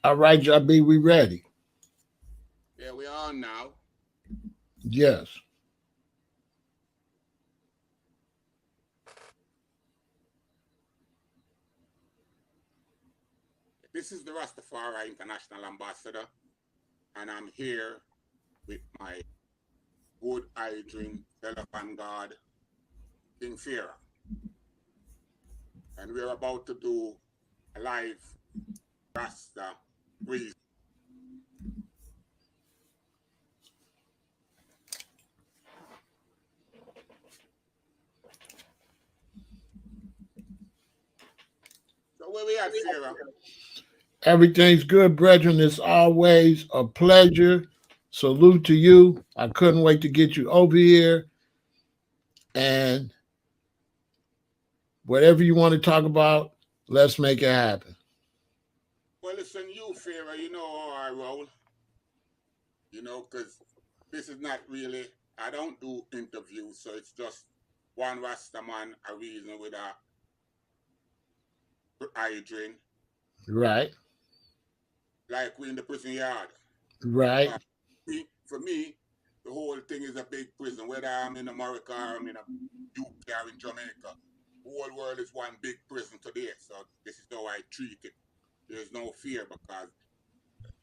All right, Jabi, we ready. Yeah, we are on now. Yes. This is the Rastafari International Ambassador, and I'm here with my good hydrant fellow vanguard, King Pharaoh. And we're about to do a live Rasta breeze. So where we at, Pharaoh? Everything's good, brethren. It's always a pleasure. Salute to you. I couldn't wait to get you over here. And whatever you want to talk about, let's make it happen. Well, listen, you, Pharaoh, you know how I roll. Because this is not really, I don't do interviews, so it's just one Rasta man, a reason with a hydrant, Right, like we in the prison yard. right. Uh, for me, the whole thing is a big prison, whether I'm in America or I'm in a UK or in Jamaica. The whole world is one big prison today. So this is how I treat it. There's no fear because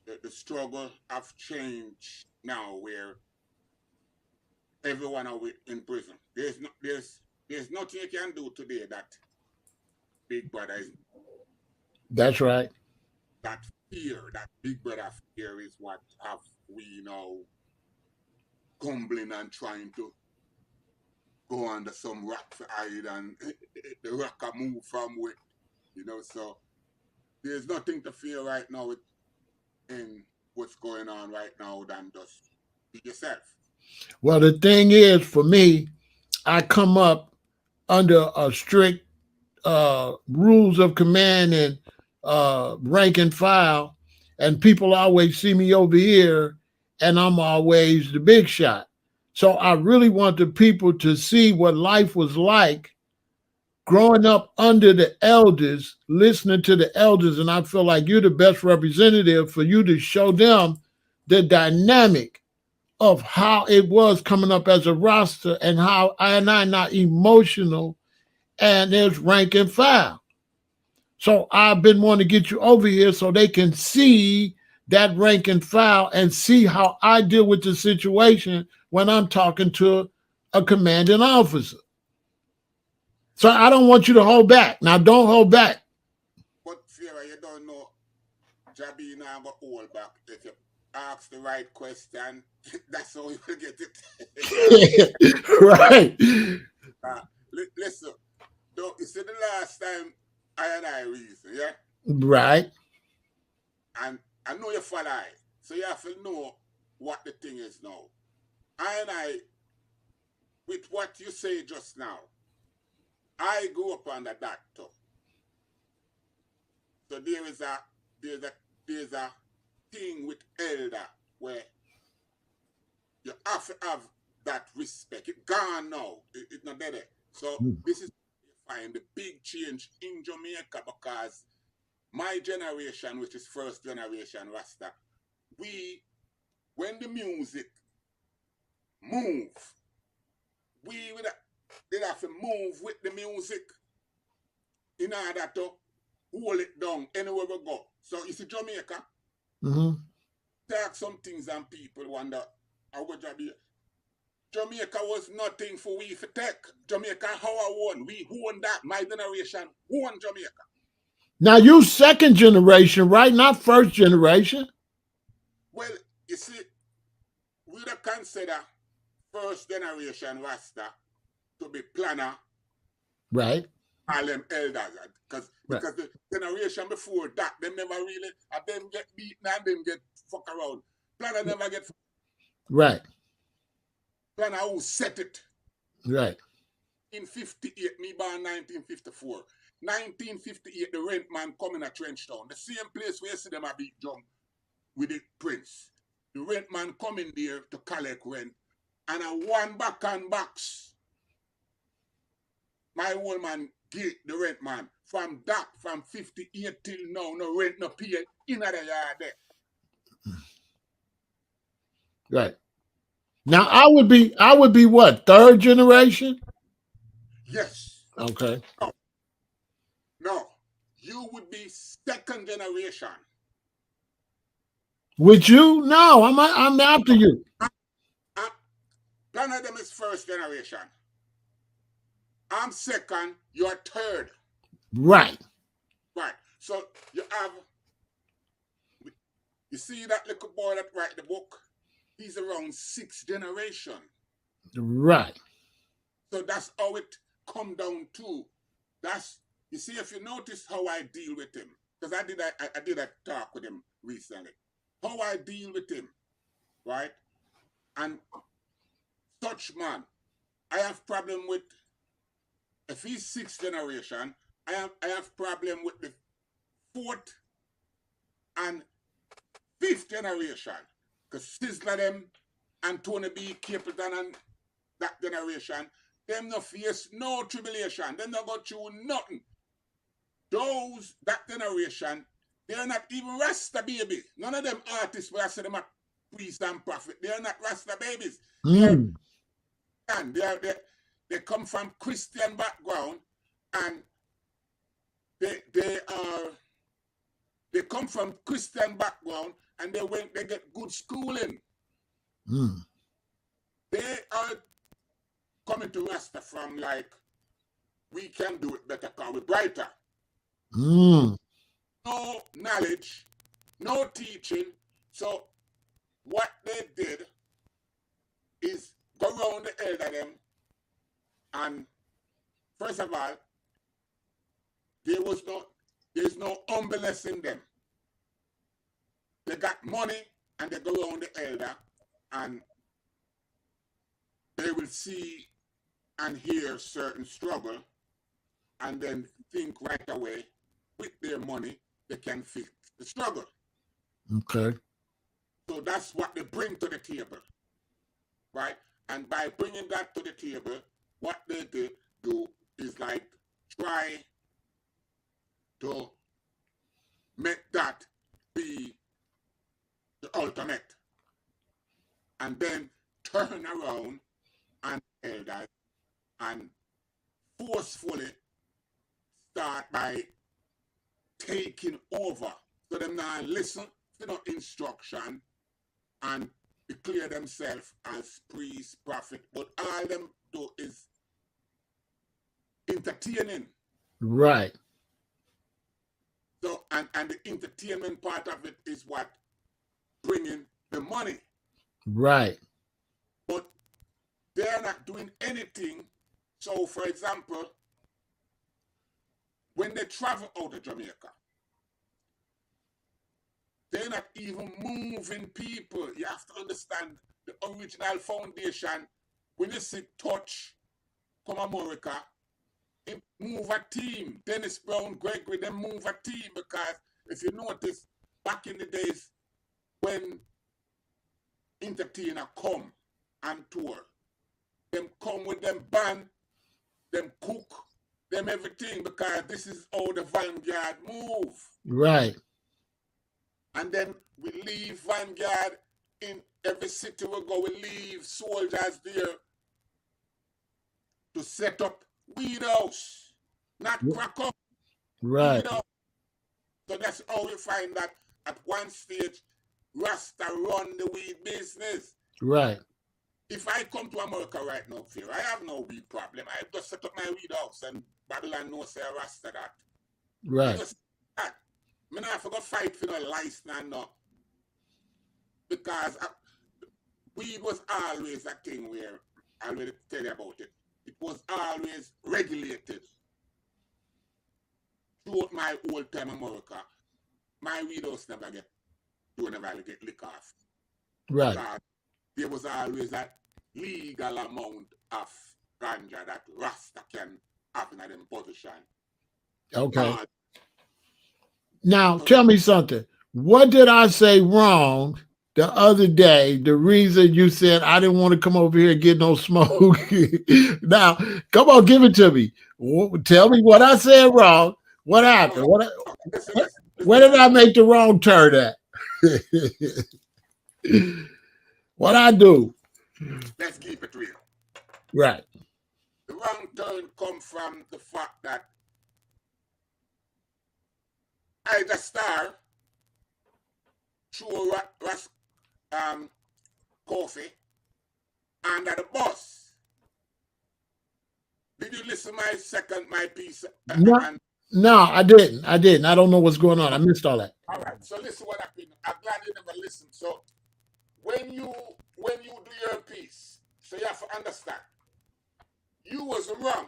the struggle have changed now where everyone are in prison. There's nothing you can do today that big brother is That's right. that fear, that big brother fear is what have we now grumbling and trying to go under some rock for hide and the rock a move from with. So there's nothing to fear right now in what's going on right now than just be yourself. Well, the thing is, for me, I come up under a strict rules of command and rank and file, and people always see me over here, and I'm always the big shot. So I really want the people to see what life was like growing up under the elders, listening to the elders, and I feel like you're the best representative for you to show them the dynamic of how it was coming up as a roster and how I not emotional and there's rank and file. So I've been wanting to get you over here so they can see that rank and file and see how I deal with the situation when I'm talking to a commanding officer. So I don't want you to hold back. Now don't hold back. But Pharaoh, you don't know Jabi now go hold back. If you ask the right question, that's how you will get it. Right. Listen, don't you see the last time I reason, yeah? Right. And I know you follow I. So you have to know what the thing is now. I, with what you say just now, I grew up under that too. So there's a thing with elder where you have to have that respect. It gone now. It's not there. So this is find the big change in Jamaica because my generation, which is first generation Rasta, when the music move, did have to move with the music in order to hold it down anywhere we go. So you see Jamaica, talk some things and people wonder how would Jamaica. Jamaica was nothing for we to take. Jamaica how I won. We won that. My generation won Jamaica. Now you second generation, right? Not first generation. Well, you see, we don't consider first generation Rasta to be planner, right? All them elders, because the generation before that, them never really, them get beaten and them get fuck around. Planner never get right. Planner who set it. Right. In 58, me born 1954. 1958, the rent man come in a trench town. The same place where you see them a beat drum with the prince. The rent man come in there to collect rent. And a one back and box. My old man gate the rent man. From that, from 58 till now, no rent, no pay in the yard there. Right. Now I would be what, third generation? Yes. Okay. No. You would be second generation. With you? No, I'm after you. None of them is first generation. I'm second, you're third. Right. Right. So you see that little boy that write the book? He's around 6th generation. Right. So that's how it come down to. You see, if you notice how I deal with him, because I did a talk with him recently. How I deal with him, right? And such man, I have problem with, if he's 6th generation, I have problem with the 4th and 5th generation. Because Sizzler them and Tony B. Capleton and that generation, them no face no tribulation. Them no go through nothing. That generation, they're not even Rasta baby. None of them artists where I say them are priest and prophet. They're not Rasta babies. They come from Christian background, and they come from Christian background, and they get good schooling. They are coming to Rasta from like, we can do it better because we're brighter. No knowledge, no teaching. So what they did is go around the elder them, and first of all, there's no humbleness in them. They got money and they go around the elder and they will see and hear certain struggle and then think right away with their money they can fix the struggle. Okay. So that's what they bring to the table, right? And by bringing that to the table, what they do is like try to make that be the ultimate, and then turn around and tell that and forcefully start by taking over. So them now listen to no instruction and declare themselves as priest, prophet, but all them do is entertaining. Right. So and the entertainment part of it is what bringing the money. Right. But they're not doing anything. So for example, when they travel out of Jamaica, they're not even moving people. You have to understand the original foundation. When you see Touch come America, it move a team. Dennis Brown, Gregory, they move a team, because if you notice, back in the days when entertainer come and tour, them come with them band, them cook, them everything, because this is how the vanguard move. Right. And then we leave vanguard in every city we go. We leave soldiers there to set up weed house, not crack up. Right. So that's how we find that at one stage, Rasta run the weed business. Right. If I come to America right now, Phil, I have no weed problem. I just set up my weed house and Babylon knows say Rasta that. Right. I mean, I forgot fight for no license no. Because weed was always a thing where, I already tell you about it, it was always regulated. Throughout my whole time in America, my weed house never get lick off. Right. Because there was always a legal amount of ganja that Rasta can have in them position. Okay. Now, tell me something. What did I say wrong the other day, the reason you said I didn't want to come over here and get no smoke. Now, come on, give it to me. Tell me what I said wrong. What happened? Listen, Where did I make the wrong turn at? What I do? let's keep it real. Right. The wrong turn comes from the fact that either star through coffee under the bus. Did you listen my piece? No, I didn't. I don't know what's going on. I missed all that. All right. So listen what happened. I'm glad you never listened. So when you do your piece, so you have to understand, you was wrong.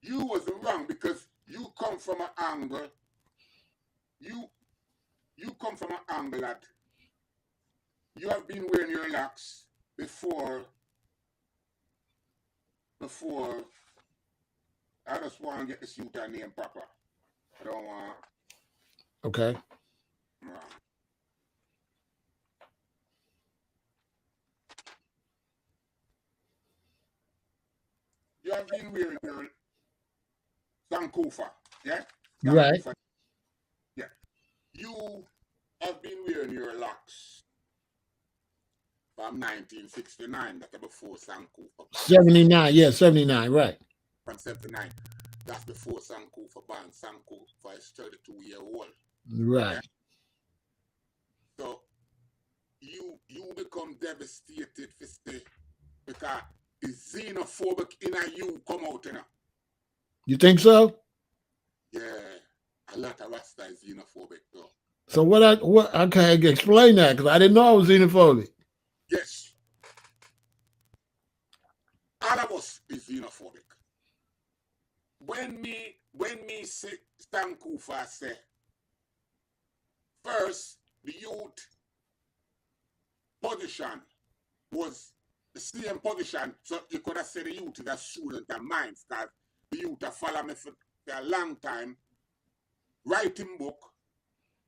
You was wrong because you come from an angle. You come from an angle that you have been wearing your locks before. I just want to get the suit and name proper. I don't want. Okay. You have been wearing your Sankofa, yeah? Right. Yeah. You have been wearing your locks from 1969. That's before Sankofa. 79. Yeah, 79. Right. From 79. That's before Sankofa banned. Sankofa is 32-year-old. Right. Yeah? So you become devastated because the xenophobic inner you come out, you know. You think so? Yeah, a lot of Rasta is xenophobic though. So what? Okay, explain that because I didn't know I was xenophobic. Yes, all of us is xenophobic. When me see Sankofa say, first the youth position was the same position, so you could have said the youth is a student of mine, because the youth have followed me for a long time, writing book,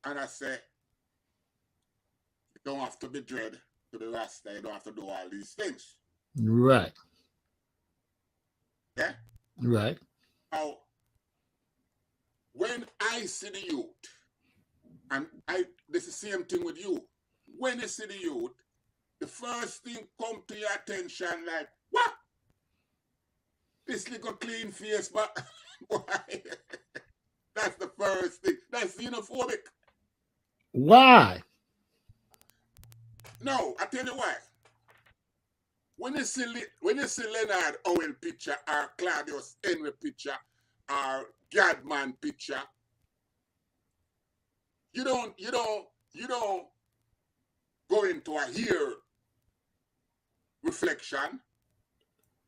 and I say, you don't have to be dread to be Rasta, you don't have to do all these things. Right. Yeah? Right. Now, when I see the youth, and this is the same thing with you, when you see the youth, the first thing come to your attention like, what? This little clean face, but why? That's the first thing. That's xenophobic. Why? No, I tell you why. When you see Leonard Owen picture or Claudius Henry picture or Gadman picture, you don't go into a here reflection.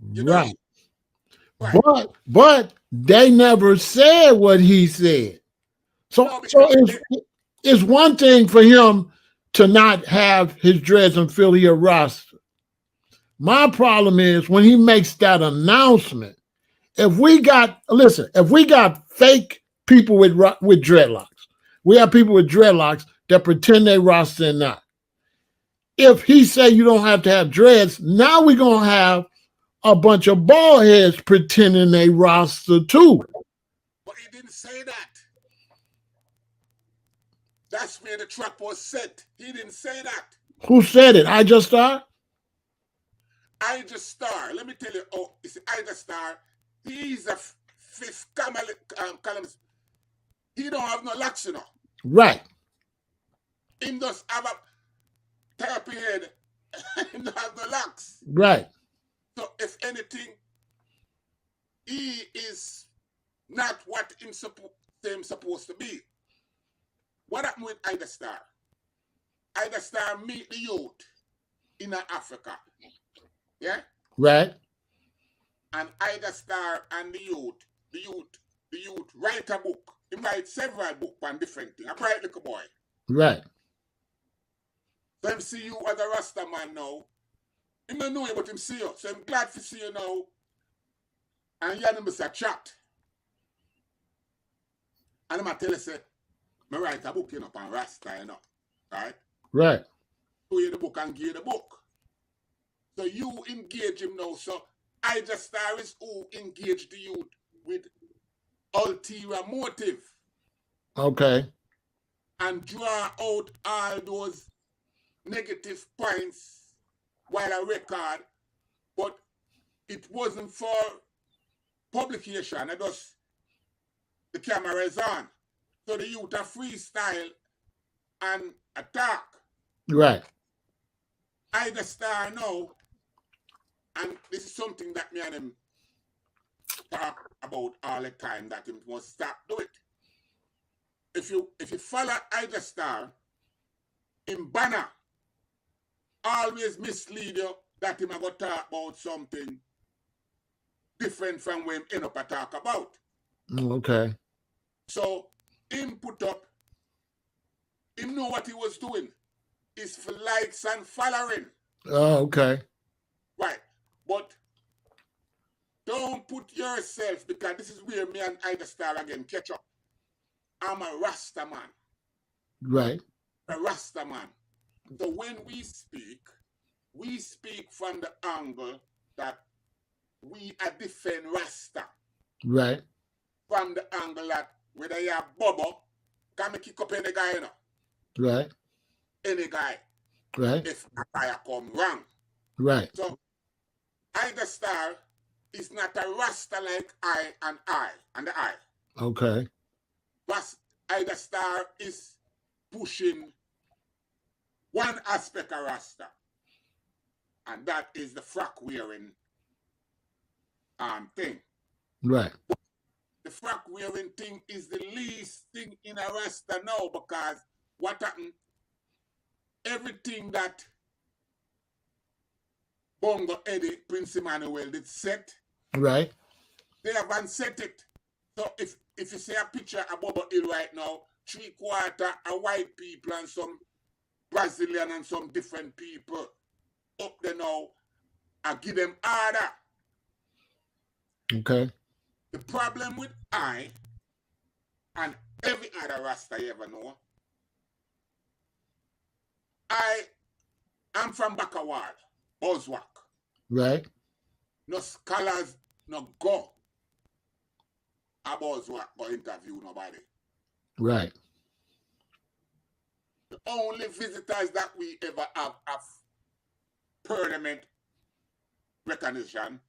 Right. But they never said what he said. So it's one thing for him to not have his dreads and feel he a Rasta. My problem is when he makes that announcement. If we got fake people with dreadlocks, we have people with dreadlocks that pretend they Rasta and not. If he say you don't have to have dreads, now we're gonna have a bunch of bald heads pretending they Rasta too. But he didn't say that. That's where the trap was set. He didn't say that. Who said it? I Just Star? I Just Star. Let me tell you. Oh, it's I Just Star. He's a fifth columnist. He don't have no locks, you know. Right. He just have a therapy head. He don't have no locks. Right. So if anything, he is not what him supposed to be. What happened with Ida Star? Ida Star meet the youth in Africa. Yeah? Right. And Ida Star and the youth write a book. He write several books on different things. A bright little boy. Right. So him see you as a Rasta man now. He don't know you, but him see you. So I'm glad to see you now. And you and him is a chat. And I'm tell you, say, I write a book, you know, on Rasta, you know. Right? Right. Show you the book and give you the book. So you engage him now. So I just Star is who engage the youth with ulterior motive Okay. and draw out all those negative points while I record, but it wasn't for publication. I just the camera is on. So the youth are freestyle and attack. Right. I the Star now, and this is something that me and him talk about all the time, that he must stop do it. If you follow either Star in banner, always mislead you that him going to talk about something different from what him end up a talk about. Okay. So him put up, him know what he was doing. It's for likes and following. Oh, okay. Right. But don't put yourself, because this is where me and Ida Star again catch up. I'm a Rasta man. Right. A Rasta man. So when we speak from the angle that we are defend Rasta. Right. From the angle that whether you are Bobo, can me kick up any guy, you know? Right. Any guy. Right. If a guy come wrong. Right. So Ida Star is not a Rasta like I and the I. Okay. Ida Star is pushing one aspect of Rasta, and that is the frock wearing thing. Right. The frock wearing thing is the least thing in a Rasta now, because what happened? Everything that Bongo Eddie, Prince Emmanuel did set, Right. they haven't set it. So if you see a picture of Bobo Hill right now, 3/4 are white people and some Brazilian and some different people up there now, I give them order. Okay. The problem with I and every other Rasta you ever know, I'm from Bakawal, Boswak. Right. No scholars no go a Boswak or interview nobody. Right. The only visitors that we ever have permanent recognition,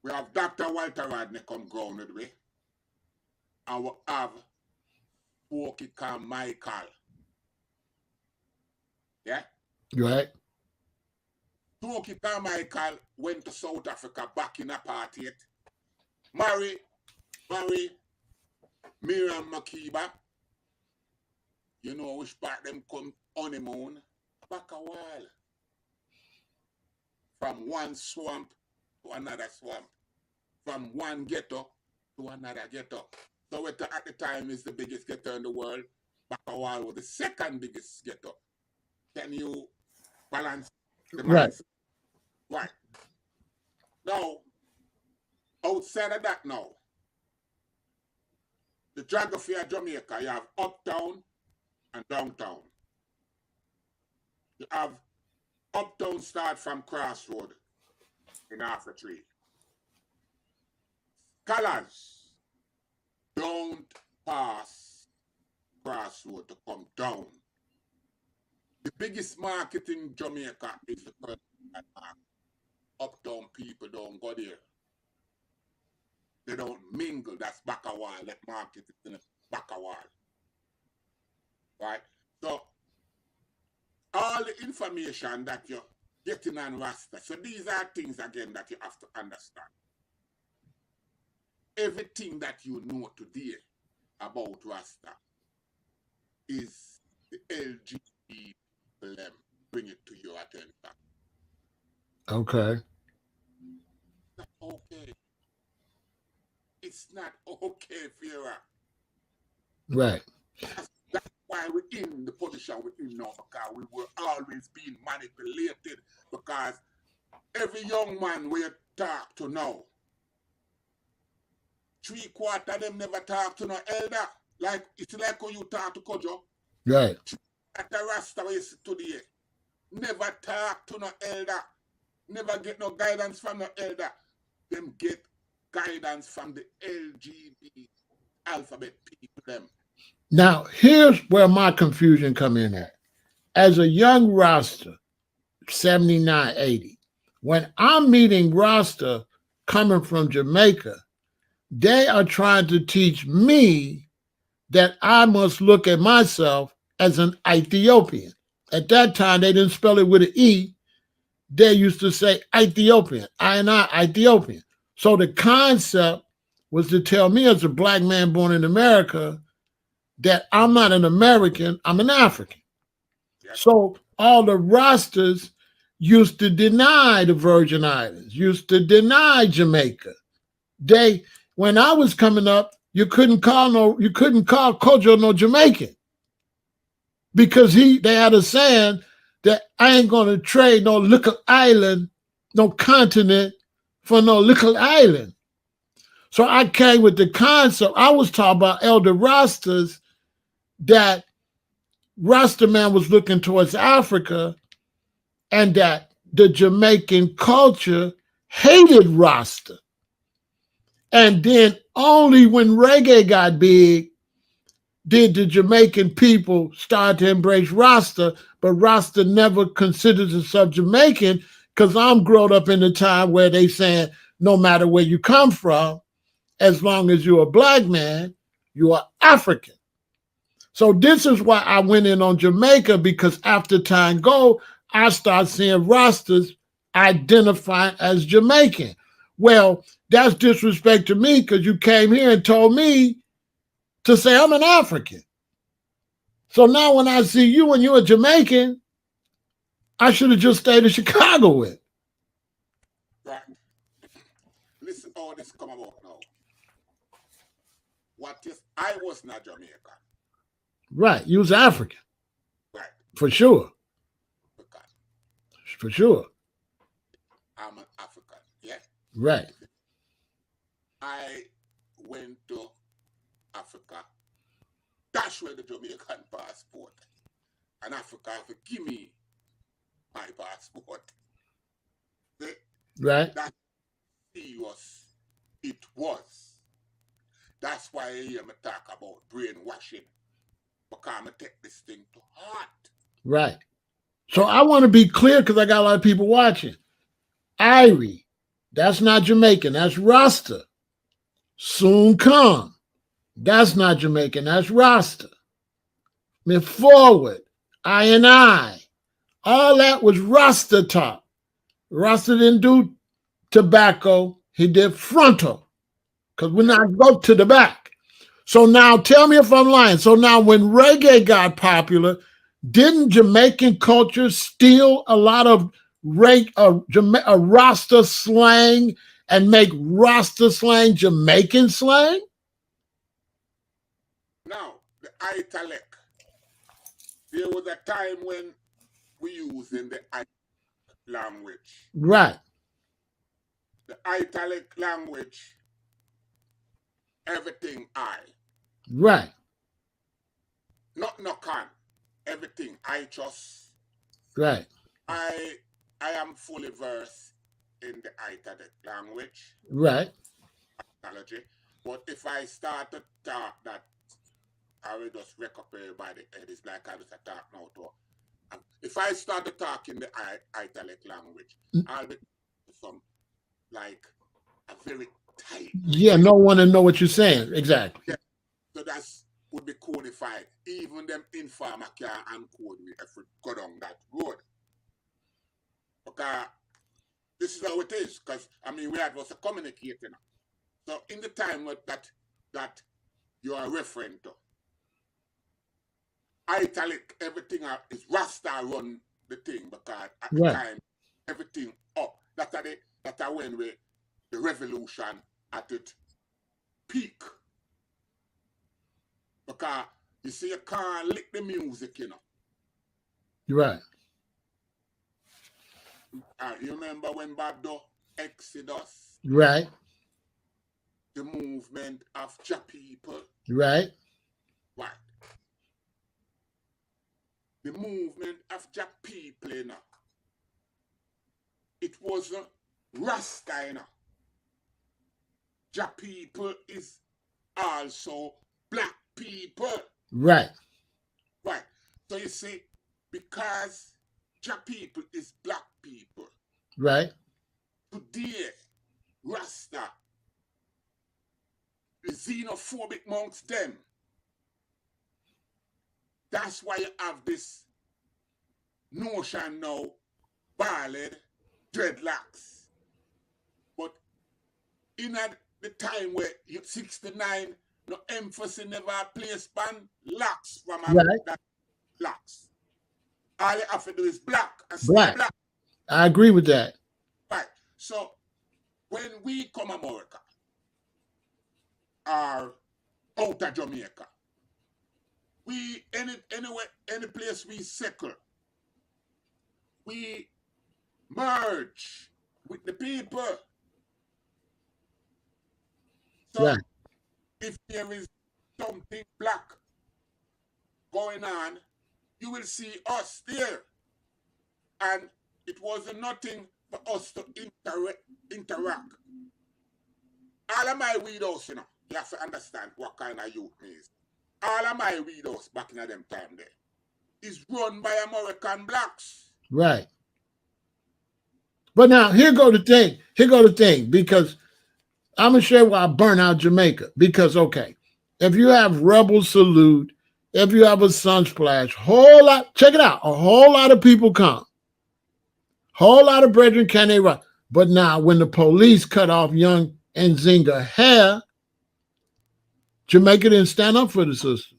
we have Dr. Walter Rodney come grounded with, and we have Smokey Michael. Yeah? Right. Smokey Michael went to South Africa back in apartheid. Marry Miriam Makeba. You know which part them come honeymoon? Back a while. From one swamp to another swamp. From one ghetto to another ghetto. So at the time is the biggest ghetto in the world. Back a while was the second biggest ghetto. Can you balance the mindset? Right. Now, outside of that now, the geography of Jamaica, you have uptown and downtown. You have uptown start from Crossroad in Alpha Tree. Scholars don't pass Crossroad to come down. The biggest market in Jamaica is the person that uptown people don't go there. They don't mingle. That's back a while. That market is in back a while. Right? So, all the information that you're getting on Rasta, so these are things, again, that you have to understand. Everything that you know today about Rasta is the LGBT bring it to your attention. Okay. That's okay. It's not okay, Pharaoh. Right. That's why we're in the position we're in now, because we were always being manipulated, because every young man we talk to now, 3/4 of them never talk to no elder. Like, it's like when you talk to Kojo. Right. At the Rasta we see today, never talk to no elder, never get no guidance from no elder. Them get guidance from the LGBT alphabet people them. Now, here's where my confusion come in at. As a young Rasta, 79, 80, when I'm meeting Rasta coming from Jamaica, they are trying to teach me that I must look at myself as an Ethiopian. At that time, they didn't spell it with an E. They used to say Ethiopian, I, Ethiopian. So the concept was to tell me as a black man born in America that I'm not an American, I'm an African. Yes. So all the Rastas used to deny the Virgin Islands, used to deny Jamaica. They, when I was coming up, you couldn't call Kojo no Jamaican because they had a saying that I ain't gonna trade no little island, no continent for no little island. So I came with the concept. I was talking about elder Rastas that Rasta man was looking towards Africa and that the Jamaican culture hated Rasta. And then only when reggae got big did the Jamaican people start to embrace Rasta, but Rasta never considered himself Jamaican because I'm grown up in the time where they saying no matter where you come from, as long as you're a black man, you are African. So this is why I went in on Jamaica, because after time go, I start seeing Rastas identifying as Jamaican. Well, that's disrespect to me because you came here and told me to say I'm an African. So now when I see you and you're a Jamaican, I should have just stayed in Chicago with. Right. Listen, all this come about now. What if I was not Jamaican? Right. You was African. Right. For sure. Because For sure. I'm an African. Yeah. Right. I went to Africa. That's where the Jamaican passport. And Africa have to give me my passport. Right. That's serious. It was. That's why I hear me talk about brainwashing. Because I take this thing to heart. Right. So I want to be clear because I got a lot of people watching. Irie, that's not Jamaican, that's Rasta. Soon come, that's not Jamaican, that's Rasta. Move forward, I. All that was Rasta talk. Rasta didn't do tobacco, he did frontal. Because we're not go to the back. So now tell me if I'm lying. So now when reggae got popular, didn't Jamaican culture steal a lot of Rasta slang and make Rasta slang Jamaican slang? Now, the italic. There was a time when we used in the italic language. Right. The italic language, everything I. Right. Not no can. Everything I just. Right. I am fully versed in the italic language. Right. Technology. But if I start to talk that, I will just wreck up everybody. It's like I just talk now to. If I start to talk in the italic language, I'll be some like a very tight. Yeah, no one to know what you're saying. Exactly. Yeah. So that's would be codified. Even them informer can uncode me if we go down that road. Because this is how it is. Because I mean we had was communicating. So in the time that you are referring to, italic everything is Rasta run the thing because at the time everything up. That's when the revolution at its peak. Because you see you can't lick the music, you know. Right. You remember when Bob do Exodus? Right. The movement of Ja people. Right. Right. the movement of the people, you know, it wasn't Rasta, you know. The people is also black people. Right. Right. So you see, because the people is black people, Right. today, Rasta is xenophobic amongst them. That's why you have this notion now, bald, dreadlocks. But in the time where you 69, no emphasis never placed on locks from that locks. All you have to do is black and stay black. I agree with that. Right. So when we come America or out of Jamaica, we anywhere, any place we settle, we merge with the people. So if there is something black going on, you will see us there. And it wasn't nothing for us to interact. All of my widows, you know, you have to understand what kind of youth is. All of my widows back in them time there is run by American blacks. Right. But now here go the thing. Because I'm gonna share why I burn out Jamaica. Because okay, if you have Rebel Salute, if you have a Sunsplash, check it out, a whole lot of people come. Whole lot of brethren can they run. But now when the police cut off young Nzinga hair, Jamaica didn't stand up for the system.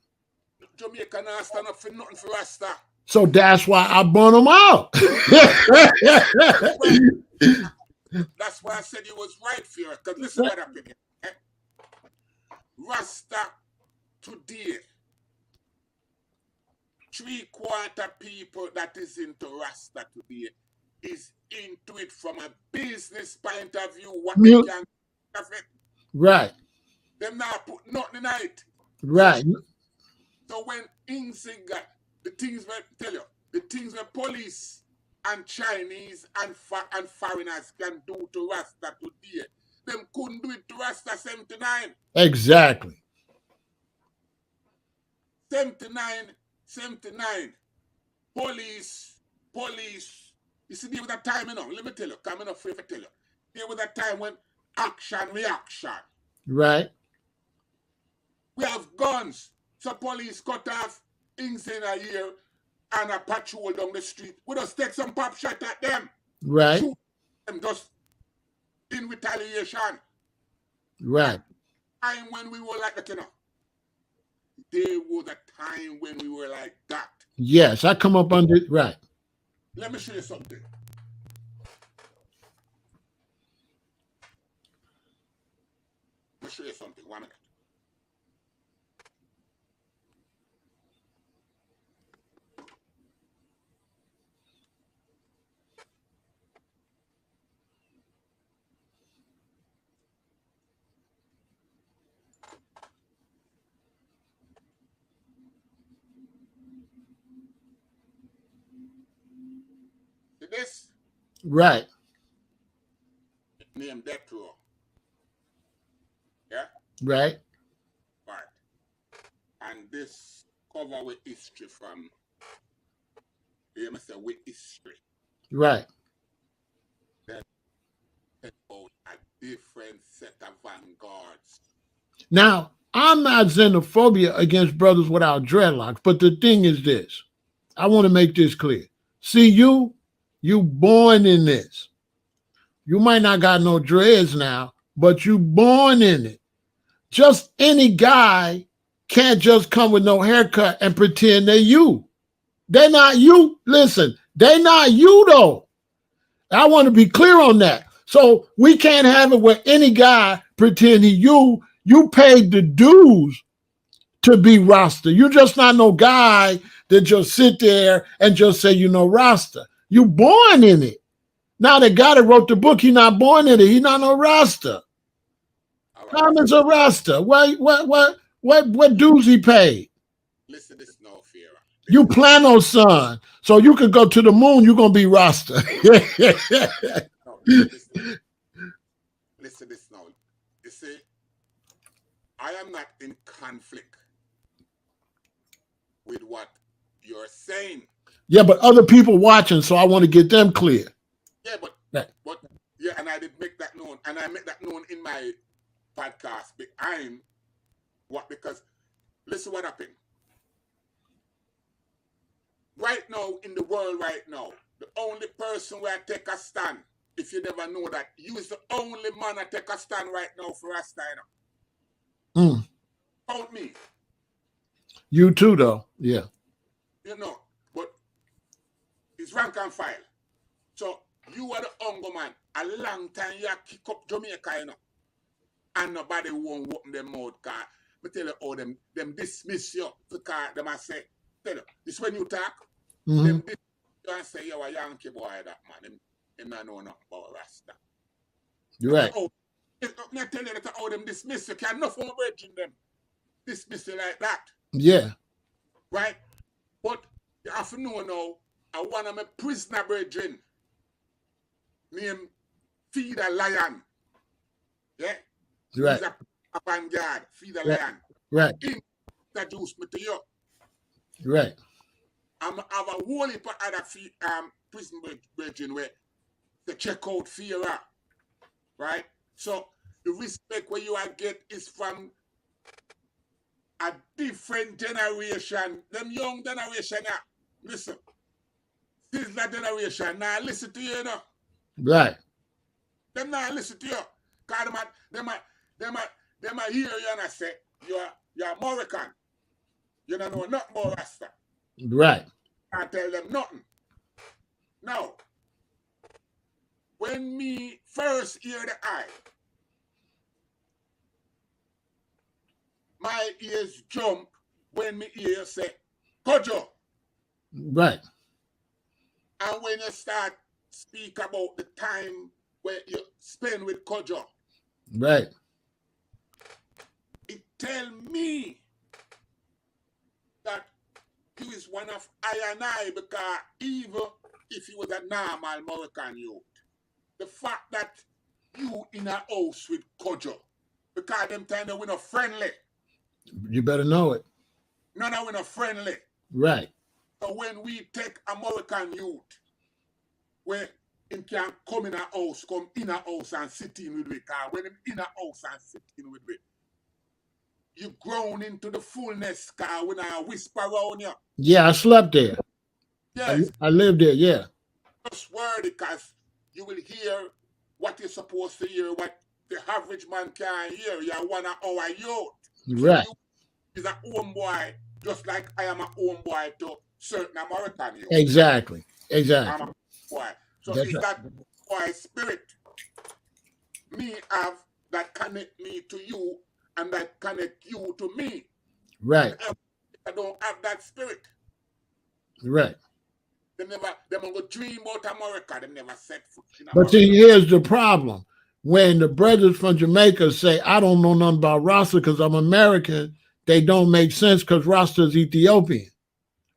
Jamaica not stand up for nothing for Rasta. So that's why I burn them out. That's why I said you was right, Pharaoh. Because listen what happened here. Rasta today, 3/4 people that is into Rasta today is into it from a business point of view. What they can have it. Right. Them not put nothing in it. Right. So when Nzinga, the things where police and Chinese and foreigners can do to Rasta today, them couldn't do it to Rasta 79. Exactly. 79. Police. You see, there was a time, you know, let me tell you, I'm not afraid to tell you. There was a time when reaction. Right. We have guns. So police cut off things in a year and a patrol down the street. We just take some pop shot at them. Right. Shoot them just in retaliation. Right. Time when we were like that, you know. There was a time when we were like that. Yes, I come up under right. Let me show you something. Let me show you something. 1 minute. See this? Right. Name Death Row. Yeah? Right. Right. And this cover with history from, you must say, with history. Right. Then about a different set of vanguards. Now, I'm not xenophobia against brothers without dreadlocks, but the thing is this. I want to make this clear. See, you born in this. You might not got no dreads now, but you born in it. Just any guy can't just come with no haircut and pretend they're you. They're not you. Listen, they're not you though. I want to be clear on that. So we can't have it where any guy pretend he you. You paid the dues to be Rasta. You're just not no guy that just sit there and just say you know Rasta. You born in it. Now the guy that wrote the book, he not born in it. He not no Rasta. Thomas a Rasta. What dues he paid? Listen, this is no fear. You plan on son. So you can go to the moon, you're gonna be Rasta. No, listen this now. You see, I am not in conflict with what you're saying. Yeah, but other people watching, so I want to get them clear. Yeah, but yeah, and I did make that known, and I make that known in my podcast behind what, because listen what happened. Right now in the world right now, the only person where I take a stand, if you never know that, you is the only man I take a stand right now for Rasta. Count me. You too, though. Yeah. You know, but it's rank and file. So you are the hunger man. A long time you kick up Jamaica, you know. And nobody won't open their mouth, because I tell you how them dismiss you, because them I say, tell you, this when you talk, them dismiss you and say, you're a Yankee boy, that man. Them not know nothing about Rasta. You're right. I tell you that how them dismiss you, can't enough of my brethren them dismiss you like that. Yeah. Right? But you have to know now, I one of my prisoner brethren named Feed a Lion. Yeah? Right. He's a vanguard, Feed a Right. Lion. Right. He introduced me to you. Right. I have a whole heap of other prison brethren where they check out Pharaoh. Right? So the respect where you get is from a different generation. Them young generation now. Listen. This is that generation. Now listen to you, you know. Right. Them now listen to you. Because them hear you and I say, you're American. You don't know nothing about Rasta. Right. I tell them nothing. Now, when me first hear the eye, my ears jump when me hear say, Kojo. Right. And when you start speak about the time where you spend with Kojo, right, it tell me that he is one of I and I, because even if he was a normal Moroccan youth, the fact that you in a house with Kojo, because them time we're not friendly. You better know it. No, we're not friendly. Right. So when we take a Moroccan youth, where him can come in a house and sit in with it, because when him in a house and sit in with it, you grown into the fullness, because when I whisper around you. Yeah, I slept there. Yes. I lived there, yeah. Trustworthy, because you will hear what you're supposed to hear, what the average man can't hear. You're one of our youth. Right. So you is a home boy, just like I am a home boy to certain American youth. Exactly. I'm a boy. So That's it's right. that boy spirit me have that connect me to you and that connect you to me. Right. I don't have that spirit. Right. They go dream about America. They never set foot in America. But see, here's the problem. When the brothers from Jamaica say, I don't know nothing about Rasta because I'm American, they don't make sense because Rasta is Ethiopian.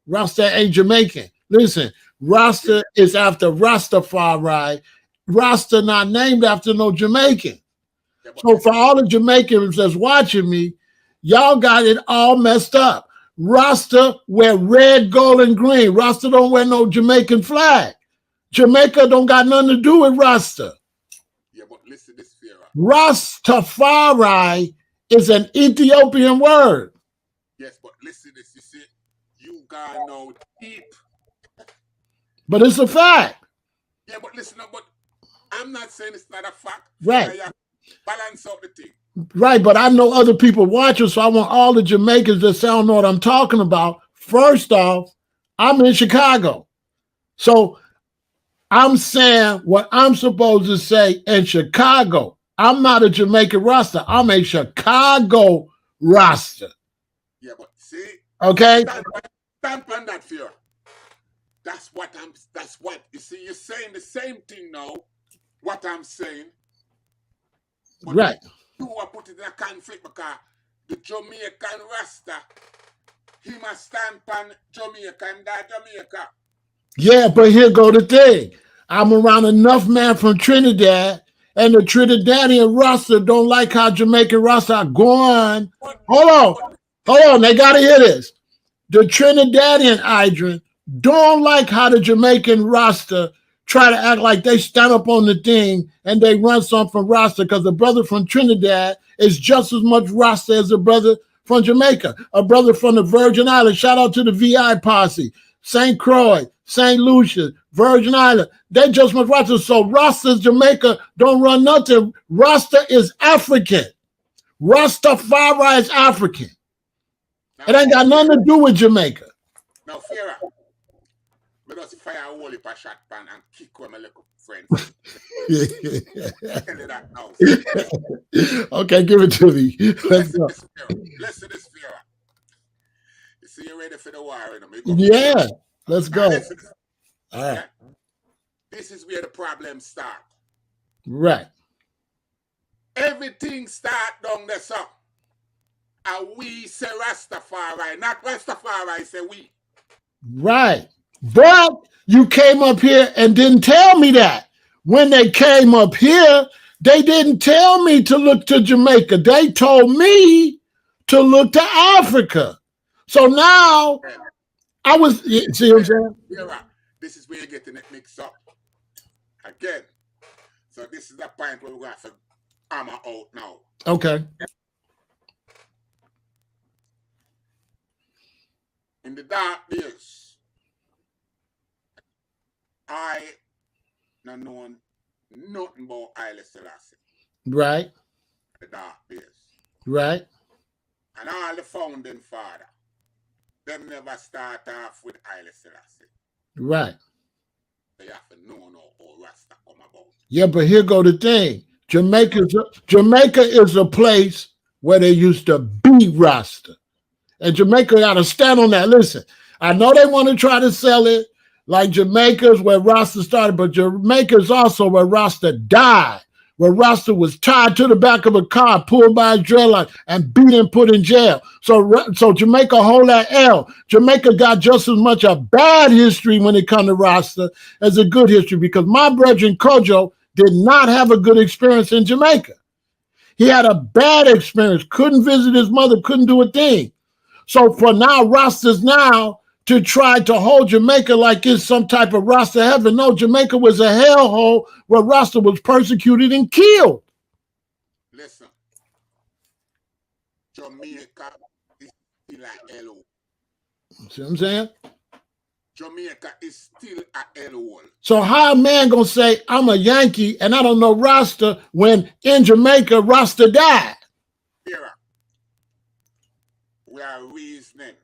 Rasta ain't Jamaican. Listen, Rasta is after Rastafari. Rasta not named after no Jamaican. So for all the Jamaicans that's watching me, y'all got it all messed up. Rasta wear red, gold, and green. Rasta don't wear no Jamaican flag. Jamaica don't got nothing to do with Rasta. Yeah, but listen this, Pharaoh. Rastafari is an Ethiopian word. Yes, but listen this. You see, you gotta know deep. But it's a fact. Yeah, but listen, but I'm not saying it's not a fact. Right. Balance out the thing. Right, but I know other people watching, so I want all the Jamaicans that don't know what I'm talking about. First off, I'm in Chicago. So I'm saying what I'm supposed to say in Chicago. I'm not a Jamaican Rasta. I'm a Chicago Rasta. Yeah, but see, okay, stand on that, fear. That's what you see. You're saying the same thing now. What I'm saying, but right? You are put in a conflict because the Jamaican Rasta, he must stand on Jamaica and that Jamaica. Yeah, but here go the thing. I'm around enough man from Trinidad, and the Trinidadian Rasta don't like how Jamaican Rasta are going. Hold on. They got to hear this. The Trinidadian Idrin don't like how the Jamaican Rasta try to act like they stand up on the thing and they run something from Rasta, because the brother from Trinidad is just as much Rasta as a brother from Jamaica, a brother from the Virgin Islands. Shout out to the VI posse, St. Croix, St. Lucia, Virgin Island. They just much Rasta. So Rasta's Jamaica don't run nothing. Rasta is African. Rastafari is African. It ain't got nothing to do with Jamaica. Now, Pharaoh, I just fire a whole heap of shot pan and kick with my little friends. Tell you that now. Okay, give it to me. Listen to this, Pharaoh. You see, you ready for the war? Yeah, let's go. All right. This is where the problems start. Right. Everything start down there, so. And we say Rastafari, not Rastafari say we. Right. But you came up here and didn't tell me that. When they came up here, they didn't tell me to look to Jamaica. They told me to look to Africa. So now I was, see what I'm saying? Yeah, this is where you're getting it mixed up. Again. So this is the point where we're going to have to hammer out now. Okay. In the dark days, I not known nothing about Haile Selassie. Right. The dark days. Right. And all the founding father, them never start off with Haile Selassie. Right. They have to know how Rasta come about. Yeah, but here go the thing. Jamaica is a place where they used to be Rasta. And Jamaica got to stand on that. Listen, I know they want to try to sell it like Jamaica's where Rasta started, but Jamaica's also where Rasta died, where Rasta was tied to the back of a car, pulled by a dreadlock, and beat and put in jail. So Jamaica hold that L. Jamaica got just as much a bad history when it comes to Rasta as a good history, because my brother Kojo did not have a good experience in Jamaica. He had a bad experience, couldn't visit his mother, couldn't do a thing. So for now, Rastas now to try to hold Jamaica like it's some type of Rasta heaven. No, Jamaica was a hellhole where Rasta was persecuted and killed. Listen, Jamaica is still a hellhole. See what I'm saying? Jamaica is still a hellhole. So how a man gonna say I'm a Yankee and I don't know Rasta when in Jamaica Rasta died? Here, we are reasoning.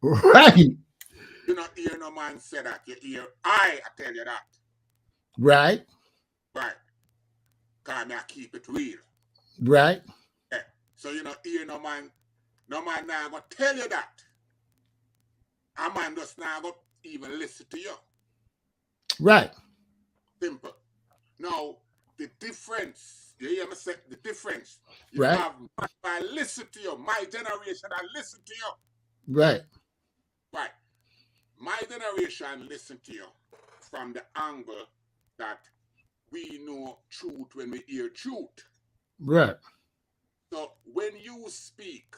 Right. You not hear no man say that. You hear I tell you that. Right. Right. Because I keep it real. Right. Yeah. So you not hear no man now gonna tell you that. A man just now gonna even listen to you. Right. Simple. Now, the difference, you hear me say the difference. You right. have I listen to you. My generation, I listen to you. Right. Right. My generation listen to you from the angle that we know truth when we hear truth. Right. So when you speak,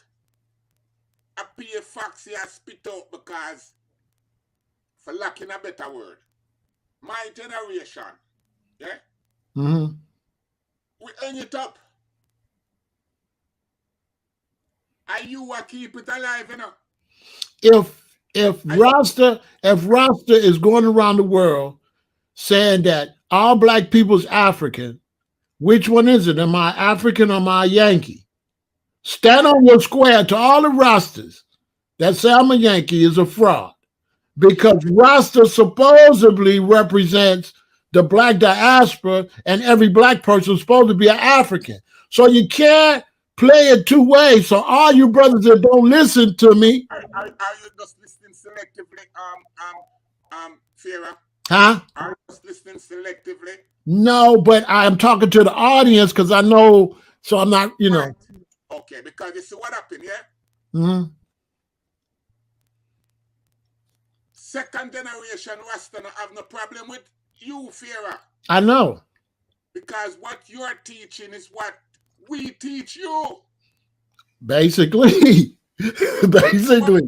I P.O.Box here spit out because, for lacking a better word, my generation, yeah? Mm-hmm. We hang it up. And you will keep it alive, you know? If Rasta is going around the world saying that all black people's African, which one is it? Am I African or am I Yankee? Stand on your square to all the Rastas that say I'm a Yankee is a fraud, because Rasta supposedly represents the black diaspora and every black person is supposed to be an African. So you can't play it two ways. So all you brothers that don't listen to me. Are you just listening selectively, Pharaoh? Huh? Are you just listening selectively? No, but I'm talking to the audience because I know, so I'm not, you know. Okay, because you see what happened, yeah? Mm-hmm. second generation Rasta don't have no problem with you, Pharaoh. I know. Because what you're teaching is what we teach you. Basically. Basically.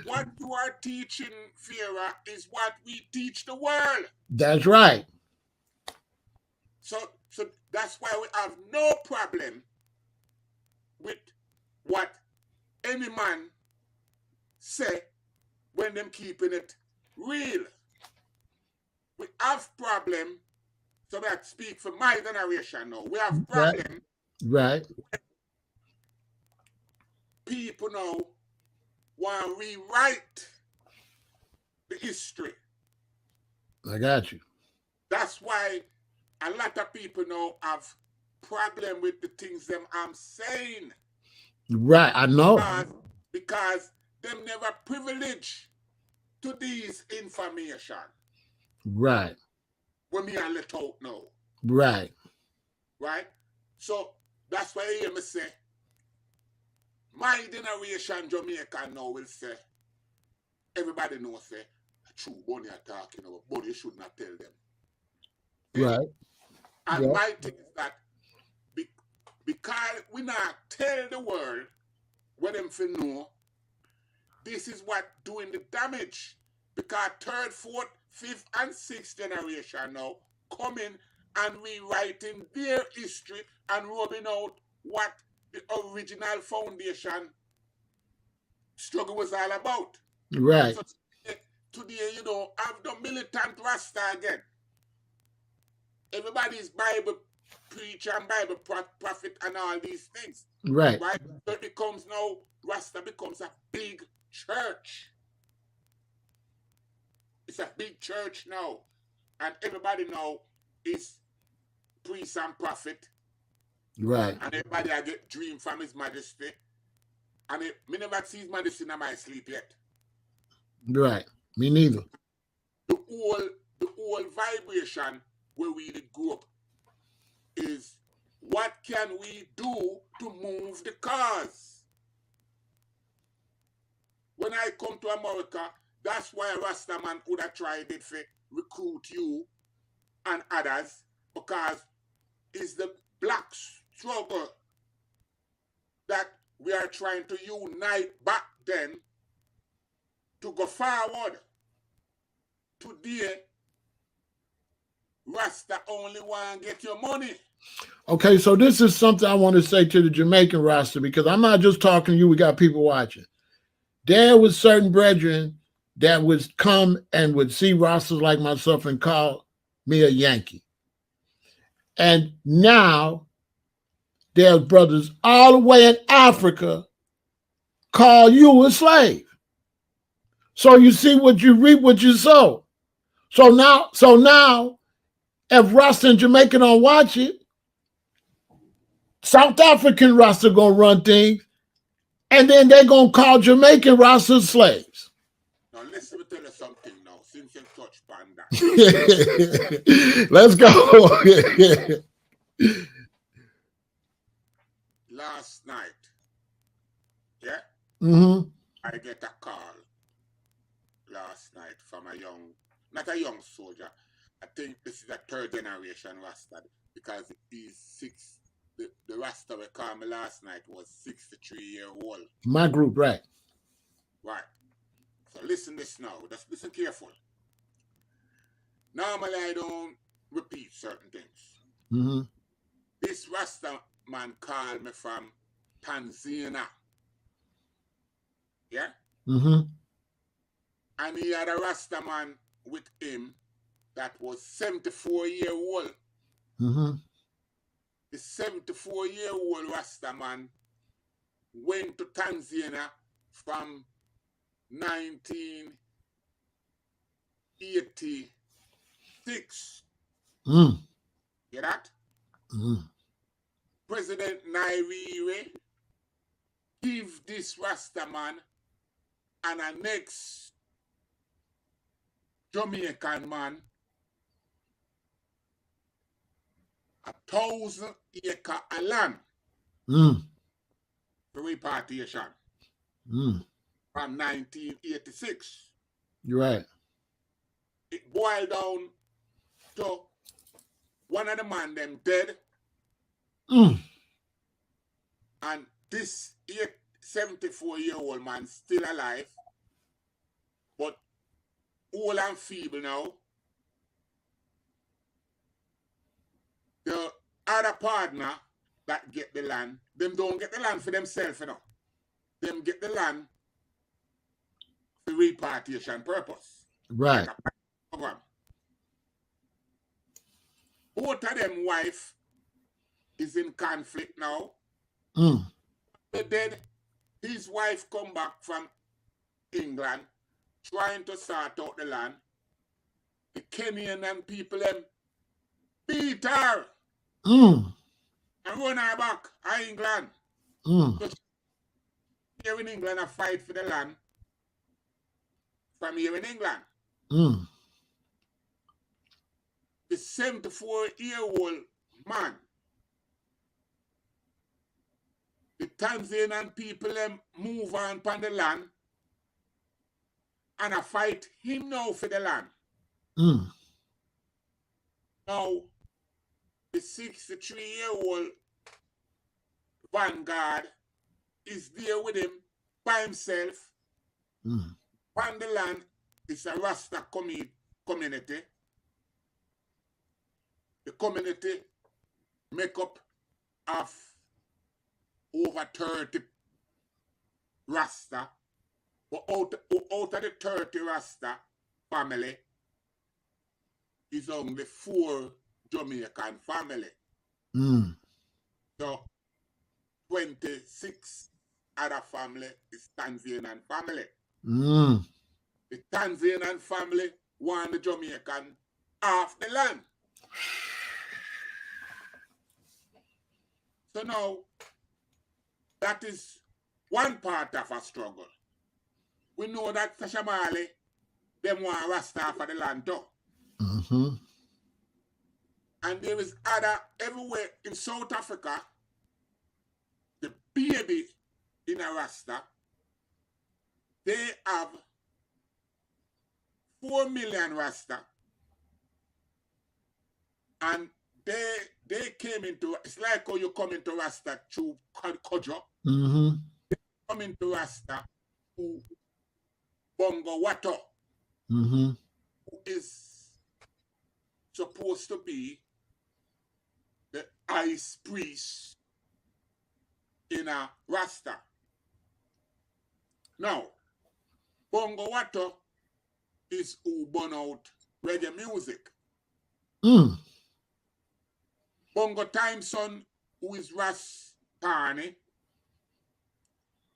What you are teaching, Pharaoh, is what we teach the world. That's right. So that's why we have no problem with what any man say when them keeping it real. We have problem, so that speak for my generation now. We have problem. Right. People now want to rewrite the history. I got you. That's why a lot of people now have problem with the things them I'm saying. Right, I know. Because them never privileged to these information. Right. When me I let out now. Right. Right? So that's why I hear me say, my generation Jamaican now will say, everybody knows say, true Bonnie are talking about, but you should not tell them. Right. And my thing is that because we not tell the world what them for know, this is what doing the damage. Because third, fourth, fifth, and sixth generation now coming and rewriting their history and rubbing out what the original foundation struggle was all about. Right. So today, you know, I'm the militant Rasta again. Everybody's Bible preacher and Bible prophet and all these things. Right. Right? So it becomes now, Rasta becomes a big church. It's a big church now. And everybody now is priest and prophet. Right. And everybody I get dream from His Majesty. And me never see His Majesty in my sleep yet. Right. Me neither. The whole vibration where we grew up is what can we do to move the cause? When I come to America, that's why Rastaman would have tried it for recruit you and others, because it's the black struggle that we are trying to unite back then to go forward. Today, Rasta only want to get your money. Okay, so this is something I want to say to the Jamaican Rasta, because I'm not just talking to you, we got people watching. There was certain brethren that would come and would see Rastas like myself and call me a Yankee. And now there's brothers all the way in Africa call you a slave. So you see what you reap, what you sow. So now, if Rasta and Jamaica don't watch it, South African Rasta gonna run things, and then they're gonna call Jamaican Rasta slaves. Now listen, me tell you something now, since you touched upon that. Let's go. Last night, yeah? Mm-hmm. I get a call last night from not a young soldier. I think this is a third generation Rasta, because he's six. The Rasta we called me last night was 63-year-old. My group, right. Right. So listen this now. Just listen careful. Normally I don't repeat certain things. Mm-hmm. This Rasta man called me from Tanzania. Yeah? Mm-hmm. And he had a Rasta man with him that was 74-year-old. Mm-hmm. The 74-year-old Rasta man went to Tanzania from 1986. Mm. Hear that? Mm. President Nyerere give this Rasta man and a next Jamaican man 1,000 acre of land for repatriation from 1986. You're right. boiled down to one of the man them dead, and this 74-year-old man still alive, but old and feeble now. The other partner that get the land, them don't get the land for themselves, you know. Them get the land for repartition purpose. Right. Like a program. Both of them wife is in conflict now. They're dead. His wife come back from England trying to sort out the land. The Kenyan and people them beat her and run her back to England. So here in England, I fight for the land from here in England. The 74-year-old man, the Tanzanian people them move on upon the land, and I fight him now for the land. Now, the 63-year-old vanguard is there with him by himself. On the land, it's a Rasta community. The community make up of over 30 Rasta. But out of the 30 Rasta family is only 4 Jamaican family. So 26 other family is Tanzanian family. The Tanzanian family want the Jamaican off the land. So now, that is one part of a struggle. We know that Bob Marley, them want Rasta off of the land too. And there is other, everywhere in South Africa, the baby in a Rasta, they have 4 million Rasta. And they came into, it's like how you come into Rasta through Kojo. They come into Rasta through Bongo Watto, who is supposed to be the ice priest in a Rasta. Now, Bongo Watto is who burn out reggae music. Bongo Time Son, who is Rastani,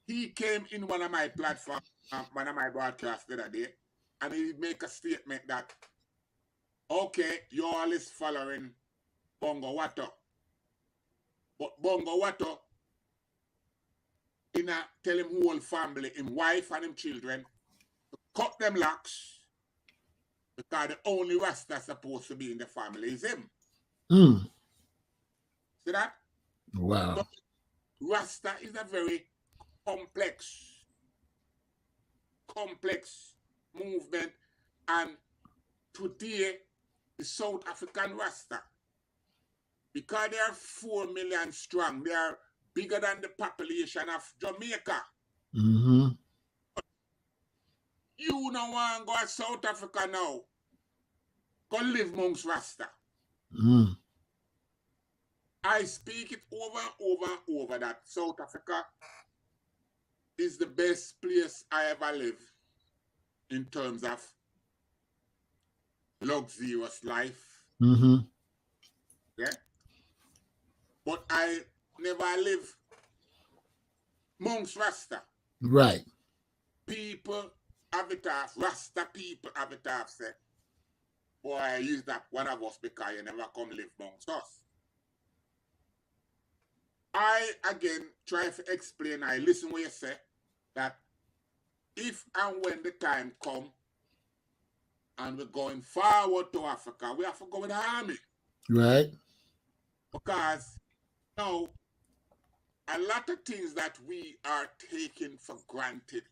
he came in one of my platforms, one of my broadcasts the other day, and he make a statement that, okay, you all is following Bongo Watto. But Bongo Watto, tell him whole family, him wife and him children, to cut them locks, because the only Rasta supposed to be in the family is him. See that? Wow. So, Rasta is a very complex movement, and today the South African Rasta, because they are 4 million strong, they are bigger than the population of Jamaica. You don't want to go to South Africa now, go live amongst Rasta. I speak it over and over that South Africa is the best place I ever live in terms of luxurious life. Yeah. But I never live amongst Rasta. Right. People have it off, Rasta people have it off, say, boy, I use that one of us because you never come live amongst us. I, again, try to explain, I listen what you say, that if and when the time come and we're going forward to Africa, we have to go with the army. Right. Because now, a lot of things that we are taking for granted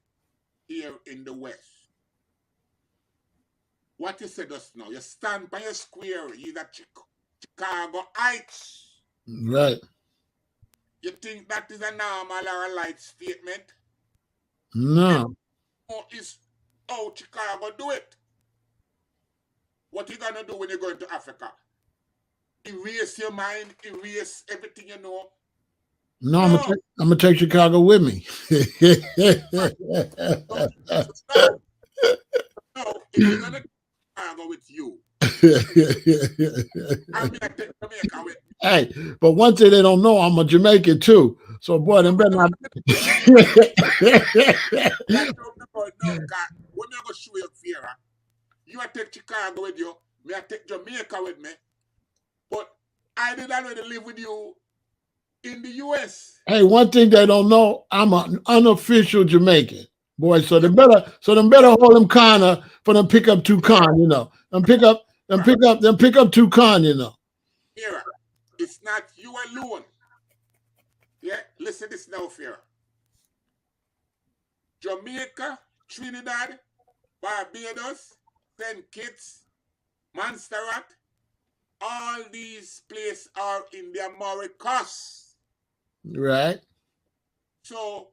here in the West, what you said just now, you stand by your square, you that Chicago Heights. Right. You think that is a normal or a light statement? No. Or is how Chicago do it? What you gonna do when you go into Africa? Erase your mind, erase everything you know. No, No, I'm gonna take Chicago with me. no, no, no. If you're gonna take Chicago with you, I'm gonna take Jamaica with me. Hey, but one thing they don't know, I'm a Jamaican too. So boy, them better not. That don't know, cause when I go show you Pharaoh, you a take Chicago with you, me I take Jamaica with me. But I did already live with you in the US. Hey, one thing they don't know, I'm an unofficial Jamaican. Boy, so You them better hold them corner for them pick up two con, you know. Them pick up two con, you know. Pharaoh, it's not you alone. Yeah, listen this now, Pharaoh. Jamaica, Trinidad, Barbados, St. Kitts, Montserrat, all these places are in the Americas. Right. So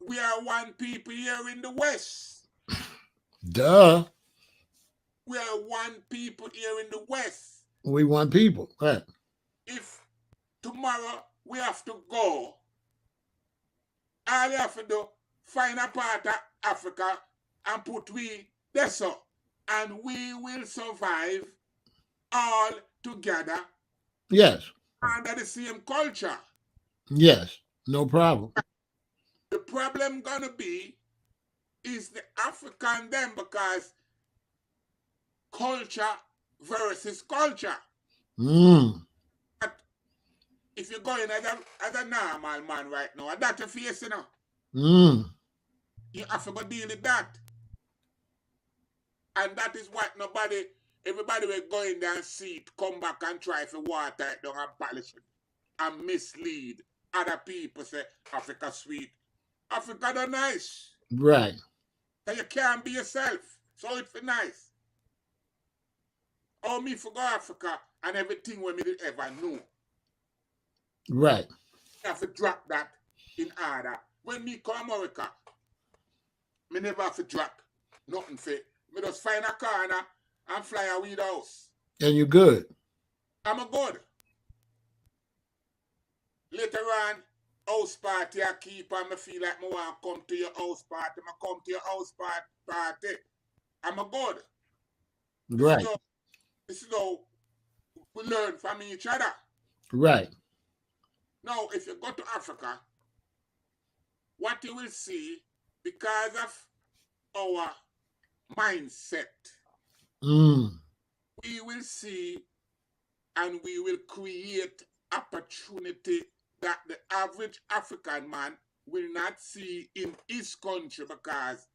we are one people here in the West. Duh. We are one people here in the West. We want people. Right. If tomorrow we have to go, all you have to do, find a part of Africa and put we there so, and we will survive all together Yes. under the same culture. Yes. No problem. The problem gonna be is the African them, because culture versus culture. But if you're going as a normal man right now, and that you face, you know, you have to go deal with that. And that is what everybody will go in there and see it, come back and try to water it down and polish it and mislead other people. Say Africa sweet, Africa not nice. Right. So you can't be yourself. So it's nice. Oh, me forgot Africa and everything when me did ever know. Right. You have to drop that in order. When me come America, me never have to drop nothing for it. Me just find a corner and fly away the house. And you're good. I'm a good. Later on, house party I keep and me feel like me want to come to your house party. I come to your house party. I'm a good. Right. This is how we learn from each other. Right. Now, if you go to Africa, what you will see, because of our mindset, we will see and we will create opportunity that the average African man will not see in his country because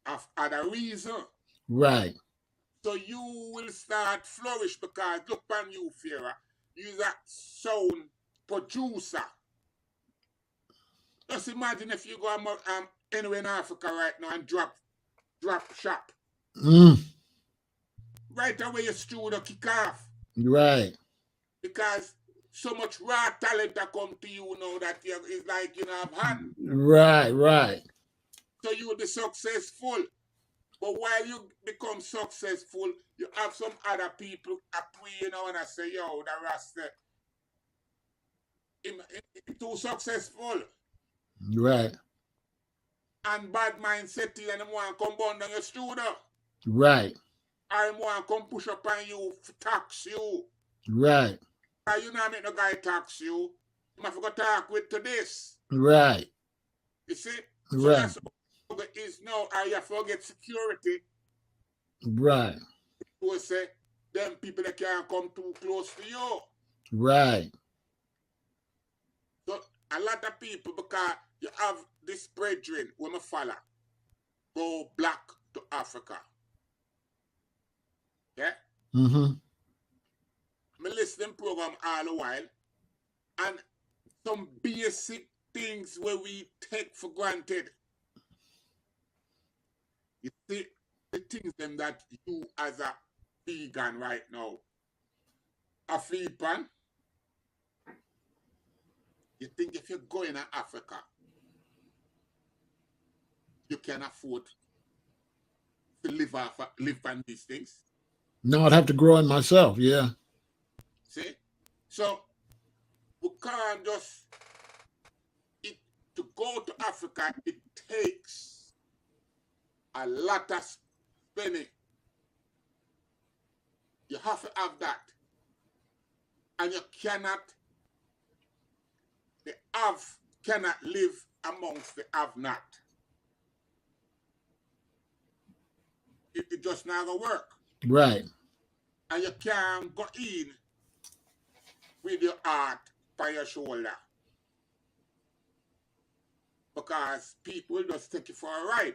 of other reasons. Right. So you will start flourish because look on you, Pharaoh. You're that sound producer. Just imagine if you go anywhere in Africa right now and drop shop. Right away your studio kick off. Right. Because so much raw talent that come to you now that it's like you know have hand. Right. Right. So you will be successful. But while you become successful, you have some other people you know, and I say, yo, the Rasta, him too successful. Right. And bad mind set in and him want to come burn down your studio. Right. Or him want to come push up on you, tax you. Right. Or you know make no guy tax you. You have to go talk with to this. Right. You see? Right. So that's is now I have to get security. Right. Who say them people that can't come too close to you. Right. So a lot of people, because you have this brethren when I follow, go black to Africa. Yeah? Mm-hmm. Me listen program all the while, and some basic things where we take for granted. You see, the things them that you as a vegan right now are feed pan. You think if you're going to Africa, you can afford to live on these things? No, I'd have to grow it myself. Yeah. See? So we can't just to go to Africa, it takes a lot of spending. You have to have that. And you cannot, the have cannot live amongst the have not. It just not gonna work. Right. And you can't go in with your heart by your shoulder. Because people just take you for a ride.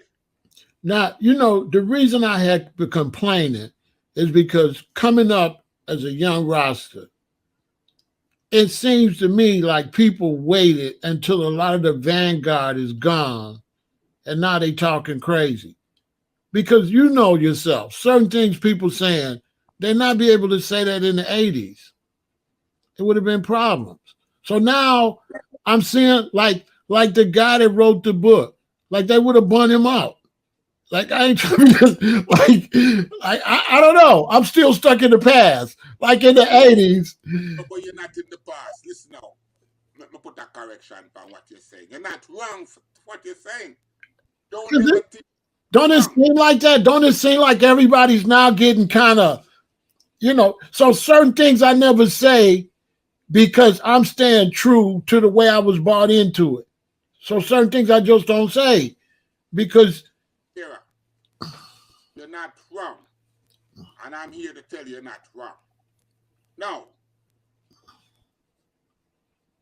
Now, you know, the reason I had been complaining is because coming up as a young Rasta, it seems to me like people waited until a lot of the vanguard is gone and now they talking crazy. Because you know yourself, certain things people saying, they not be able to say that in the 80s. It would have been problems. So now I'm seeing like the guy that wrote the book, like they would have burned him out. Like I ain't like I don't know. I'm still stuck in the past, like in the 80s. But you're not in the past. Listen now. Let me put a correction on what you're saying. You're not wrong for what you're saying. Don't it seem like that? Don't it seem like everybody's now getting kind of, you know, so certain things I never say because I'm staying true to the way I was bought into it. So certain things I just don't say because you're not wrong. And I'm here to tell you you're not wrong. Now,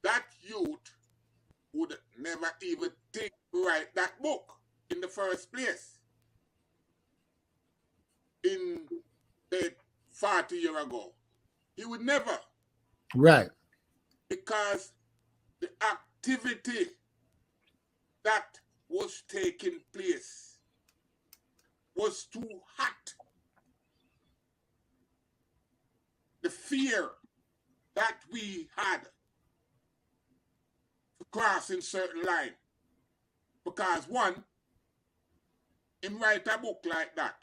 that youth would never even think to write that book in the first place. In 40 years ago. He would never. Right. Because the activity that was taking place was too hot. The fear that we had crossing certain line. Because one, him write a book like that,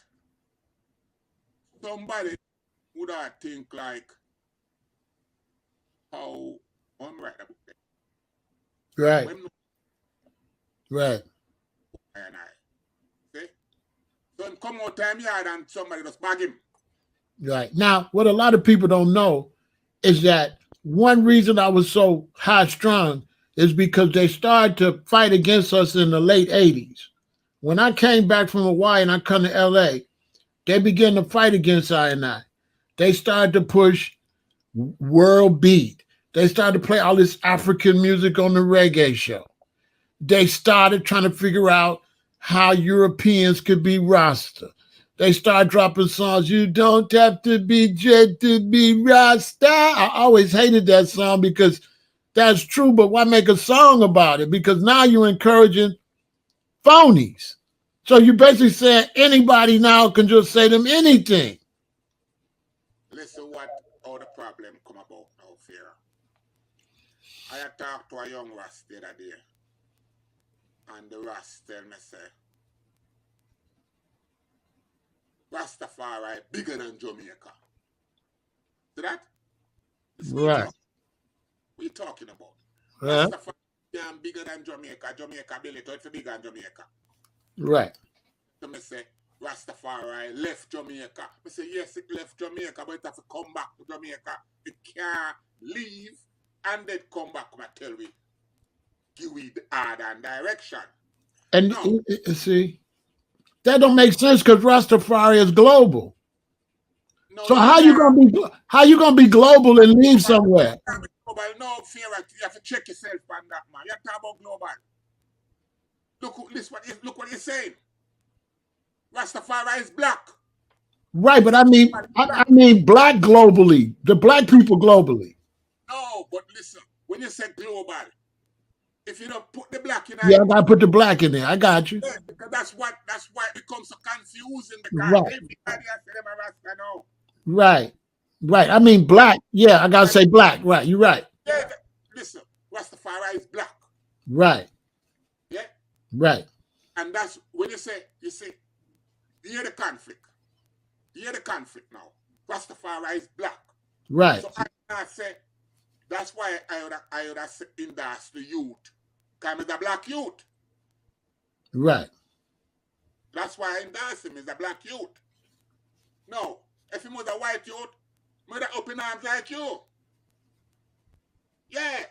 somebody would have think like how I'm write a book there. Right. When right. And I see? So him come out time yard and somebody just bag him. Right. Now, what a lot of people don't know is that one reason I was so high strung is because they started to fight against us in the late 80s. When I came back from Hawaii and I come to LA, they began to fight against I. They started to push world beat. They started to play all this African music on the reggae show. They started trying to figure out how Europeans could be Rasta. They started dropping songs, you don't have to be dread to be Rasta. I always hated that song because that's true, but why make a song about it? Because now you're encouraging phonies. So you're basically saying anybody now can just say them anything. Listen how the problem come about now, Pharaoh. I had talked to a young Rasta the other day, and the Rasta tell me, say, Rastafari bigger than Jamaica. See that? Right. What are you talking about? Rastafari bigger than Jamaica. Jamaica built it, it's bigger than Jamaica. Right. So I say, Rastafari left Jamaica. I say, yes, it left Jamaica, but it has to come back to Jamaica. It can't leave and then come back, come and tell me, give me the order and direction. And no. See, that don't make sense because Rastafari is global. No, so how you gonna be global and leave somewhere? No, fear, you have to check yourself on that, man. You're talking about global. Look what you're saying. Rastafari is black. Right, but I mean black globally. The black people globally. No, but listen, when you say global, If you don't put the black in Yeah, I it, gotta put the black in there. I got you. yeah, because that's why it becomes so confusing because Right, everybody has to them a Rasta now. right, right. I mean black. Yeah, I gotta say black. Right, you're right. Yeah, listen, Rastafari is black. Right, Yeah, right, and that's when you see, you hear the conflict. You hear the conflict now. Rastafari is black. right, So I say that's why I would have endorse the youth. Because he's a black youth. right. That's why I endorse him. He's a black youth. No, if he was a white youth, would have open arms like you. Yeah.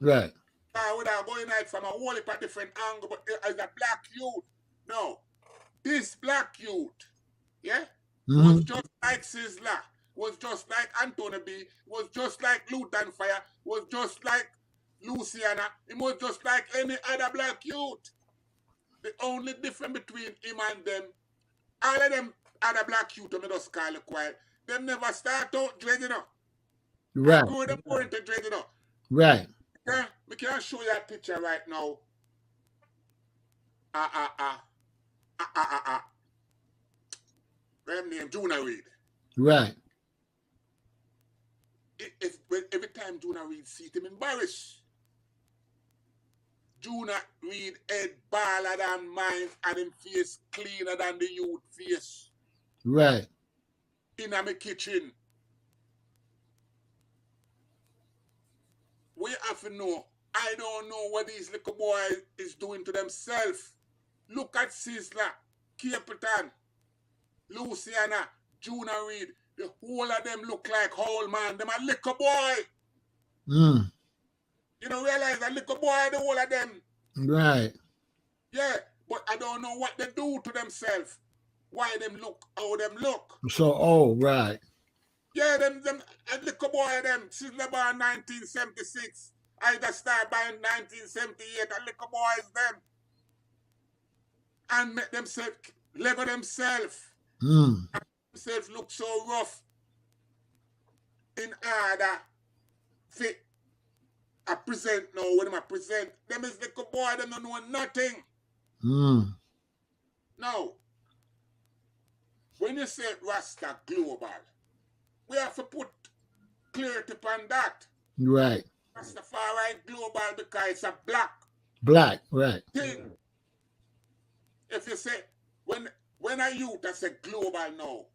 Right. I would have going at it from a whole heap of different angle, but as a black youth. No. This black youth, yeah, was just like Sizzla, was just like Anthony B, was just like Luton Fire, was just like Luciana, it was just like any other black youth. The only difference between him and them, all of them other black youth, I just call it quiet, them never start out dreading up. Right. I grew them more into dreading up. Right. Yeah, we can show you a picture right now. Them name Juna Reid. Right. Every time Juna Reid see him embarrassed. Juna Reid head baller than mine and him face cleaner than the youth face. Right. In my kitchen. We have to know, I don't know what these little boys is doing to themselves. Look at Sizzla, Capleton, Luciana, Juna Reid. The whole of them look like whole man. Them a little boy. You don't realize a little boy, the whole of them. Right. Yeah, but I don't know what they do to themselves. Why them look how them look. So, right. Yeah, them a little boy, them, since about 1976. I just started by 1978, a little boys, them. And make themselves, level themselves. Themselves look so rough. In order, fit. I present now, when I present, them is little boy, them don't know nothing. Now, when you say Rasta global, we have to put clarity upon that. Right. Rastafari global because it's a black Right. thing. If you say, when a youth I say global now,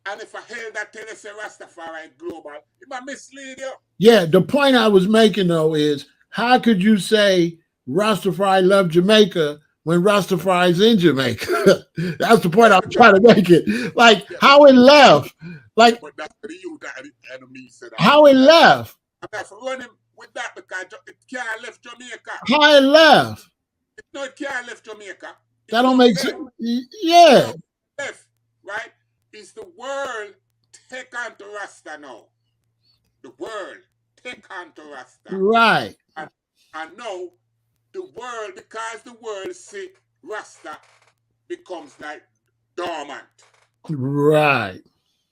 and if I hear that tell you say Rastafari global, it might mislead you. Yeah, the point I was making though is how could you say Rastafari love Jamaica when Rastafari's in Jamaica? That's the point I was trying to make it. Like how it left. Like but that's the youth that the enemy said. How it left. I have to run him with that because it can't left Jamaica. How it left. No, it can't left Jamaica. That don't make sense. Yeah. Left, right? Is the world take on to Rasta now? The world take on to Rasta. Right. And now the world, because the world see Rasta becomes like dormant. Right.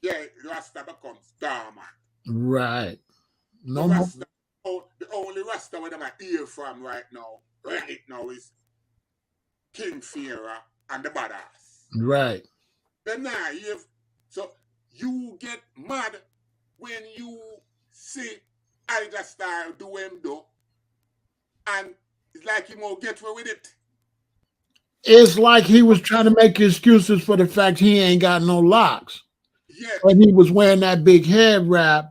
Yeah, Rasta becomes dormant. Right. No Rasta, the only Rasta where I hear from right now is King Pharaoh and the badass. Right. Then now so you get mad when you see Ida Star do him do, and it's like he won't get away with it. It's like he was trying to make excuses for the fact he ain't got no locks. Yeah. And he was wearing that big head wrap.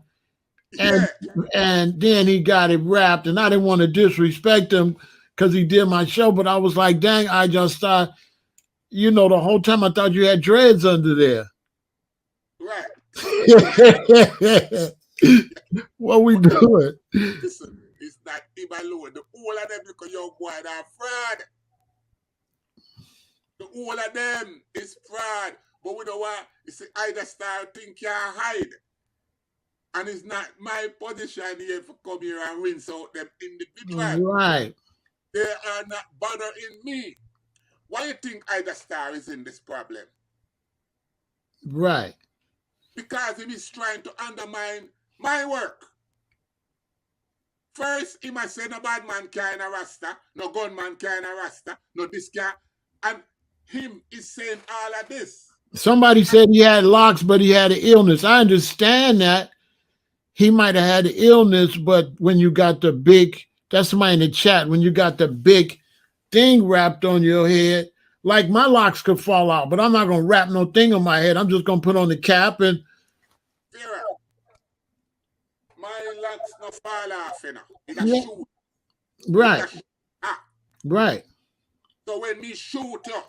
And then he got it wrapped. And I didn't want to disrespect him because he did my show, but I was like, dang, I just thought, the whole time I thought you had dreads under there. Right. What we doing? Listen, it's not even low. The whole of them look young boy are fraud. The whole of them is fraud. But we don't want, it's either style thing can't hide. And it's not my position here for come here and rinse out them individuals. Right. They are not bothering me. Why do you think Ida Star is in this problem? Right. Because he is trying to undermine my work. First, he might say no bad man carrying a Rasta, no gunman carrying a Rasta, no this guy. And him is saying all of this. Somebody said he had locks, but he had an illness. I understand that. He might have had an illness, but when you got the big, that's somebody in the chat, when you got the big thing wrapped on your head, like my locks could fall out, but I'm not going to wrap no thing on my head. I'm just going to put on the cap and. Pharaoh, my locks no fall off, you know. It's a Yeah. shoot. Right. It's a shoot. Right. So when me shoot you,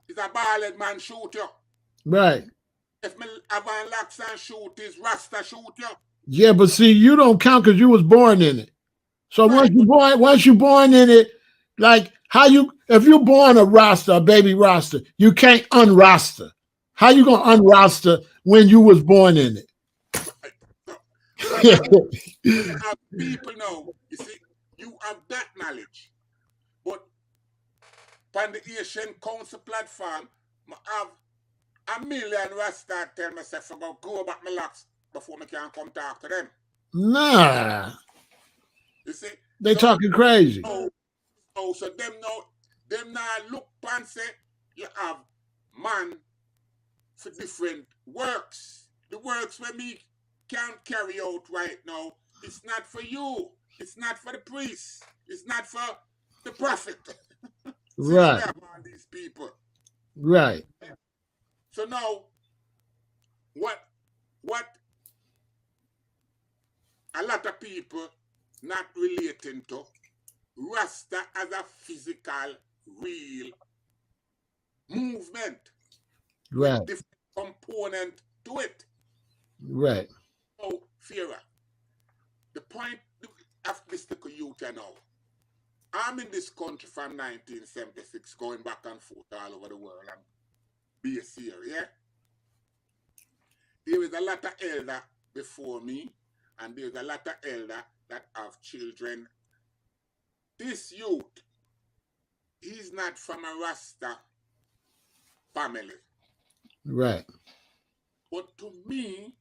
it's a bald man shoot you. Right. If me have on locks and shoot, it's Rasta shoot you. Yeah, but see, you don't count because you was born in it. So Right. once you're born in it, like if you're born a Rasta, a baby Rasta, you can't un-Rasta. How you gonna un-Rasta when you was born in it? People know, you see, you have that knowledge. But on the Asian Council platform, I have a million Rasta tell myself about go back my locks before I can come talk to them. Nah. You see? They talking crazy. So them now look and say you have man for different works. The works where me can't carry out right now, it's not for you. It's not for the priest. It's not for the prophet. Right. All these people. Right. So now, what a lot of people not relating to Rasta as a physical, real movement. Right. With different component to it. Right. So, Pharaoh, the point of this little youth now, I'm in this country from 1976, going back and forth all over the world and base here, yeah? There is a lot of elder before me, and there's a lot of elder that have children. This youth, he's not from a Rasta family. Right. But to me,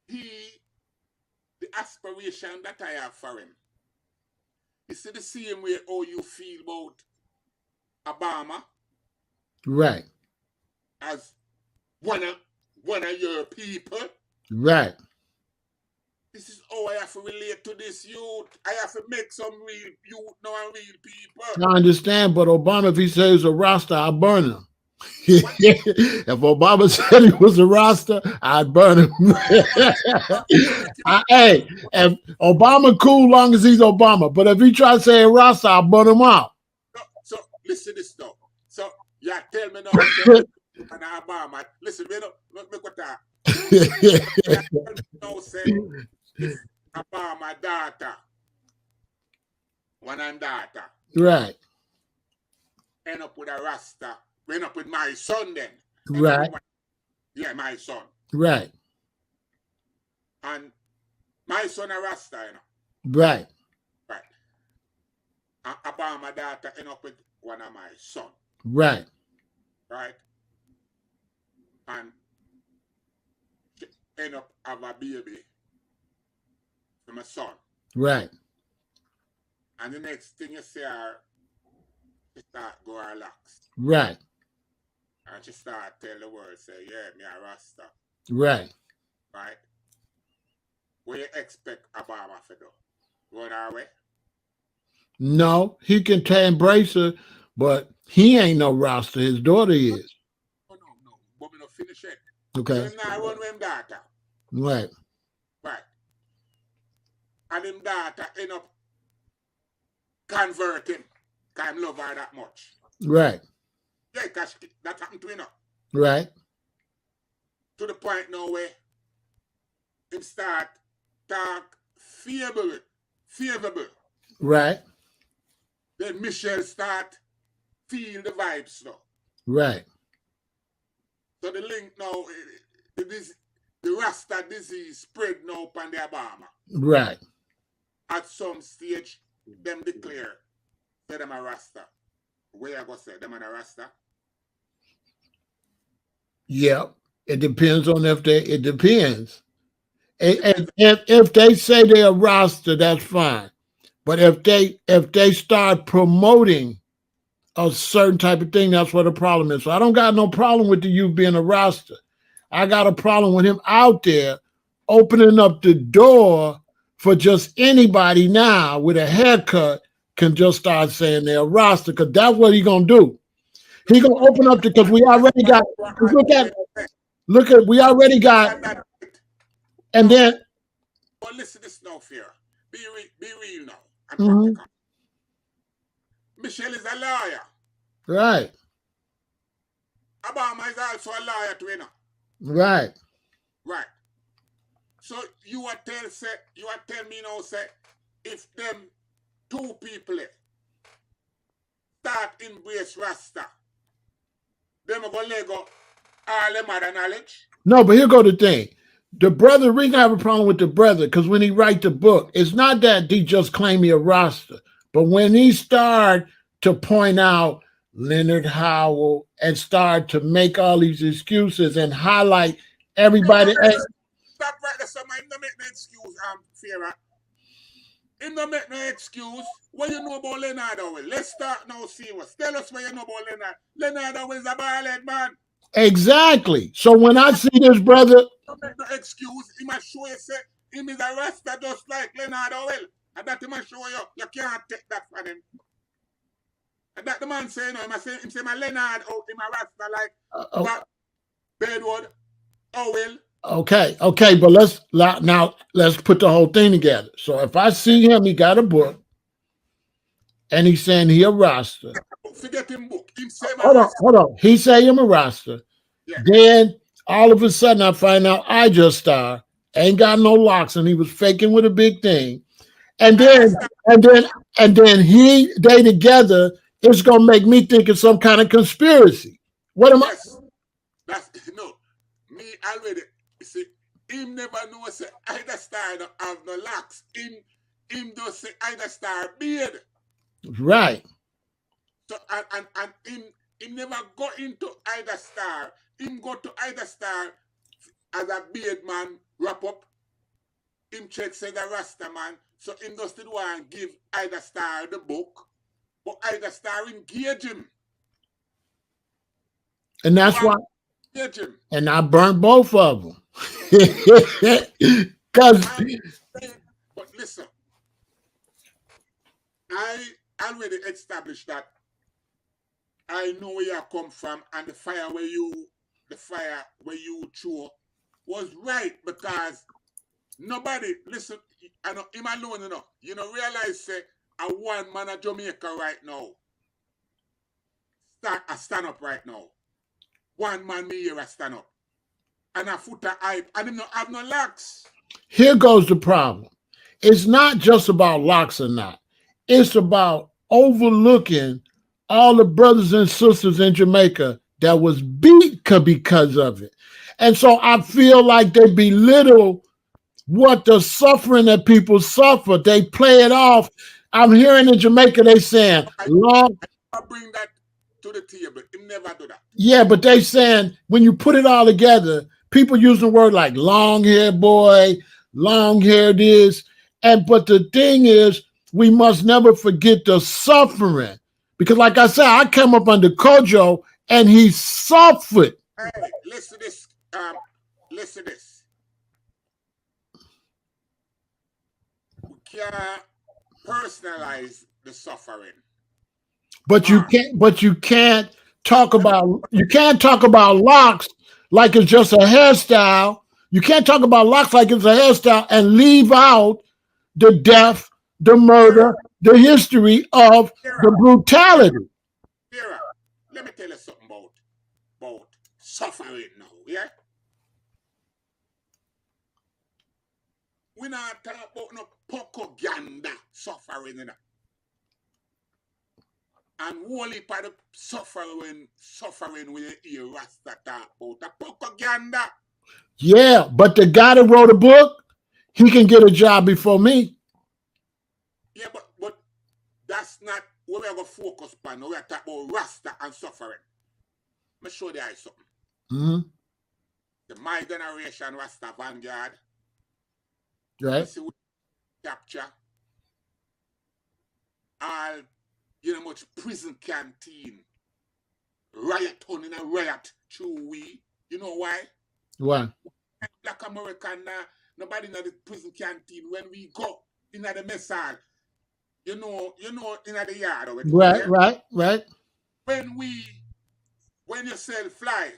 the aspiration that I have for him, is the same way how you feel about Obama. Right. As one of your people. Right. This is how I have to relate to this youth. I have to make some real youth know and real people. I understand, but Obama, if he says a Rasta, I'll burn him. If Obama said he was a Rasta, I'd burn him. Hey, if Obama cool, long as he's Obama. But if he try to say a Rasta, I'll burn him out. So listen this though. So yeah, tell me now. Obama. Listen, me what that. No say Obama daughter. One and daughter. Right. End up with a Rasta. End up with my son then. Right. Yeah, my son. Right. And my son a Rasta, you know. Right. Right. And Obama daughter end up with one of my son. Right. Right. And she end up have a baby for my son. Right. And the next thing you see her, she start go her locks. Right. And she start tell the world, say, yeah, me a Rasta. Right. Right. What you expect Obama to do? Run her way? No, he can embrace her, but he ain't no Rasta. His daughter is. No. But we don't finish it. Okay. So now run with him daughter. Right. Right. And him daughter end up converting. Because I love her that much. Right. Yeah, because that happened to me now. Right. To the point now where him start talk favorable. Right. Then Michelle start feel the vibes now. Right. So the link now, the Rasta disease spread now upon the Obama. Right. At some stage, them declare, say them a Rasta. Where I go say, them a Rasta? Yeah. It depends on it depends. If they say they're a Rasta, that's fine. But if they start promoting a certain type of thing, that's what the problem is. So I don't got no problem with the youth being a Rasta. I got a problem with him out there opening up the door for just anybody now with a haircut can just start saying they're a Rasta, because that's what he gonna do. He gonna open up because we already got. We already got, and then. But listen to this now, Fear. Be real now and Mhm. practical. Michelle is a lawyer. Right. Obama is also a lawyer too, you know. Right. Right. So you are tell me now, say, if them two people start embrace Rasta, them are gonna let go all them other knowledge. No, but here go the thing. The brother, the reason I have a problem with the brother, because when he write the book, it's not that he just claim he a Rasta, but when he start to point out Leonard Howell and start to make all these excuses and highlight everybody. Stop right there, somebody. Him no make no excuse, Pharaoh. Him no make no excuse. What you know about Leonard Howell? Let's start now serious. Tell us what you know about Leonard. Leonard Howell is a bald man. Exactly. So when I see this brother, Don't make no excuse. He must show you say him is a Rasta just like Leonard Howell. And that he must show you. You can't take that from him. And that the man say, you know, him say my Leonard out, him a Rasta like Bedwood, Howell. Okay, but let's put the whole thing together. So if I see him, he got a book, and he's saying he a Rasta. Forget him book. Him say Hold on. He say him a Rasta. Yeah. Then all of a sudden I find out I just star ain't got no locks, and he was faking with a big thing. And then they together, it's gonna make me think of some kind of conspiracy. What am I? That's no. Me already. See, him never know say either star don't have no locks. Him just say either star beard. Right. So and him never go into either star. Him go to either star as a beard man wrap up. Him check say the Rasta man. So him just did want give either star the book, but either star engage him. And that's why. And I burnt both of them. Because. But listen, I already established that I know where you come from, and the fire where you threw was right, because nobody listen. I know him alone, you know. You know, realize say a one man of Jamaica right now. Stand up right now. One man me here a stand up. And a foot of hype, and him not have no locks. Here goes the problem. It's not just about locks or not. It's about overlooking all the brothers and sisters in Jamaica that was beat because of it. And so I feel like they belittle what the suffering that people suffer. They play it off. I'm hearing in Jamaica they saying, I bring that to the table. Him never do that. Yeah, but they saying when you put it all together, people use the word like long hair boy, long hair this. But the thing is, we must never forget the suffering. Because like I said, I came up under Kojo and he suffered. Hey, listen to this. Listen to this. We can't personalize the suffering. But you can't talk about locks like it's just a hairstyle. You can't talk about locks like it's a hairstyle and leave out the death, the murder, the history of the brutality. Vera, let me tell you something about suffering now, yeah? We not talk about no propaganda suffering, you know. And only part of suffering when you hear Rasta talk about the propaganda. Yeah, but the guy that wrote a book, he can get a job before me. Yeah, but that's not what we're going to focus on. We're talking about Rasta and suffering. Let me show you something. Mm-hmm. My generation Rasta vanguard, Right. see, we capture all, you know, much prison canteen, riot on in a riot through we. You know why? Why? Black American, nobody in the prison canteen. When we go in the mess hall, you know, in the yard over Right. there. Right. When you sell fly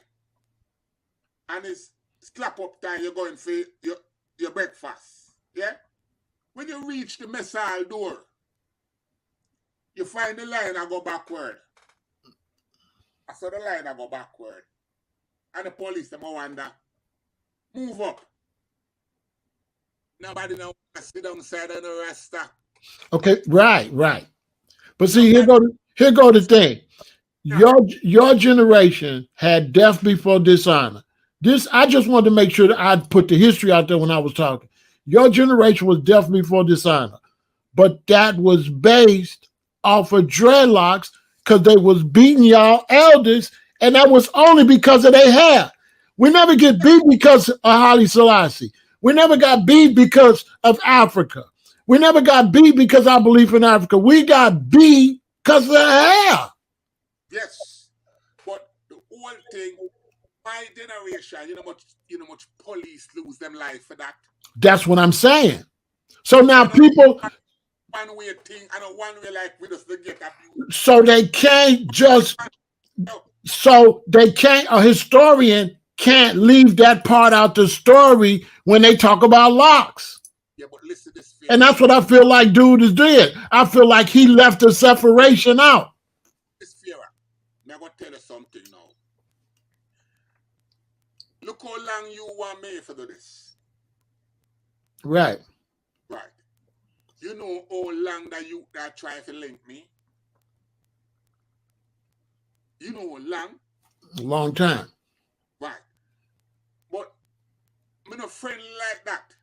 and it's slap up time, you're going for your breakfast. Yeah? When you reach the mess hall door, you find the line and go backward. I saw the line and go backward. And the police, them wonder, move up. Nobody now sit down side of the Rasta. Okay. Right. But see, here go the thing. Your generation had death before dishonor. This I just wanted to make sure that I put the history out there when I was talking. Your generation was death before dishonor, but that was based off of dreadlocks because they was beating y'all elders, and that was only because of their hair. We never get beat because of Haile Selassie. We never got beat because of Africa. We never got beat because of our belief in Africa. We got beat because of the hair. Yes, but the whole thing, my generation, you know much police lose them life for that. That's what I'm saying. So now people, one way thing, and a one way like we just get abused. So they can't just, a historian can't leave that part out the story when they talk about locks. Yeah, but listen to this. And that's what I feel like dude is doing. I feel like he left the separation out. This Pharaoh, I'm going to tell you something now. Look how long you want me for this. Right. You know how long that you that try to link me? You know how long? A long time. Right. But I'm not friendly like that.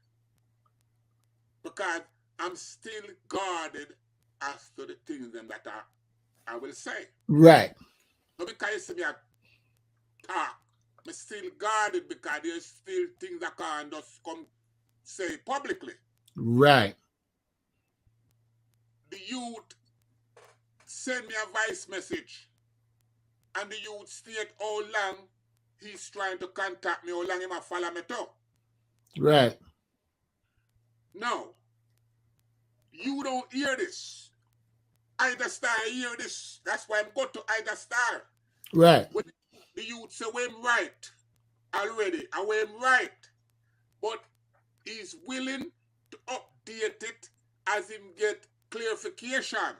Because I'm still guarded as to the things that I will say. Right. Not because you see me talk. I'm still guarded because there's still things that can't just come say publicly. Right. The youth send me a voice message, and the youth state how long he's trying to contact me, how long he might follow me too. Right. Now, you don't hear this. Ida Star hear this. That's why I'm going to Ida Star. Right. When the youth say, well, I'm right already, and when I'm right, but he's willing to update it as him get clarification.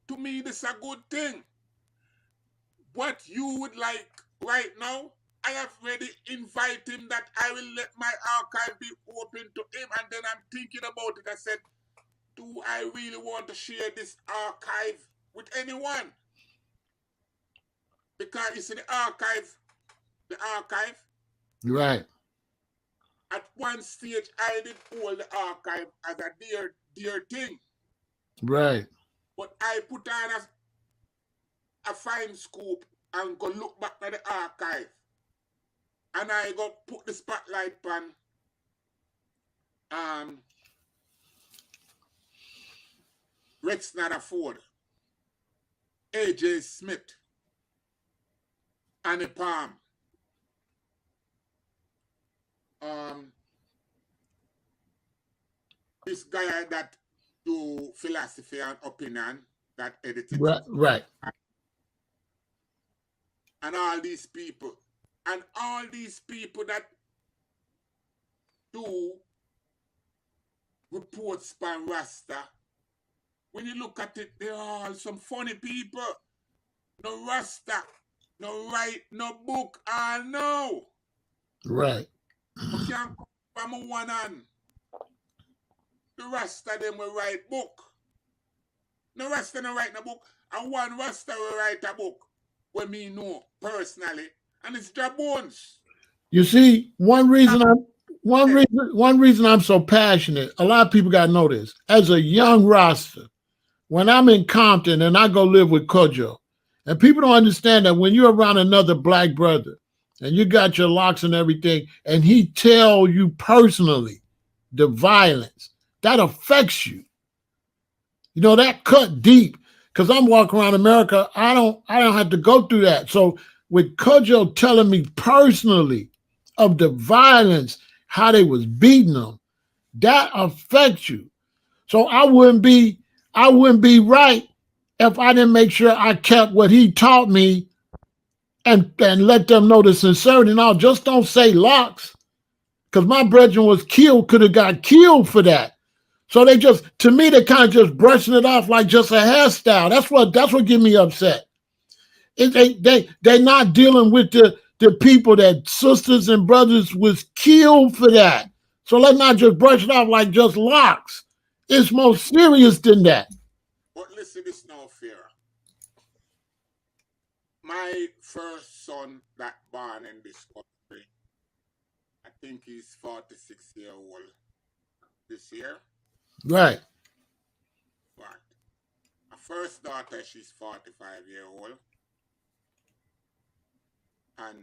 To me, this is a good thing. What you would like right now, I have already invited him that I will let my archive be open to him, and then I'm thinking about it. I said, do I really want to share this archive with anyone? Because it's in the archive. Right. At one stage, I did hold the archive as a dear thing. Right. But I put on a fine scoop and go look back at the archive. And I go put the spotlight on Rex Ford, A.J. Smith, Annie Palm, this guy that do philosophy and opinion that edited. Right. And all these people. And all these people that do reports by Rasta, when you look at it, they're all some funny people. No Rasta, no write, no book, all no. Right. You can't come from one hand. The Rasta them will write book. No Rasta no write no book. And one Rasta will write a book when me know personally. And it's their bones. You see, one reason I'm so passionate, a lot of people got to know this. As a young Rasta, when I'm in Compton and I go live with Kojo, and people don't understand that when you're around another black brother and you got your locks and everything, and he tell you personally the violence. That affects you. You know, that cut deep. Because I'm walking around America, I don't have to go through that. So with Kojo telling me personally of the violence, how they was beating them, that affects you. So I wouldn't be right if I didn't make sure I kept what he taught me and let them know the sincerity. Now, just don't say locks, because my brethren was killed, could have got killed for that. So they just, to me, they kind of just brushing it off like just a hairstyle. That's what get me upset. They're not dealing with the people that sisters and brothers was killed for that. So let's not just brush it off like just locks. It's more serious than that. But listen, this now, Pharaoh. My first son that born in this country, I think he's 46 years old this year. Right. Right. My first daughter, she's 45 years old. And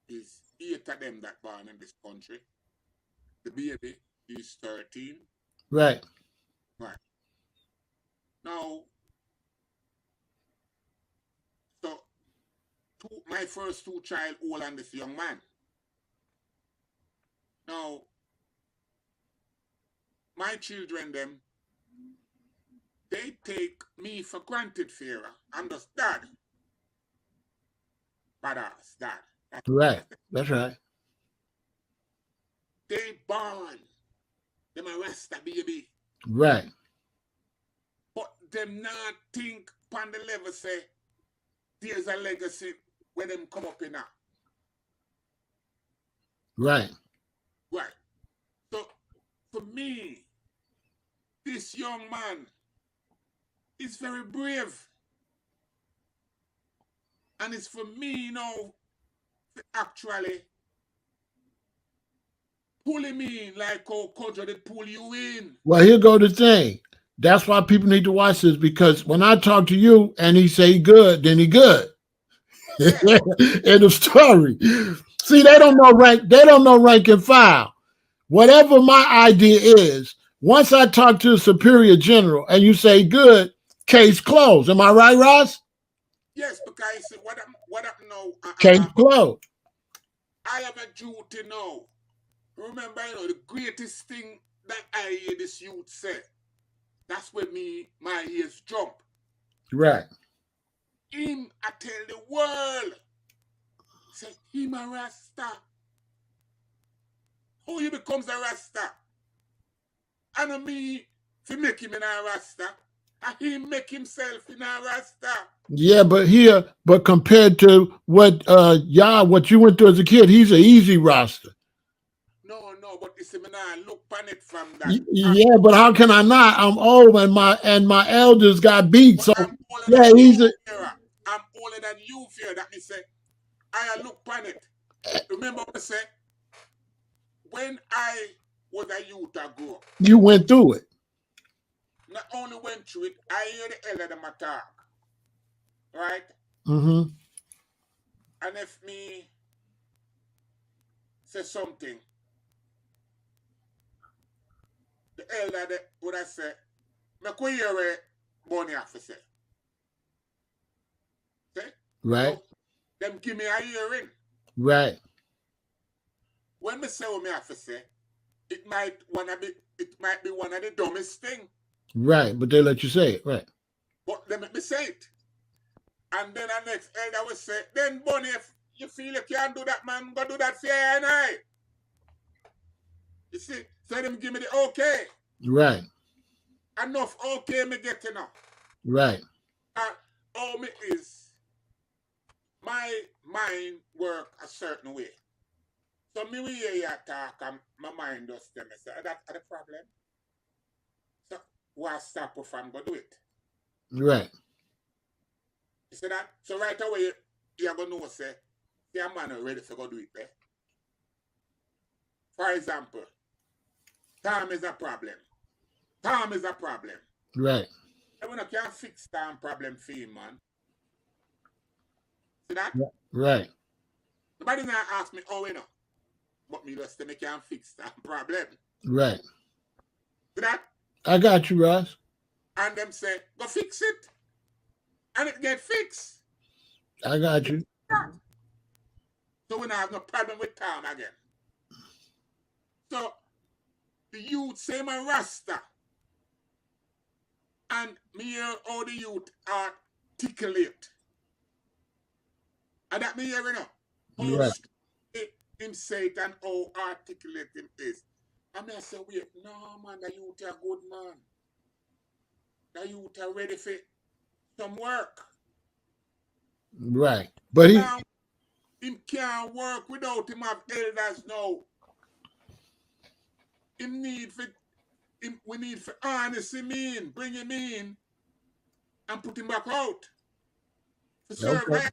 is 8 of them that born in this country. The baby is 13. Right. Right. Now, so my first two child old and this young man. Now, my children, them, they take me for granted, Pharaoh. Understand? Badass, dad. Right. That's right. They born. Them a Rasta baby. Right. But them not think upon the level say there's a legacy where them come up in now. Right. Right. So for me, this young man is very brave. And it's for me, you know, to actually pull him in like how Kojo did pull you in. Well, here go the thing. That's why people need to watch this, because when I talk to you and he say good, then he good. Yeah. End of story. See, they don't know rank and file. Whatever my idea is, once I talk to a superior general and you say good, case closed. Am I right, Ross? Yes, because what I'm now, Case closed. I have a duty now. Remember, you know, the greatest thing that I hear this youth say, that's when my ears jump. Right. Him, I tell the world, say, him a Rasta. How he becomes a Rasta? And me, to make him in a Rasta, and he make himself in a Rasta. Yeah, but compared to what what you went through as a kid, he's an easy roster. No, but you see, me now look on it from that. Yeah, but how can I not? I'm old and my elders got beat. So I'm older yeah, than he's you, Pharaoh. I'm older than you, Pharaoh. That me say, I look on it. Remember what I said? When I was a youth, I grew up. You went through it. Not only went through it, I hear the elder them talk. Right? Mm-hmm. And if me say something, the elder would I say, me could hear what Bonnie have to say. See? Right. So, them give me a hearing. Right. When me say what me have to say, it might be one of the dumbest thing. Right. But they let you say it. Right. But they make me say it. And then the next elder will say, then Bonnie, if you feel you can't do that, man, go do that for you and I. You see, so them give me the okay. Right. Enough okay me get enough. Right. All me is, my mind work a certain way. So me we hear you talk and my mind does tell me, say, that's the problem. So why stop you from go do it? Right. You see that? So right away, you're going to know, say, yeah, man, are ready to go do it there. For example, time is a problem. Time is a problem. Right. And when I can't fix time problem for you, man. See that? Right. Nobody not ask me, oh, you know. But me just say me can't fix that problem. Right. See that? I got you, Ross. And them say, go fix it. And it get fixed. I got you. So we don't have no problem with Tom again. So the youth say my Rasta. And me hear how the youth articulate. And that me hear, you know, how Right. him say it and how articulate him is. And I say, wait, no man, the youth are good man. The youth are ready for some work. Right. But Him can't work without him have elders now. We need for harness him in, bring him in, and put him back out. To serve okay.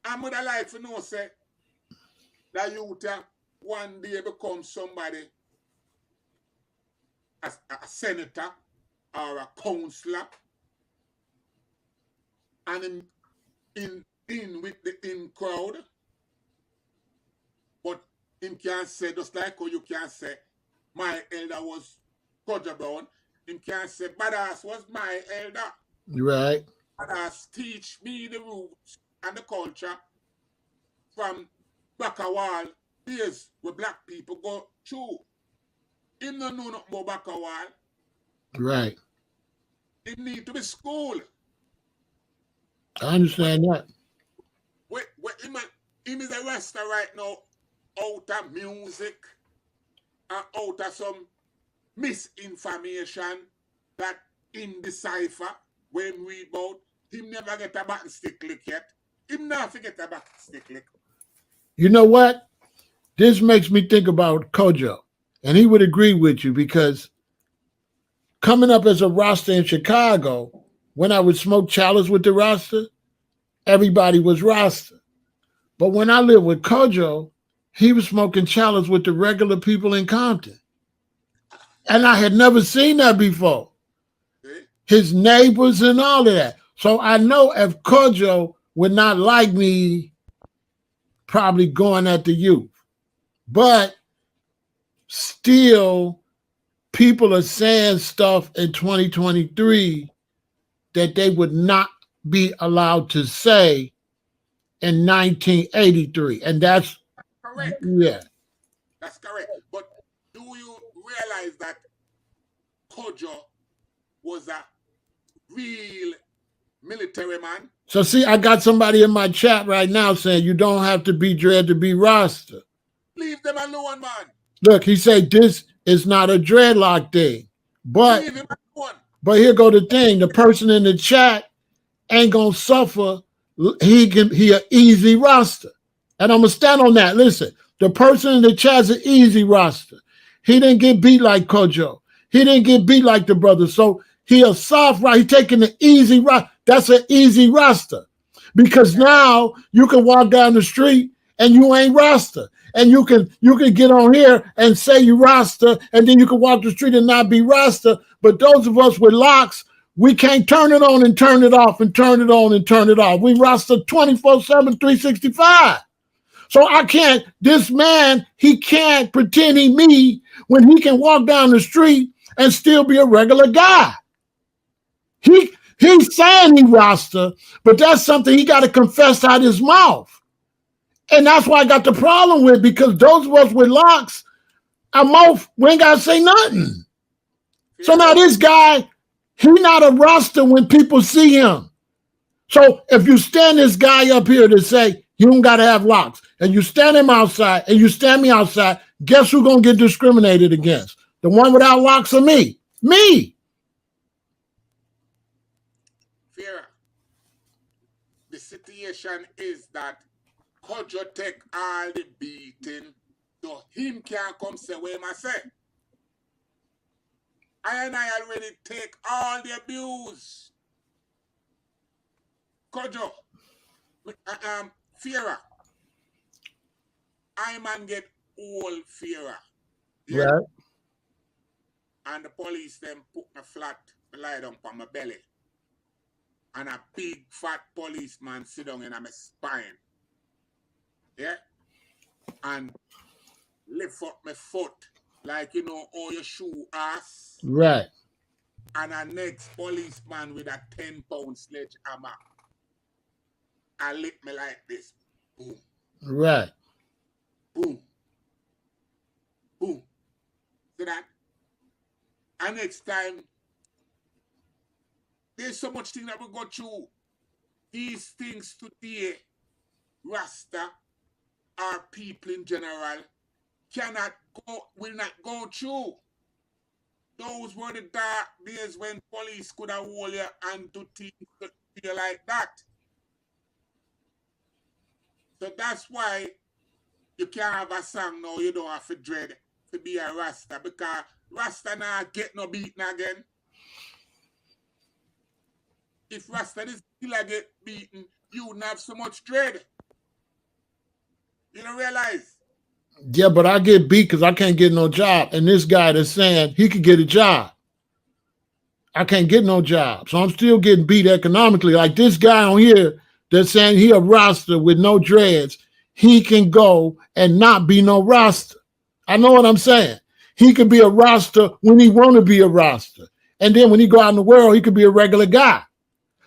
I would like to know, say, that youth one day become somebody, a senator or a councillor, and in with the in crowd, but him can't say, just like how you can't say, my elder was Kodja Brown, him can't say, Badass was my elder. Right. Badass teach me the roots and the culture from Bakawal days where black people go through. Him no know nothing about Bakawal. Right. Him need to be schooled. I understand that. Him is a Rasta right now out of music and out of some misinformation that him decipher when we about. Him never get a button stick lick yet. Him never forget a button stick lick. You know what? This makes me think about Kojo. And he would agree with you because coming up as a Rasta in Chicago, when I would smoke chalice with the Rasta, everybody was Rasta. But when I lived with Kojo, he was smoking chalice with the regular people in Compton. And I had never seen that before. See? His neighbors and all of that. So I know if Kojo would not like me probably going at the youth. But still, people are saying stuff in 2023 that they would not be allowed to say in 1983. And that's Correct. yeah. That's correct. But do you realize that Kojo was a real military man? So see, I got somebody in my chat right now saying you don't have to be dread to be Rasta. Leave them alone, man. Look, he said this is not a dreadlock thing. But Leave him alone. here go the thing. The person in the chat ain't gonna suffer. He a easy Rasta. And I'm gonna stand on that. Listen, the person in the chat's an easy Rasta. He didn't get beat like Kojo. He didn't get beat like the brother. So he a soft Rasta. He taking the easy Rasta. That's an easy Rasta. Because now you can walk down the street and you ain't Rasta. And you can get on here and say you Rasta, and then you can walk the street and not be Rasta. But those of us with locks, we can't turn it on and turn it off and turn it on and turn it off. We Rasta 24/7, 365. So I can't, this man, he can't pretend he me when he can walk down the street and still be a regular guy. He's saying he Rasta, but that's something he got to confess out his mouth. And that's why I got the problem with, because those of us with locks, our mouth, we ain't got to say nothing. So now this guy, he not a Rasta when people see him. So if you stand this guy up here to say, you don't got to have locks, and you stand him outside, and you stand me outside, guess who's going to get discriminated against? The one without locks or me? Me. Fear. The situation is that Kojo take all the beating, so him can't come say what him I say. I already take all the abuse. Kojo, Fear. I man get old Fear. Yeah? Right. And the police them put me flat, lie down on my belly. And a big fat policeman sit down in my spine. Yeah? And lift up my foot, like you know, all your shoe ass, Right. and a next policeman with a 10-pound sledgehammer, I lick me like this. Boom, Right. boom, boom. See that? And next time, there's so much thing that we go through. These things today, Rasta, our people in general, will not go through. Those were the dark days when police could have hold you and do things to you like that. So that's why you can't have a song now, you don't have to dread to be a Rasta, because Rasta now get no beaten again. If Rasta is still get beaten, you wouldn't have so much dread. You don't realize? Yeah, but I get beat because I can't get no job. And this guy that's saying he could get a job. I can't get no job. So I'm still getting beat economically. Like this guy on here that's saying he a Rasta with no dreads, he can go and not be no Rasta. I know what I'm saying. He could be a Rasta when he want to be a Rasta. And then when he go out in the world, he could be a regular guy.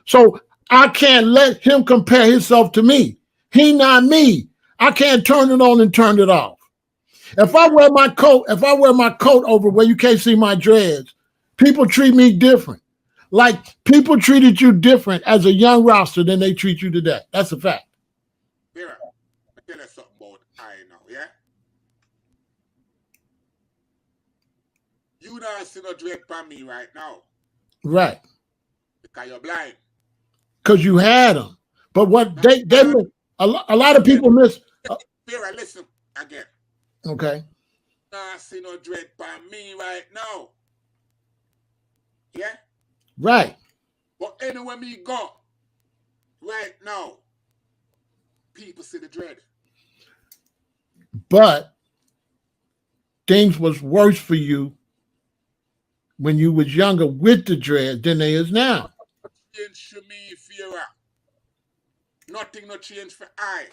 So I can't let him compare himself to me. He not me. I can't turn it on and turn it off. If I wear my coat over where you can't see my dreads, people treat me different. Like people treated you different as a young Rasta than they treat you today. That's a fact. Mira, I tell you something about I now, yeah? You don't see no dread for me right now. Right. Because you're blind. Because you had them. But what they a lot of people miss. Mira, listen again. Okay. I see no dread for me right now. Yeah? Right. But anywhere me go, right now, people see the dread. But things was worse for you when you was younger with the dread than they is now. Change for me, Pharaoh. Nothing no change for I.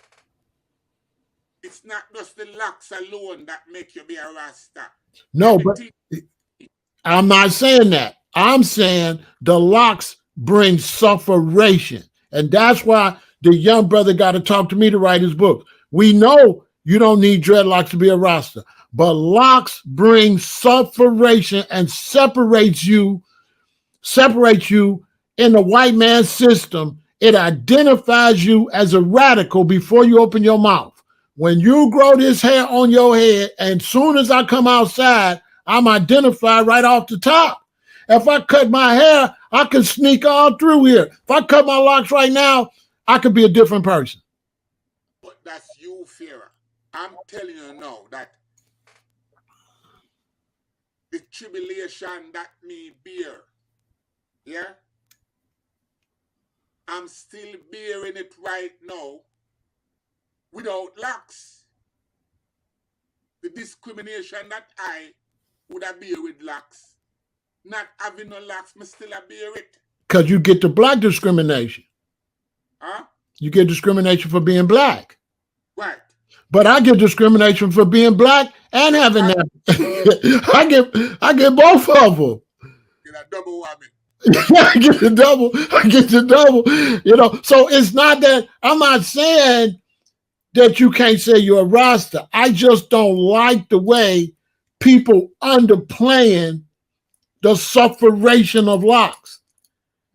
It's not just the locks alone that make you be a Rasta. No, but I'm not saying that. I'm saying the locks bring sufferation. And that's why the young brother got to talk to me to write his book. We know you don't need dreadlocks to be a Rasta, but locks bring sufferation and separates you in the white man's system. It identifies you as a radical before you open your mouth. When you grow this hair on your head, and soon as I come outside, I'm identified right off the top. If I cut my hair, I can sneak all through here. If I cut my locks right now, I could be a different person. But that's you, Pharaoh. I'm telling you now that the tribulation that me bear, yeah, I'm still bearing it right now without locks. The discrimination that I would have bear with locks, not having no locks, me still a bear it. Because you get the black discrimination. Huh? You get discrimination for being black. Right. But I get discrimination for being black and having that. I get both of them. Get a double whammy. I get the double. You know, so it's not that I'm not saying that you can't say you're a Rasta. I just don't like the way people underplaying the sufferation of locks.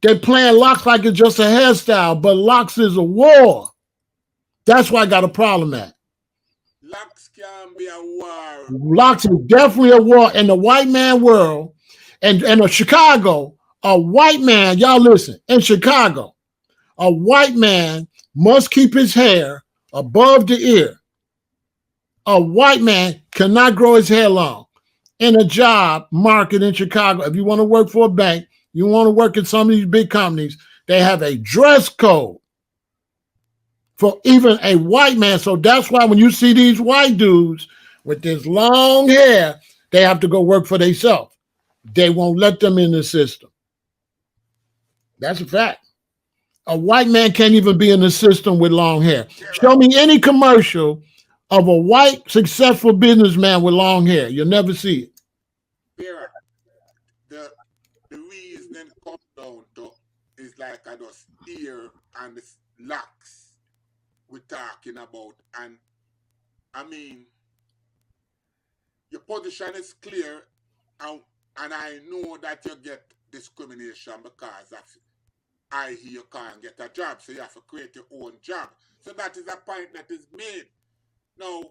They're playing locks like it's just a hairstyle, but locks is a war. That's why I got a problem at. Locks can be a war. Locks is definitely a war in the white man world. And in Chicago, a white man, y'all listen, in Chicago, a white man must keep his hair above the ear. A white man cannot grow his hair long. In a job market in Chicago, if you want to work for a bank, you want to work at some of these big companies, they have a dress code for even a white man. So that's why when you see these white dudes with this long hair, they have to go work for themselves. They won't let them in the system. That's a fact. A white man can't even be in the system with long hair. Show me any commercial of a white successful businessman with long hair. You'll never see it. Here, the reason comes down to is like I just ear and the locks we're talking about. And I mean, your position is clear, and I know that you get discrimination because of I hear you can't get a job, so you have to create your own job. So that is a point that is made. Now,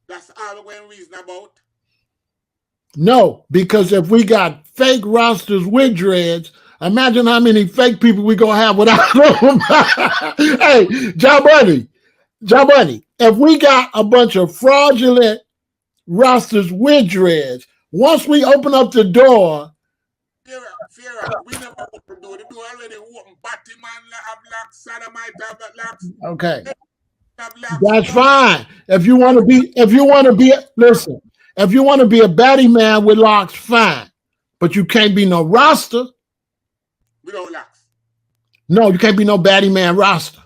that's all we're going to reason about. No, because if we got fake rosters with dreads, imagine how many fake people we gonna have without them. Hey, John Bunny, if we got a bunch of fraudulent rosters with dreads, once we open up the door, Pharaoh, we never open the door. The door already open. Batman have locks, Sodomite have locks. okay, Have locks. that's fine. If you want to be, listen, if you want to be a baddie man with locks, fine, but you can't be no roster. Without locks. No, you can't be no baddie man roster.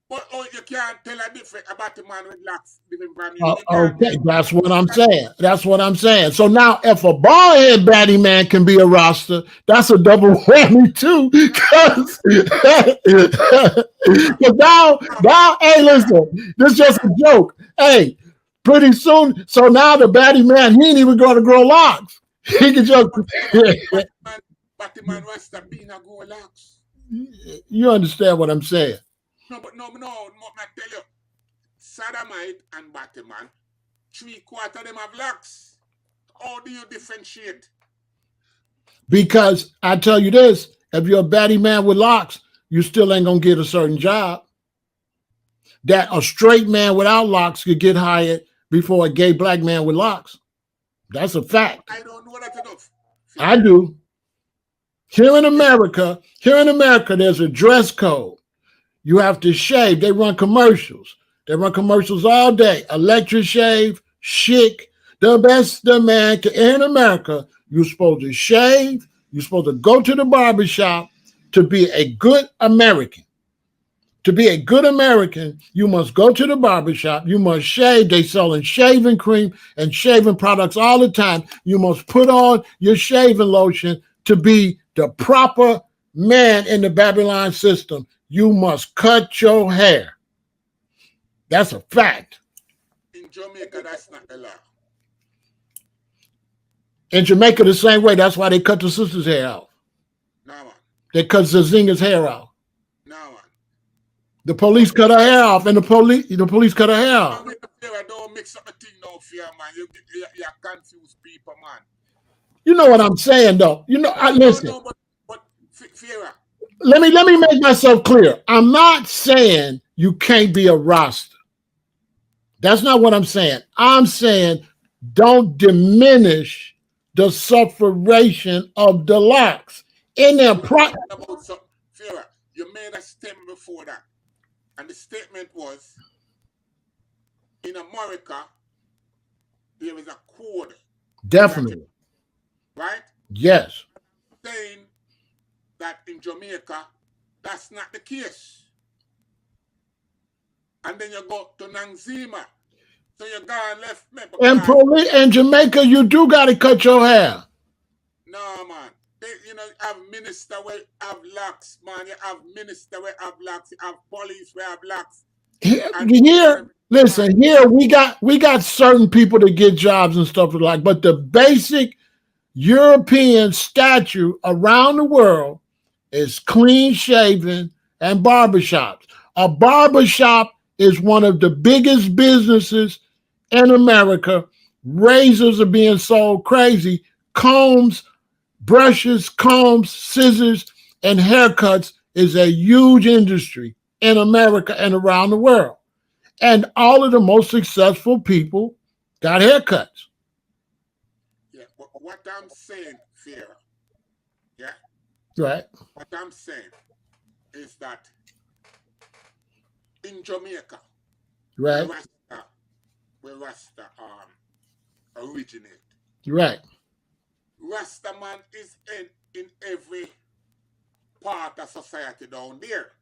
But you can't tell a difference about the man with locks living from Okay, that's what I'm saying. That's what I'm saying. So now, if a bald head baddie man can be a roster, that's a double whammy too. Because now, hey, listen, this is just a joke. Hey, pretty soon, so now the baddie man, he ain't even going to grow locks. He can just. Batman Rasta being a grow locks. You understand what I'm saying? No, I tell you, Sodomite and Batman, 3/4 of them have locks. How do you differentiate? Because I tell you this, if you're a baddie man with locks, you still ain't gonna get a certain job. That a straight man without locks could get hired before a gay black man with locks. That's a fact. I don't know that enough. I do. Here in America, there's a dress code. You have to shave. They run commercials. They run commercials all day. Electric shave, chic, the best the man can. In America, you're supposed to shave. You're supposed to go to the barbershop to be a good American. To be a good American, you must go to the barbershop. You must shave. They selling shaving cream and shaving products all the time. You must put on your shaving lotion to be the proper man in the Babylon system. You must cut your hair. That's a fact. In Jamaica, that's not the law. In Jamaica, the same way. That's why they cut the sister's hair out. No, man. They cut Zazinga's hair out. No, man. The police cut her hair off, and the police cut her hair off. Don't mix up the thing now, fear, man. You confuse people, man. You know what I'm saying, though. You know, listen. No, but fear. Let me make myself clear. I'm not saying you can't be a roster. That's not what I'm saying. I'm saying don't diminish the sufferation of the locks. In their Fear, you made a statement before that. And the statement was, in America, there is a code. Definitely. Right? Yes. Saying that in Jamaica, that's not the case. And then you go to Nangzima. So you go and left me. In Jamaica, you do got to cut your hair. No, man. You have minister where have locks, man. You have minister where have locks. You have police where have locks. Here, listen, here we got certain people to get jobs and stuff like, but the basic European statute around the world is clean shaven and barbershops. A barbershop is one of the biggest businesses in America. Razors are being sold crazy. Combs, brushes, combs, scissors, and haircuts is a huge industry in America and around the world. And all of the most successful people got haircuts. Yeah, but what I'm saying, Pharaoh, yeah? Right. What I'm saying is that in Jamaica, right, where Rasta originate. Right. Rasta man is in every part of society down there.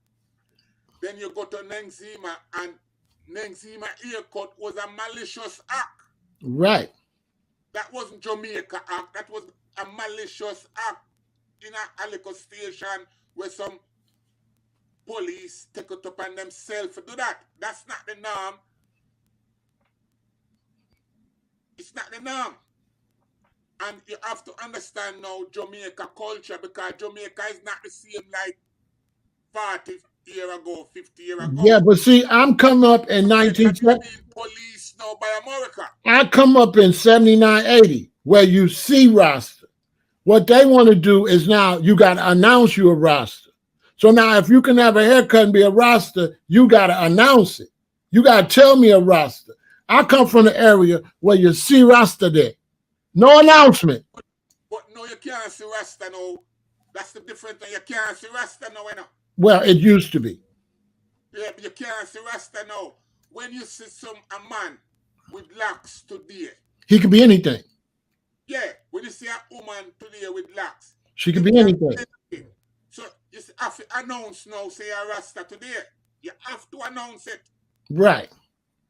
Then you go to Nangzima and Nenzima haircut was a malicious act. Right. That wasn't Jamaica act. That was a malicious act in a liquor station where some police take it upon themselves to do that. That's not the norm. It's not the norm. And you have to understand now Jamaica culture, because Jamaica is not the same like 40 years ago, 50 years ago. Yeah, but see, I'm coming up in 1970. Police now by America. I come up in 79, 80, where you see Rasta. What they want to do is now you got to announce you a Rasta. So now if you can have a haircut and be a Rasta, you got to announce it. You got to tell me a Rasta. I come from the area where you see Rasta there. No announcement. But no, you can't see Rasta now. That's the difference. You can't see Rasta now. Well, it used to be. Yeah, but you can't see Rasta now. When you see a man with locks today, he could be anything. Yeah, when you see a woman today with locks, she could be anything. So you have to announce now, say a Rasta today. You have to announce it. Right.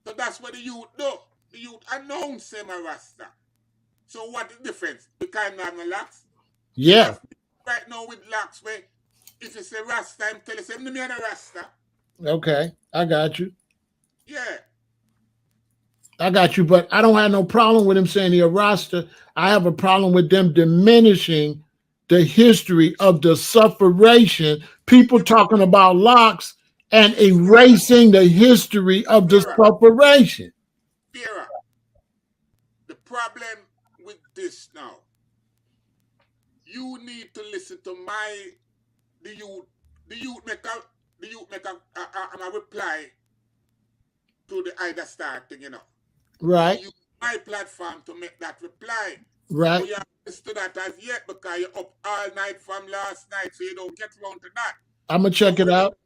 So that's what the youth do. The youth announce him a Rasta. So what the difference? You can't have no locks. Yeah. Right now with locks, where if you say Rasta, I'm telling you, me and a Rasta. Okay, I got you. Yeah. I got you, but I don't have no problem with him saying he a Rasta. I have a problem with them diminishing the history of the sufferation. People talking about locks and erasing the history of the sufferation. Pharaoh, the problem with this now, you need to listen to the youth make a reply to the Ida Star thing, you know. Right. You use my platform to make that reply. Right. But you haven't listened to that as yet because you're up all night from last night, so you don't get around to that. I'm going to check it out.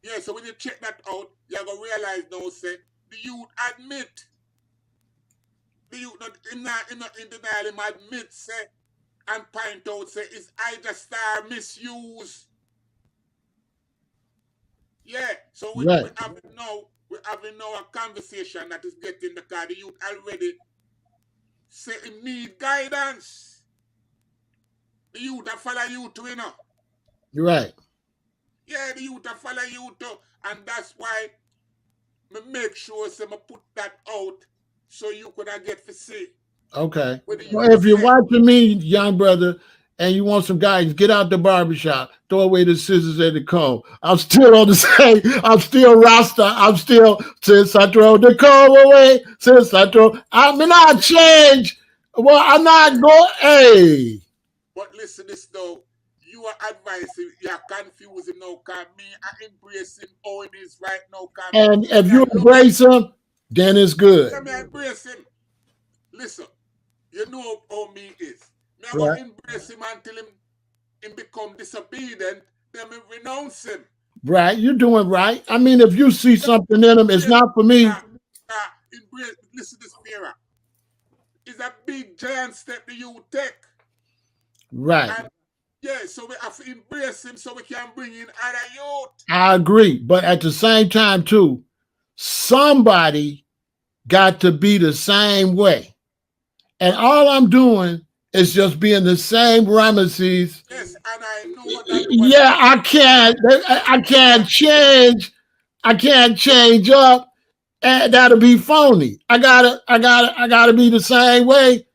Yeah, so when you check that out, you're going to realize now, say, the youth admit, the youth not in denial, him admit, say, and point out, say, is Ida Star misuse? Yeah, so we're having now a conversation that is getting, because the youth already say him need guidance. The youth that follow you too, you know. You're right. Yeah, the youth that follow you too. And that's why me make sure say me put that out so you could get to see. Okay. Well, if you're watching me, young brother, and you want some guidance, get out the barbershop, throw away the scissors and the comb. I'm still on the same, I'm still Rasta, I'm still, since I throw the comb away, I mean, I change. Well, I'm not going, hey. But listen this though, you are advising, you're confusing now, because me, I embrace him how it is right now. And if you embrace him, then it's good. Let me embrace him. Listen, you know how me is. Me I embrace him until him become disobedient, then me renounce him. Right, you're doing right. I mean, if you see something in him, it's not for me. Listen to this, Pharaoh. It's a big giant step that you take. Right. And yeah, so we have to embrace him so we can bring in other youth. I agree. But at the same time, too, somebody got to be the same way. And all I'm doing is just being the same Ramesses. Yes, and I know that. Yeah, I can't change. I can't change up. And that'll be phony. I gotta be the same way.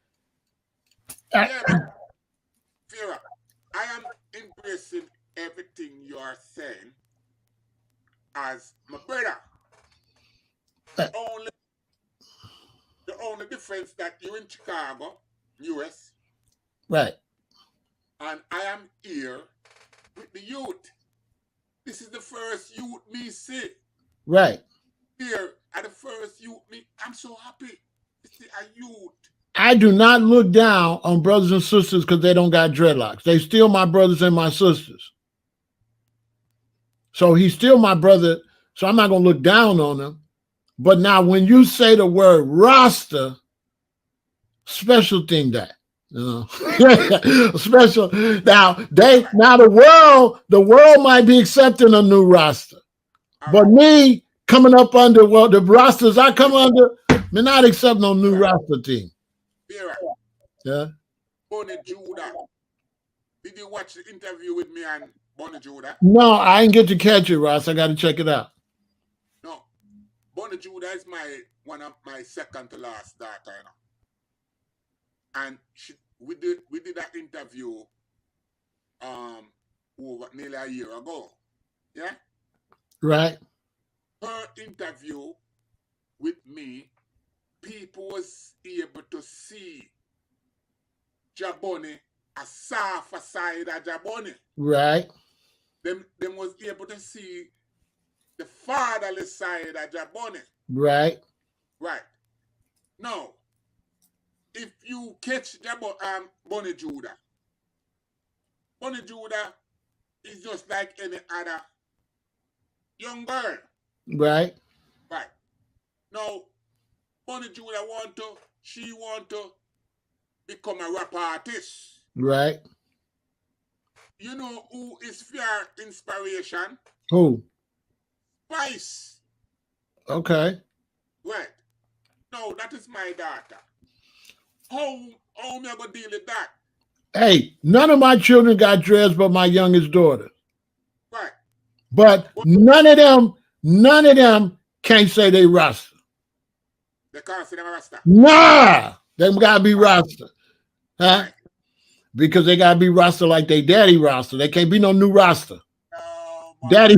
Yeah, but Pharaoh, I am embracing everything you are saying as my brother. The only difference that you're in Chicago, US. Right. And I am here with the youth. This is the first youth me see. Right. Here at the first youth me. I'm so happy to see a youth. I do not look down on brothers and sisters because they don't got dreadlocks. They still my brothers and my sisters. So he's still my brother. So I'm not going to look down on him. But now when you say the word Rasta, special thing that. Special. Now the world might be accepting a new Rasta. But me, coming up under, well, the Rastas I come under, me not accept no new Rasta team. Yeah. Bonnie Judah. Did you watch the interview with me and Bonnie Judah? No, I didn't get to catch it, Ross. I got to check it out. No. Bonnie Judah is one of my second to last daughter, you know. And we did that interview over nearly a year ago. Yeah? Right. Her interview with me, people was able to see Jaboni, a softer side of Jaboni. Right. Them was able to see the fatherly side of Jaboni. Right. Right. Now, if you catch Bonnie Judah is just like any other young girl. Right. Right. Now, Bonnie Judah she want to become a rap artist. Right. You know who is your inspiration? Who? Spice. Okay. Right. No, that is my daughter. How am I gonna deal with that? Hey, none of my children got dreads but my youngest daughter. Right. But none of them can't say they Rasta. They can't say they're Rasta. Nah, they gotta be Rasta. Huh? Right. Because they gotta be Rasta like they daddy Rasta. They can't be no new Rasta. Oh, Daddy.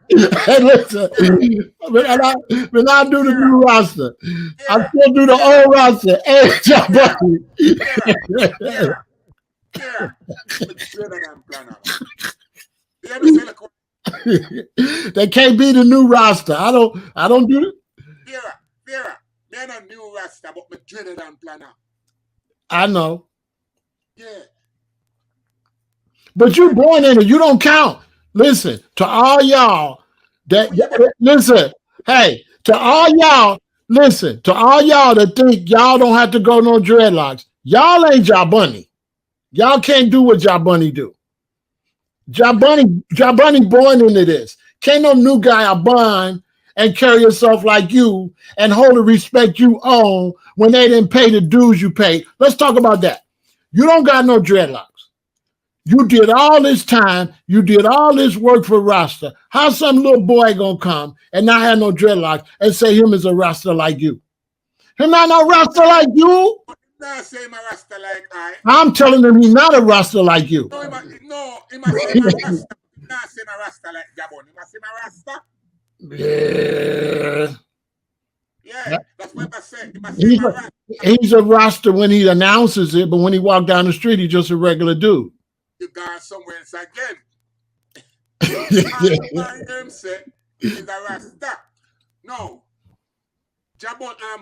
Hey, listen, when I do the new Rasta, I still do the old Rasta. Hey, they can't be the new Rasta. I don't do it. Vera, they're not new Rasta, but me dreaded and planner. I know. Yeah. But you born in it. You don't count. Listen, to all y'all listen, hey, to all y'all that think y'all don't have to go no dreadlocks, y'all ain't Jabunny. Y'all can't do what Jabunny do. Jabunny born into this. Can't no new guy bond and carry yourself like you and hold the respect you own when they didn't pay the dues you paid. Let's talk about that. You don't got no dreadlocks. You did all this time. You did all this work for Rasta. How some little boy gonna come and not have no dreadlocks and say him is a Rasta like you? Him not no Rasta like you? Not say him a Rasta like I. I'm telling him he's not a Rasta like you. No, he must say him a Rasta. He not say him a Rasta like Gabon. He must say him a Rasta. Yeah, that's what I said. He must say him a Rasta. He's a Rasta when he announces it, but when he walk down the street, he's just a regular dude. You gone somewhere else again. I him say he's a Rasta. No.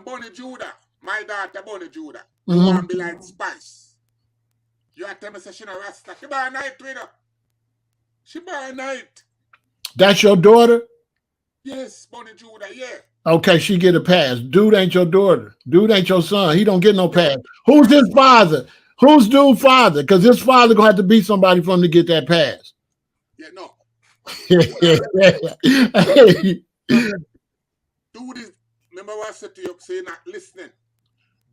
Bonnie Judah, my daughter Bonnie Judah, you want to be like Spice. You have to tell me say she no Rasta. She by night with her. She by night. That's your daughter? Yes, Bonnie Judah, yeah. Okay, she get a pass. Dude ain't your daughter. Dude ain't your son. He don't get no pass. Who's his father? Who's dude's father? Because his father gonna have to be somebody for him to get that pass. Yeah, no. Hey. Dude is, remember what I said to you, say not listening.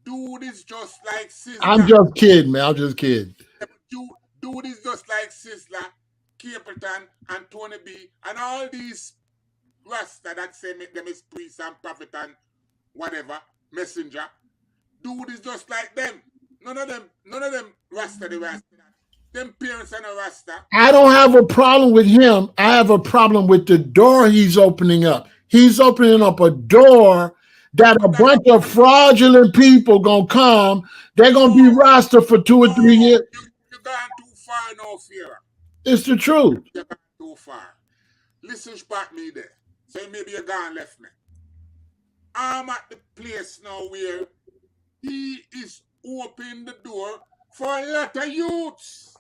Dude is just like Sizzla. I'm just kidding, man. I'm just kidding. Dude is just like Sizzla, Capleton, and Tony B, and all these Rasta that say make them is priest and prophet and whatever, messenger. Dude is just like them. None of them Rasta the Rasta. Them parents are no Rasta. I don't have a problem with him. I have a problem with the door he's opening up. He's opening up a door that a bunch of fraudulent people gonna come. They're gonna be Rasta for 2 or 3 years. You're going too far now, Fear. It's the truth. You're going too far. Listen, spot me there. So maybe you're gone left me. I'm at the place now where he is opening the door for a lot of youths.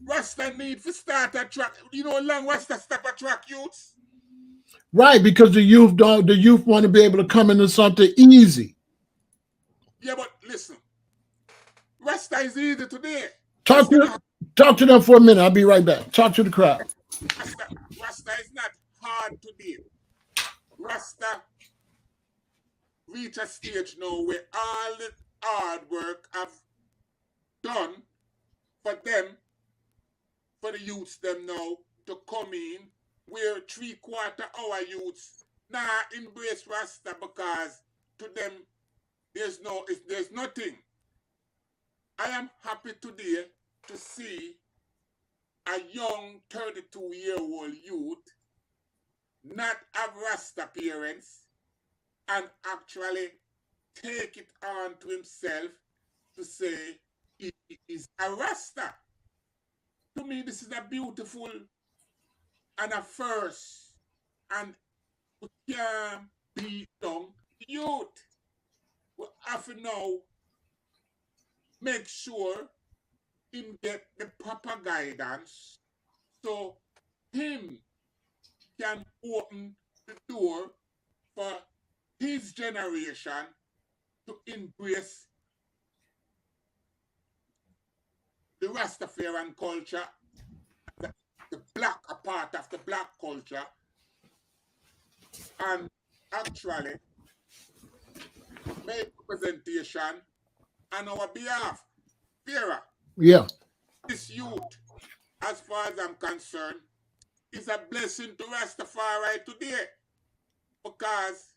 Rasta need to start a track. You know how long Rasta stop a track youths? Right, because the youth want to be able to come into something easy. Yeah, but listen. Rasta is easy today. Talk to them for a minute. I'll be right back. Talk to the crowd. Rasta is not hard today. Rasta reach a stage now where all the hard work have done for them, for the youths them now to come in, where 3/4 our youths now embrace Rasta because to them there's nothing. I am happy today to see a young 32-year-old youth not have Rasta parents and actually take it on to himself to say he is a Rasta. To me, this is a beautiful and a first, and we can't beat down youth. We have to now make sure him get the proper guidance so him can open the door for his generation to embrace the Rastafarian culture, the black, a part of the black culture, and actually make presentation on our behalf. Vera, Yeah. this youth, as far as I'm concerned, is a blessing to Rastafari today. Because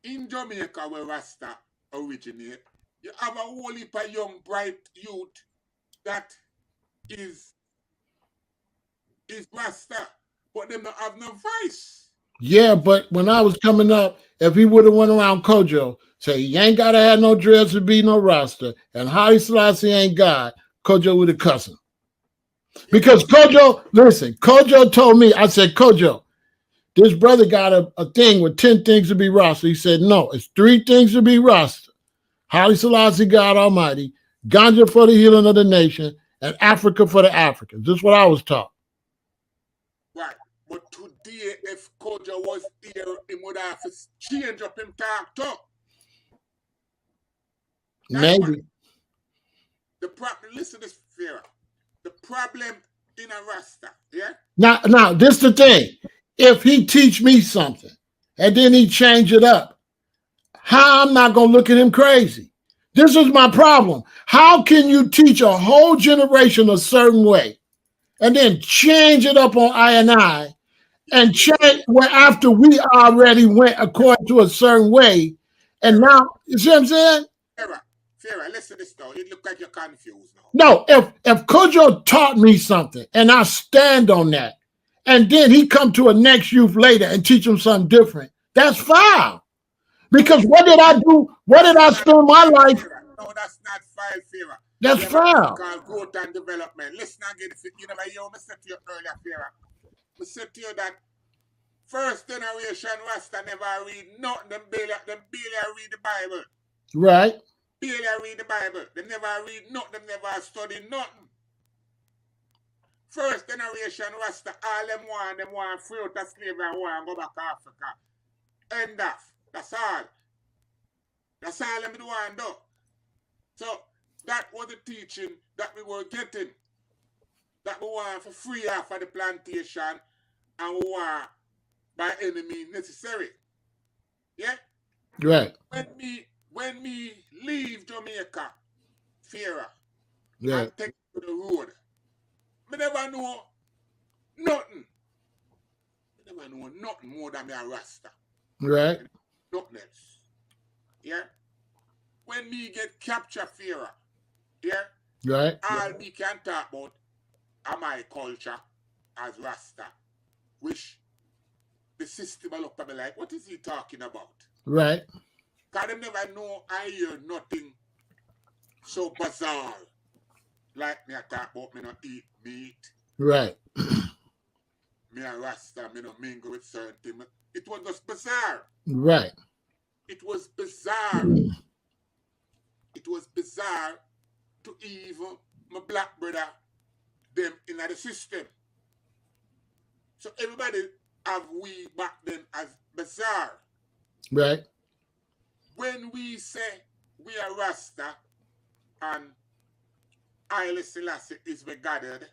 in Jamaica, where Rasta originate, you have a whole heap of young, bright youth that is Rasta, but them don't have no voice. Yeah, but when I was coming up, if he would have went around Kojo, say you ain't gotta have no dreads to be no Rasta, and Haile Selassie ain't God, Kojo would have cussed him. Because Kojo, listen, Kojo told me, I said, Kojo, this brother got a thing with 10 things to be Rasta. He said, no, it's 3 things to be Rasta. Haile Selassie, God Almighty, Ganja for the healing of the nation, and Africa for the Africans. This is what I was taught. Right. But today, if Kojo was here, he would have to change up him talk too. Maybe. The problem, listen to this, Pharaoh. The problem in a Rasta, yeah? Now, this the thing. If he teach me something and then he change it up, how I'm not gonna look at him crazy? This is my problem. How can you teach a whole generation a certain way and then change it up on I and change where after we already went according to a certain way, and now you see what I'm saying? Pharaoh, listen to this though. You look like you're confused now. No, if Kojo taught me something and I stand on that, and then he come to a next youth later and teach him something different, that's foul. Because what did I do? What did I spend my life? No, that's not foul, Pharaoh. That's foul. Called growth and development. Listen again, you never hear me say to you earlier, Pharaoh. I said to you that first generation Rasta never read nothing. Them barely read the Bible. Right. Barely read the Bible. They never read nothing. They never study nothing. First generation Rasta, all them want free out of slavery and want to go back to Africa. End of. That's all. That's all them want to do. So that was the teaching that we were getting. That we want for free off of the plantation and we want by any means necessary. Yeah? Right. When me leave Jamaica, Pharaoh, Yeah. and take to the road, I never know nothing. I never know nothing more than me a Rasta. Right. Nothing else. Yeah? When me get captured, Pharaoh, yeah? Right. All me can talk about are my culture as Rasta, which the system will look at me like, what is he talking about? Right. Because they never know I hear nothing so bizarre. Like me I talk about me not eat meat. Right. Me a Rasta, me not mingle with certain things. It was just bizarre. Right. It was bizarre. It was bizarre to even my black brother them in the system. So everybody have we back then as bizarre. Right. When we say we are Rasta and Haile Selassie is the Godhead,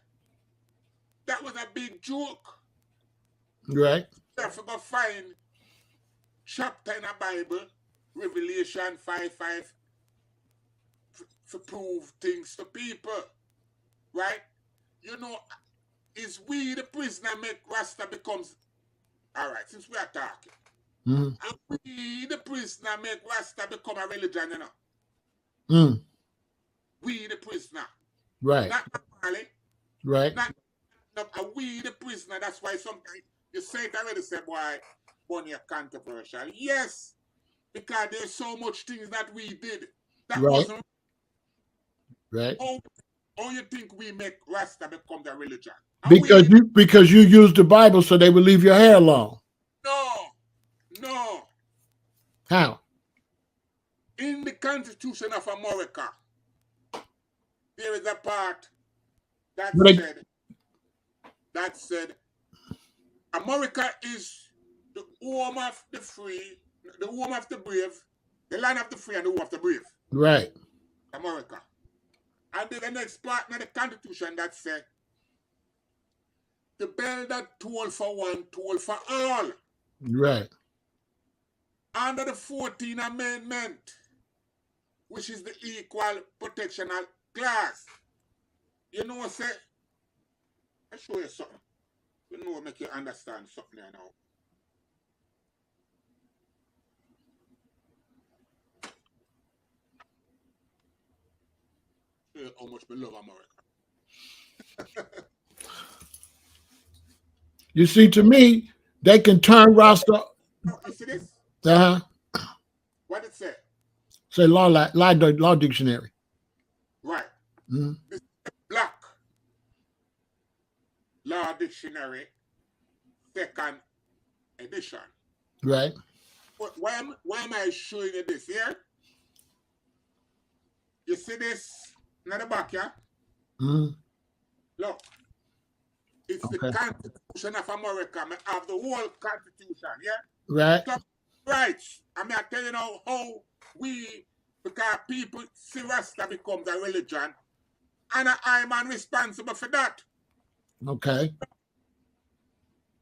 that was a big joke. Right. You have to go find chapter in the Bible, Revelation 5:5, to prove things to people. Right? You know, is we the prisoner make Rasta becomes all right, since we are talking. Mm. And we the prisoner make Rasta become a religion, you know. Mm. We the prisoner. Right. Not Bob Marley. Right. Not we the prisoner. That's why sometimes you say it already, say, boy, Bonnie controversial. Yes, because there's so much things that we did that Right. wasn't. Right. How you think we make Rasta become the religion? And Because you use the Bible so they will leave your hair long. No. How? In the Constitution of America, there is a part that said America is the home of the free, the home of the brave, the land of the free and the home of the brave. Right. America. And then the next part of the Constitution that said the bell that toll for one, toll for all. Right. Under the 14th Amendment, which is the equal protection clause. You know what I say? I'll show you something. You know, make you understand something there now. Show you how much we love America. You see, to me, they can turn Rasta. You see this? Uh-huh. What it say? Say law dictionary. Right. Mm-hmm. This is Black Law Dictionary, 2nd edition. Right. Why am I showing you this here? You see this in the back, yeah? Mm-hmm. Look. It's the Constitution of America. I have the whole Constitution, yeah? Right. Top rights. I mean, I tell you now how we, because people see Rasta becomes a religion, and I'm responsible for that. Okay.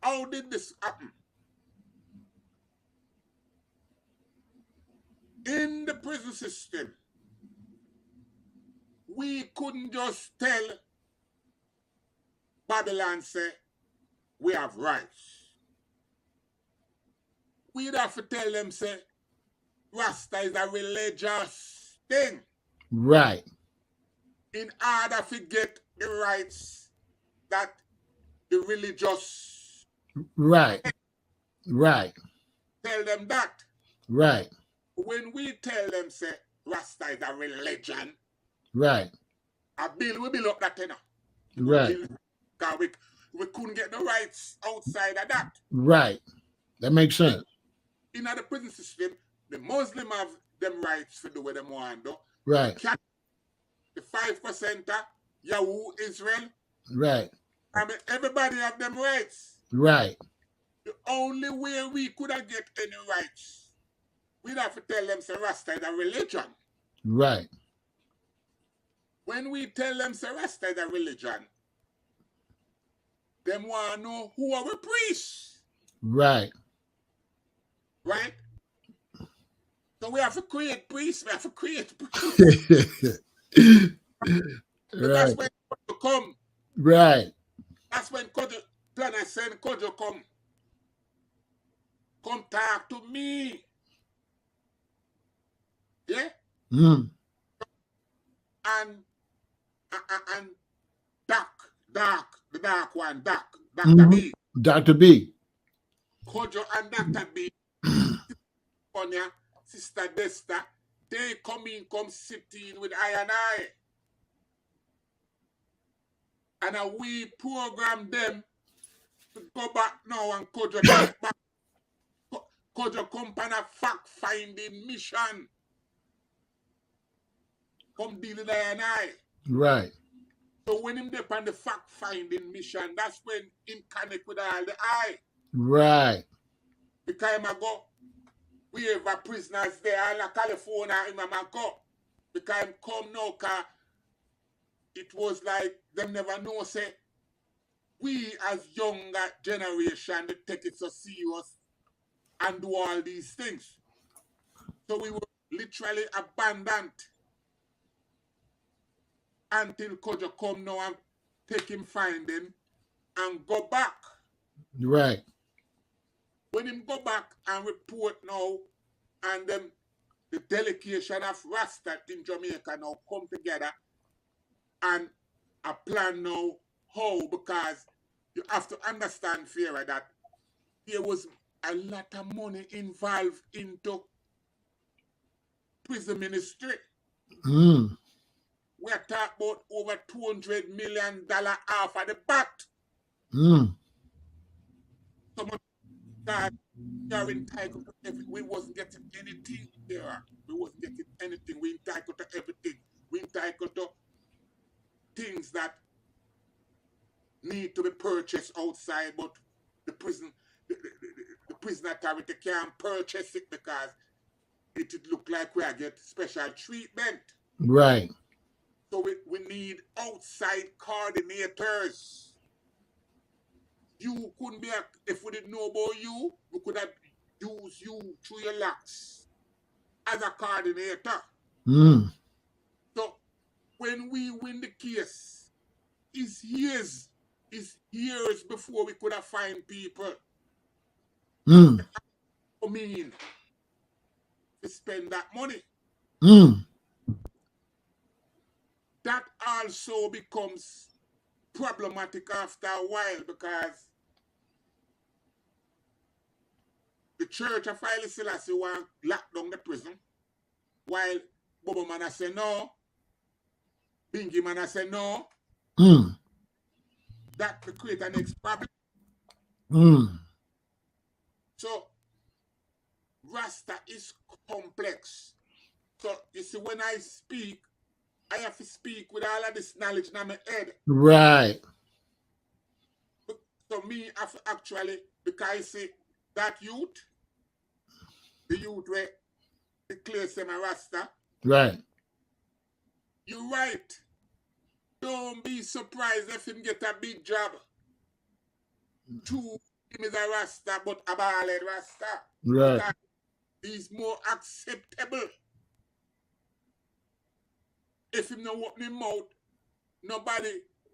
How did this happen? In the prison system, we couldn't just tell Babylon, say, we have rights. We'd have to tell them, say, Rasta is a religious thing. Right. In order to get the rights that the religious. Right. Right. Tell them that. Right. When we tell them, say, Rasta is a religion. Right. A bill, we build up that, you know. Right. Because we couldn't get the rights outside of that. Right. That makes sense. In the prison system, the Muslim have them rights to do what they want to do. Right. The 5%, Yahoo, Israel. Right. I mean, everybody have them rights. Right. The only way we could have get any rights, we'd have to tell them, say, Rasta is a religion. Right. When we tell them, say, Rasta is a religion, them want to know who are we priests. Right. Right? So we have to create priests. We have to create priests. Right. That's when Kojo come. Right. That's when Kojo plan and send Kojo come. Come talk to me. Yeah? Mm. And the dark one, Dr. Mm-hmm. B. Dr. B. Kojo and Dr. B. Konya, Sister Desta, they come sit in with I and I. And we program them to go back now and Kojo back. Kojo come on a fact-finding mission. Come deal with I and I. Right. So when him dep on the fact-finding mission, that's when him connect with all the I. Right. Because him go, we have prisoners there in California, him go. Because him come now, because it was like them never know, say, we as younger generation they take it so serious and do all these things. So we were literally abandoned until Kojo come now and take him, find him, and go back. Right. When him go back and report now, and then the delegation of Rasta in Jamaica now come together and a plan now how, because you have to understand, Pharaoh, that there was a lot of money involved into prison ministry. Mm. We're talking about over $200 million off of the bat. Mm. So much that we are entitled to everything. We wasn't getting anything there. We wasn't getting anything. We entitled to everything. We entitled to things that need to be purchased outside, but the prison, the prison authority can't purchase it because it would look like we are get special treatment. Right. So we need outside coordinators. You couldn't be, if we didn't know about you, we could have used you through your locks as a coordinator. Mm. So when we win the case, it's years before we could have find people. Mm. I mean, to spend that money. Mm. That also becomes problematic after a while because the Church of Haile Selassie want to lock down the prison, while Bobo Man say no, Bingy Man say no. Mm. That will create an next problem. Mm. So Rasta is complex. So you see, when I speak, I have to speak with all of this knowledge in my head. Right. So me have to actually, because I see that youth, the youth where declare them a Rasta. Right. You're right. Don't be surprised if him get a big job. Two, him is a Rasta, but a bald Rasta. Right. Because he's more acceptable. If him not open his mouth, nobody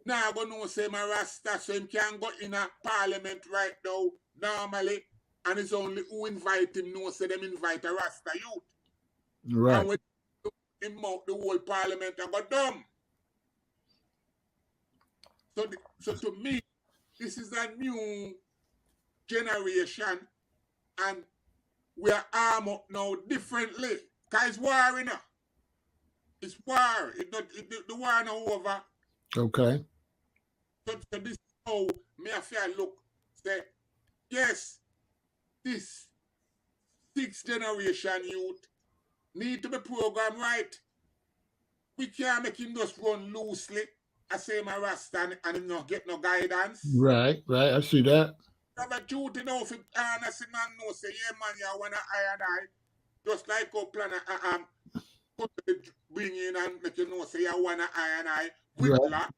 now gonna know say him a Rasta, so him can go in a parliament right now normally, and it's only who invite him know say them invite a Rasta youth. Right. And when him out the whole parliament and go dumb. So to me, this is a new generation, and we are armed up now differently. Because it's war, you know. It's war. The war now over. Okay. So this is how me I feel look. Say, yes, this 6th generation youth need to be programmed right. We can't make him just run loosely. I say my Rasta and him not get no guidance. Right. Right. I see that. Have a duty now for honest man know say, yeah man, you wanna I and I. Just like our plan bring in and make you know say you wanna I and I with Right. lock.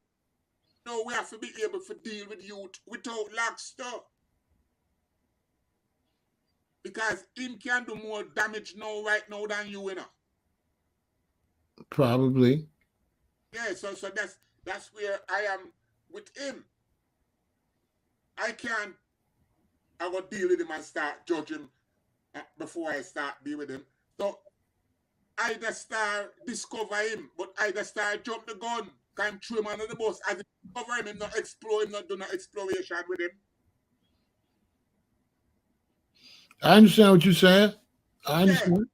No, we have to be able to deal with youth without lock stuff. Because him can do more damage now right now than you know. Probably. Yeah, so that's where I am with him. I can't I go deal with him and start judging before I start deal with him. So either start discover him, but either start jump the gun, can throw him under the bus. As it discover him not explore him, not do no exploration with him. I understand what you're saying. I understand.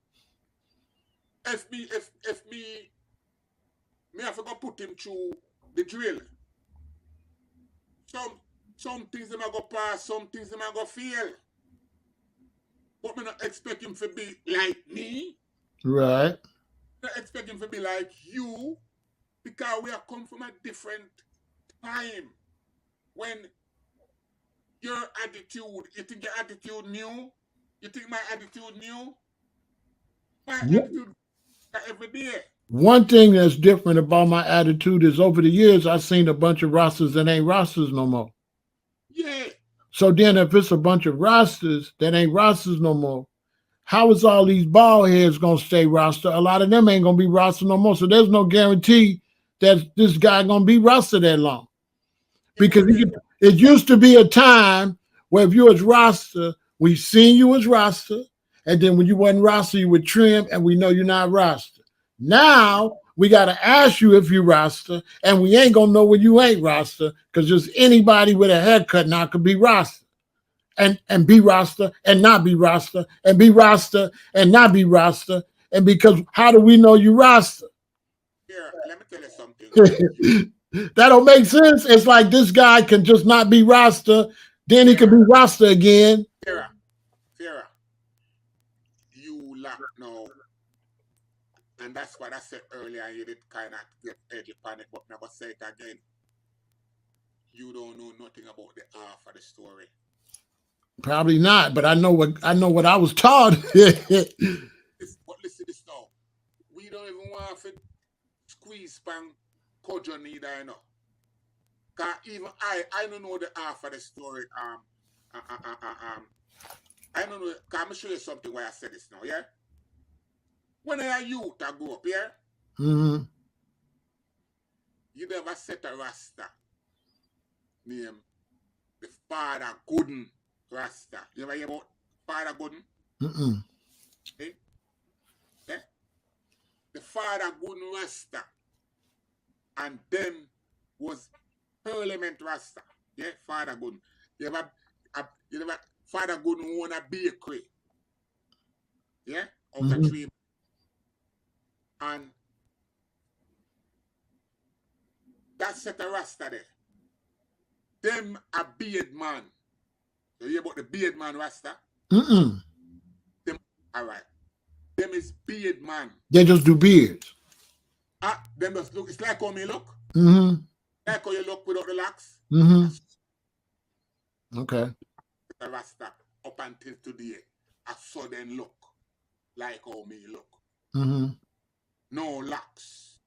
If me have to go put him through the drill. Some things them I go pass, some things them I go fail. But me not expect him to be like me. Right. Not expect him to be like you, because we have come from a different time when your attitude, you think your attitude new? You think my attitude new? My attitude every day. One thing that's different about my attitude is over the years, I've seen a bunch of Rastas that ain't Rastas no more. Yeah. So then if it's a bunch of Rastas that ain't Rastas no more, how is all these bald heads gonna stay Rasta? A lot of them ain't gonna be Rasta no more. So there's no guarantee that this guy gonna be Rasta that long. Because it used to be a time where if you was Rasta, we seen you as Rasta, and then when you wasn't Rasta, you would trim, and we know you're not Rasta. Now we gotta ask you if you Rasta, and we ain't gonna know when you ain't Rasta, because just anybody with a haircut now could be Rasta. And be Rasta and not be Rasta, and be Rasta and not be Rasta. And because how do we know you Rasta? Here, let me tell you something. That don't make sense. It's like this guy can just not be Rasta, then he can be Rasta again. Farah, you lack now. And that's what I said earlier. You did kind of get edgy panic, but never say it again. You don't know nothing about the half of the story. Probably not, but I know what I was taught. But listen this now. We don't even want to squeeze span Kojo neither, you know. Cause even I don't know the half of the story. I don't know. Cause I'm gonna show you something why I said this now, yeah? When I youth I grew up, yeah? Mm-hmm. You never set a Rasta name the Father Gooden Rasta. You ever hear about Father Gooden? Mm-mm. Eh? Eh? The Father Gooden Rasta and them was Parliament Rasta. Yeah, Father Gooden. You ever Father Gooden own a bakery. Yeah? Out Mm-hmm. of tree. And that set a Rasta there. Them a beard man. You hear about the beard man Rasta? Mm-mm. Them, all right. Them is beard man. They just do beards. Them just look. It's like how me look. Mm-hmm. Like how you look without the locks. Mm-hmm. That's Okay. the Rasta up until today. I saw them look like how me look. Mm-hmm. No locks.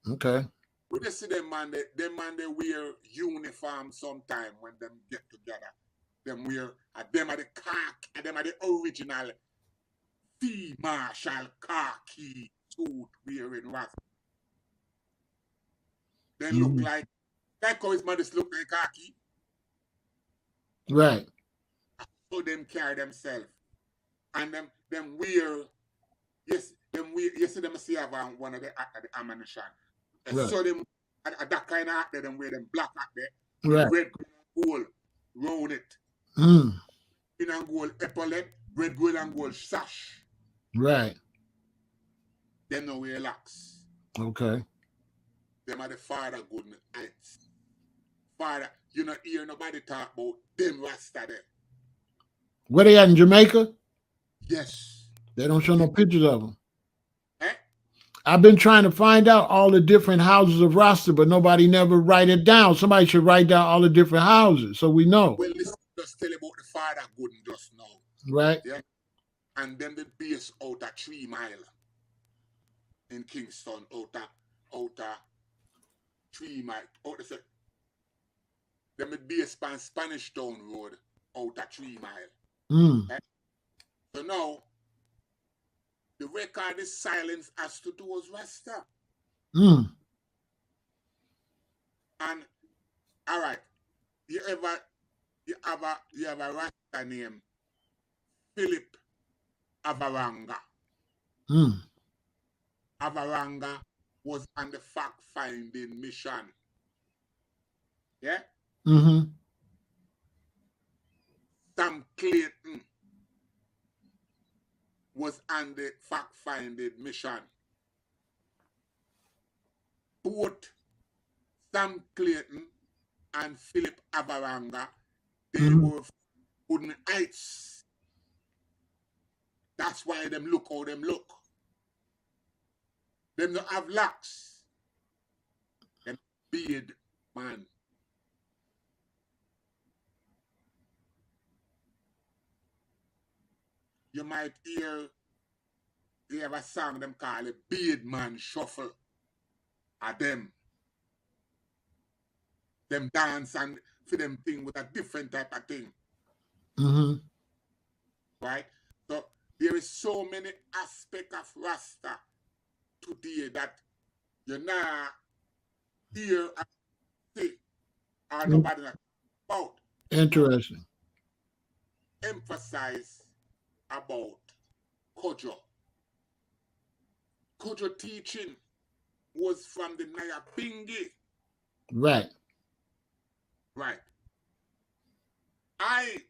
Okay. When you see them man, they wear uniform sometime when them get together. Them wear them are the khaki, and them are the original Field Marshal khaki suit wearing Rasta. They look like how his mothers look like khaki. Right. So them carry themselves. And them wear, yes, you see them see have one of the ammunition. Right. So them that kind of hat there, them wear them black hat there, Right. red, gold, round it. Mm. Green and gold epaulet, red, gold and gold sash. Right. Them no wear locks. Okay. Them are the Father Gooden heights. Father, you not hear nobody talk about them Rasta there. Where they at in Jamaica? Yes. They don't show no pictures of them. Eh? I've been trying to find out all the different houses of Rasta, but nobody never write it down. Somebody should write down all the different houses so we know. Well, listen, just tell about the Father Gooden just now. Right. Yeah. And then the base out of 3 Mile in Kingston, out of 3 Mile. Out the then the base span Spanish Town Road out of 3 Mile. Mm. Right? So now the record is silence as to those Rasta. Mm. And all right, you have a Rasta named Philip Avaranga. Mm. Avaranga was on the fact-finding mission. Yeah? Mm-hmm. Sam Clayton was on the fact-finding mission. Both Sam Clayton and Philip Avaranga, they were Gooden Heights. That's why them look how them look. Them don't have locks. Them beard man. You might hear they have a song them call it Beard Man Shuffle. Are them. them dance and for them thing with a different type of thing. Mm-hmm. Right? So there is so many aspects of Rasta today that you're not here and see or nobody not about. Interesting. Emphasize about Kojo. Kojo teaching was from the Nyabingi. Right. Right.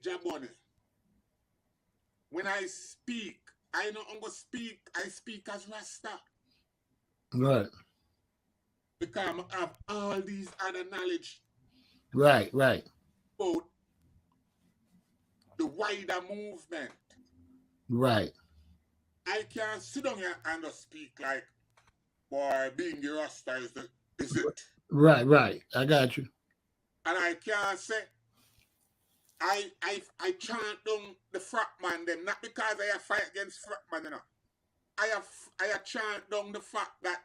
Jabone, when I speak, I know I'm going to speak, I speak as Rasta. Right. Because I have all these other knowledge Right. Right. about the wider movement. Right. I can't sit down here and just speak like, boy, being a Rasta is it. Right. Right. I got you. And I can't say, I chant down the frat man them, not because I have fight against frat man, you know. I have chant down the fact that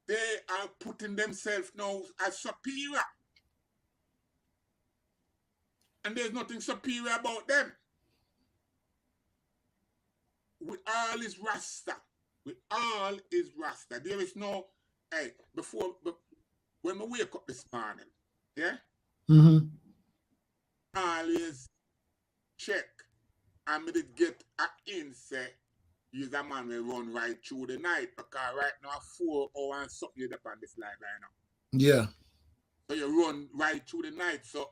they are putting themselves now as superior. And there's nothing superior about them. We all is Rasta. We all is Rasta. There is no, hey, when I wake up this morning, yeah? Mm-hmm. Always check. And I did get an insight. He's a man will run right through the night because right now 4 hours and something up on this line right now. Yeah. So you run right through the night. So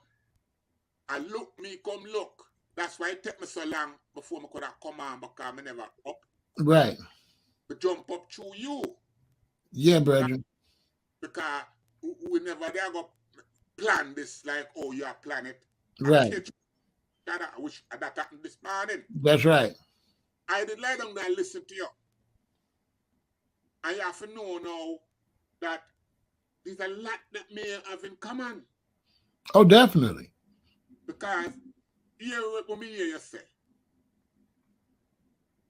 I look, me come look. That's why it took me so long before I could have come on because I never up. Right. But jump up through you. Yeah, brother. Because we never there go plan this like, oh, you are planning it. Right. I wish that happened this morning. That's right. I did lie down there and listen to you. And you have to know now that there's a lot that may have in common. Oh, definitely. Because hear what me hear you say.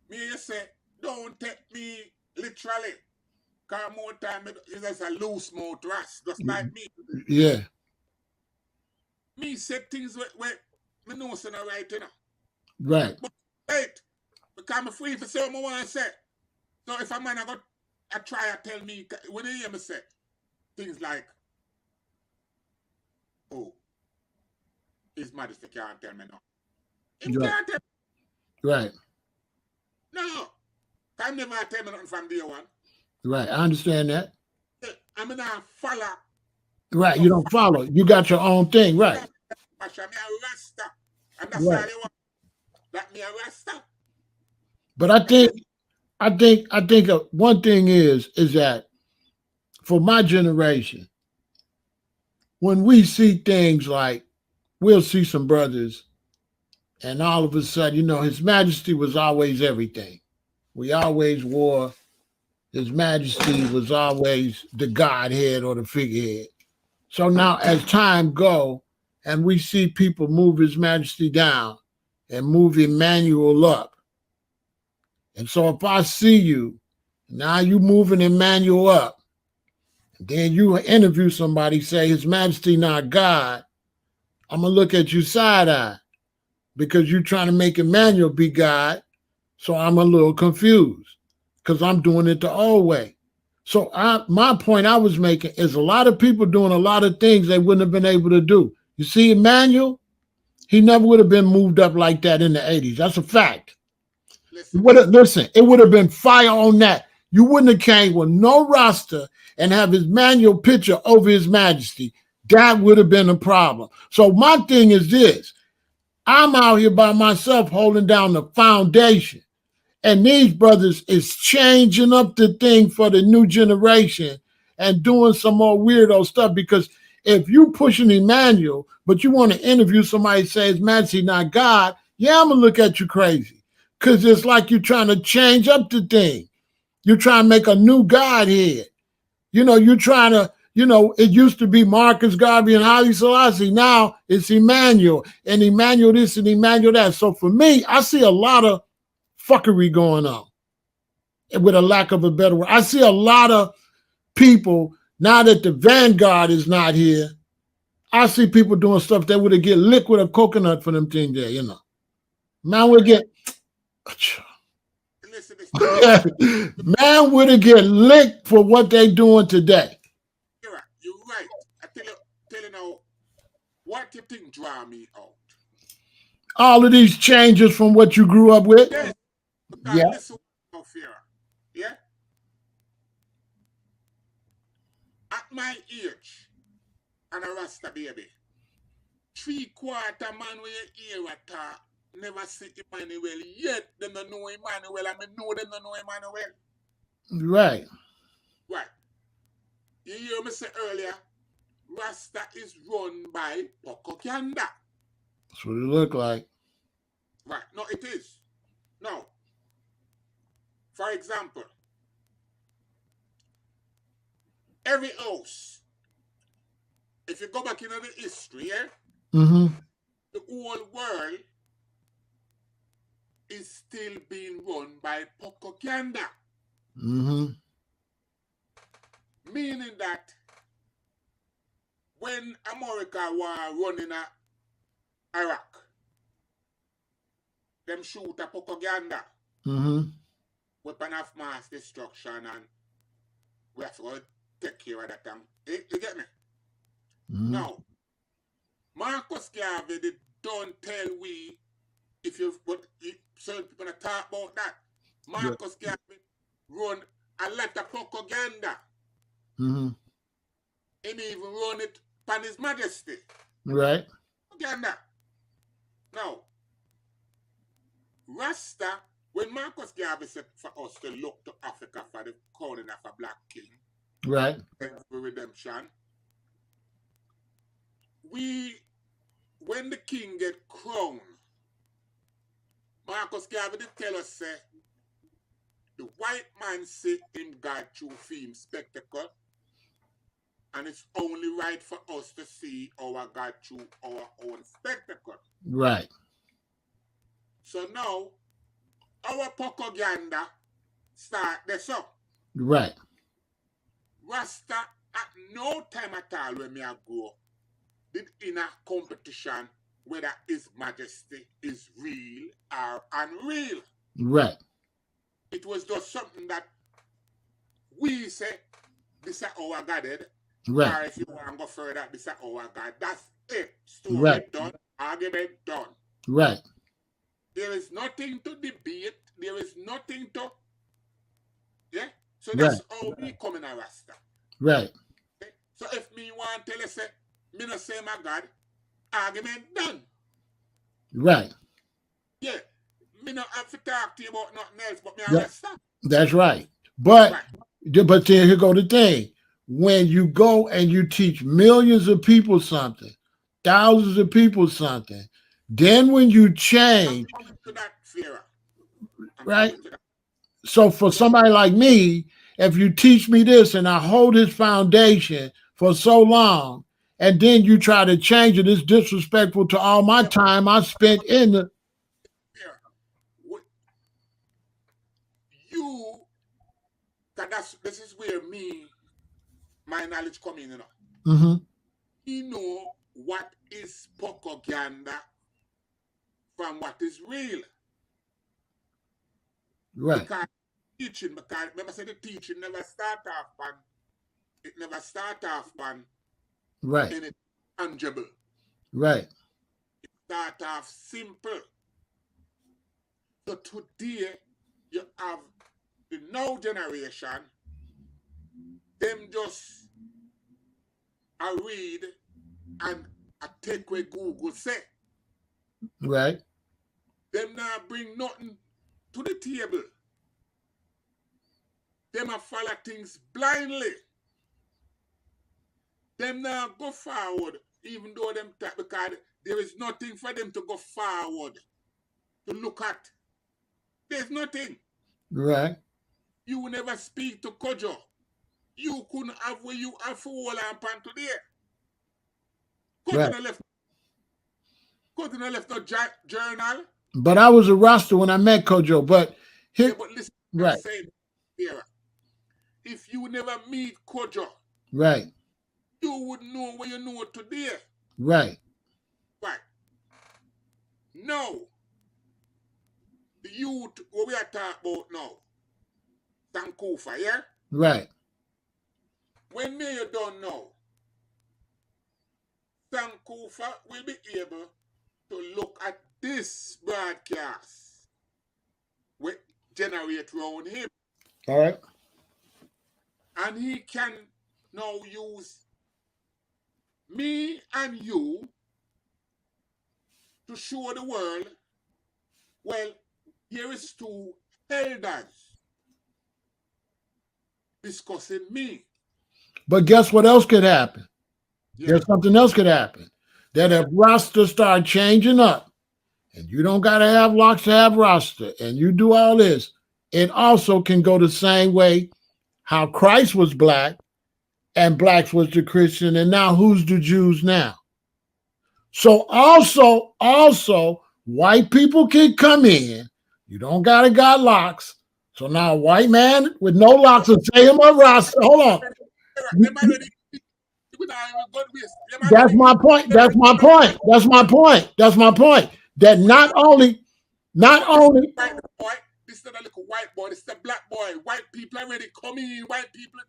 Me hear you say, don't take me literally. Because more time it's just a loose mouth ras, just like me. Yeah. Me say things where me know say no right, you know. Right. But wait, because I'm free for say what I want to say. So if a man I try to tell me, when you hear me say things like, oh, His Majesty can't tell me no. He can't tell me. Right. No. Can never tell me nothing from day one. Right. I understand that. I'm not follow. Right. You don't follow. You got your own thing. Right. I'm a Rasta. And that's Right. all you want. That me a Rasta. But I think one thing is that for my generation, when we see things like, we'll see some brothers and all of a sudden, you know, His Majesty was always everything. We always wore His Majesty was always the Godhead or the figurehead. So now as time go and we see people move His Majesty down and move Emmanuel up. And so if I see you, now you moving Emmanuel up, then you interview somebody, say His Majesty not God, I'm going to look at you side-eye because you're trying to make Emmanuel be God. So I'm a little confused because I'm doing it the old way. So my point I was making is a lot of people doing a lot of things they wouldn't have been able to do. You see, Emmanuel, he never would have been moved up like that in the 80s. That's a fact. Listen, it would have been fire on that. You wouldn't have came with no Rasta and have His Emmanuel picture over His Majesty. That would have been a problem. So my thing is this. I'm out here by myself holding down the foundation. And these brothers is changing up the thing for the new generation and doing some more weirdo stuff. Because if you pushing Emmanuel, but you want to interview somebody that says Majesty not God, yeah, I'm going to look at you crazy. Because it's like you're trying to change up the thing. You're trying to make a new Godhead. You know, you're trying to, you know, it used to be Marcus Garvey and Haile Selassie. Now it's Emmanuel and Emmanuel this and Emmanuel that. So for me, I see a lot of fuckery going on, with a lack of a better word. I see a lot of people, now that the vanguard is not here, I see people doing stuff that would get liquid or coconut for them things there, Man would get Listen, listen. man would get licked for what they doing today. You're right. I tell you now, what you think draw me out? All of these changes from what you grew up with. Yes, because Yeah. listen now, Pharaoh. Yeah? At my age, and a Rasta baby, 3/4 man where you hear at never see Emmanuel yet. Them don't know Emmanuel, and me know them don't know Emmanuel. Right. Right. You hear me say earlier, Rasta is run by propaganda. That's what it look like. Right. No, it is. Now, for example, every house, if you go back into the history, Mm-hmm. the whole world is still being run by propaganda. Mm-hmm. Meaning that when America was running Iraq, them shoot a propaganda, Mm-hmm. weapon of mass destruction, and we have to take care of that thing. You get me? Mm-hmm. Now, Marcus Garvey don't tell we if you but certain people talk about that. Marcus Garvey run a lot of propaganda. Mm-hmm. He even run it upon His Majesty. Right. Propaganda. Now, Rasta, when Marcus Garvey said for us to look to Africa for the crowning of a black king, Right. for redemption, when the king get crowned, Marcus Garvey did tell us say the white man see him God through film spectacle, and it's only right for us to see our God through our own spectacle. Right. So now our propaganda start this up. Right. Rasta at no time at all when me a grow did in a competition whether His Majesty is real or unreal. Right. It was just something that we say, this is our Godhead. Right. Or if you want to go further, this is our God. That's it. Story Right. done, argument done. Right. There is nothing to debate. There is nothing to, yeah? So Right. that's how we come in a Rasta. Right. Okay? So if me want to tell you, say, me not say my God, argument done. Right. Yeah. Me not have to talk to you about nothing else but me a That- Rasta. That's right. But Right. but then here go the thing. When you go and you teach millions of people something, thousands of people something, then when you I'm change, coming to that, Pharaoh. I'm right? coming to that. So for somebody like me, if you teach me this and I hold this foundation for so long, and then you try to change it, it's disrespectful to all my time I spent in the. Pharaoh, what you, cause this is where my knowledge come in, you know. Mm-hmm. You know what is propaganda from what is real. Right. Because remember I said the teaching never start off on, it never start off on Right. anything tangible. Right. It start off simple. So today you have the now generation, them just I read and I take where Google say. Right. Them now bring nothing to the table. Them a follow things blindly. Them now go forward, even though them because there is nothing for them to go forward to look at. There's nothing. Right. You will never speak to Kojo. You couldn't have where you have for all and pan today. Right. Kojo left no journal. But I was a Rasta when I met Kojo. But Yeah, but listen, right. I'm saying here. If you never meet Kojo, Right. you would know what you know today. Right. Right. No. The youth, what we are talking about now, Sankofa, yeah? Right. When me you don't know, Sankofa will be able to look at this broadcast will generate around him. All right. And he can now use me and you to show the world, well, here is two elders discussing me. But guess what else could happen? Yeah. There's something else could happen. That if Rasta start changing up, and you don't got to have locks to have Rasta, and you do all this, it also can go the same way how Christ was black and blacks was the Christian, and now who's the Jews now? So also, white people can come in. You don't gotta got locks. So now a white man with no locks will say him a Rasta. Hold on. That's my point. That's my point. That's my point. That's my point. That not only this is the little white boy, this is the black boy. White people already come in, white people.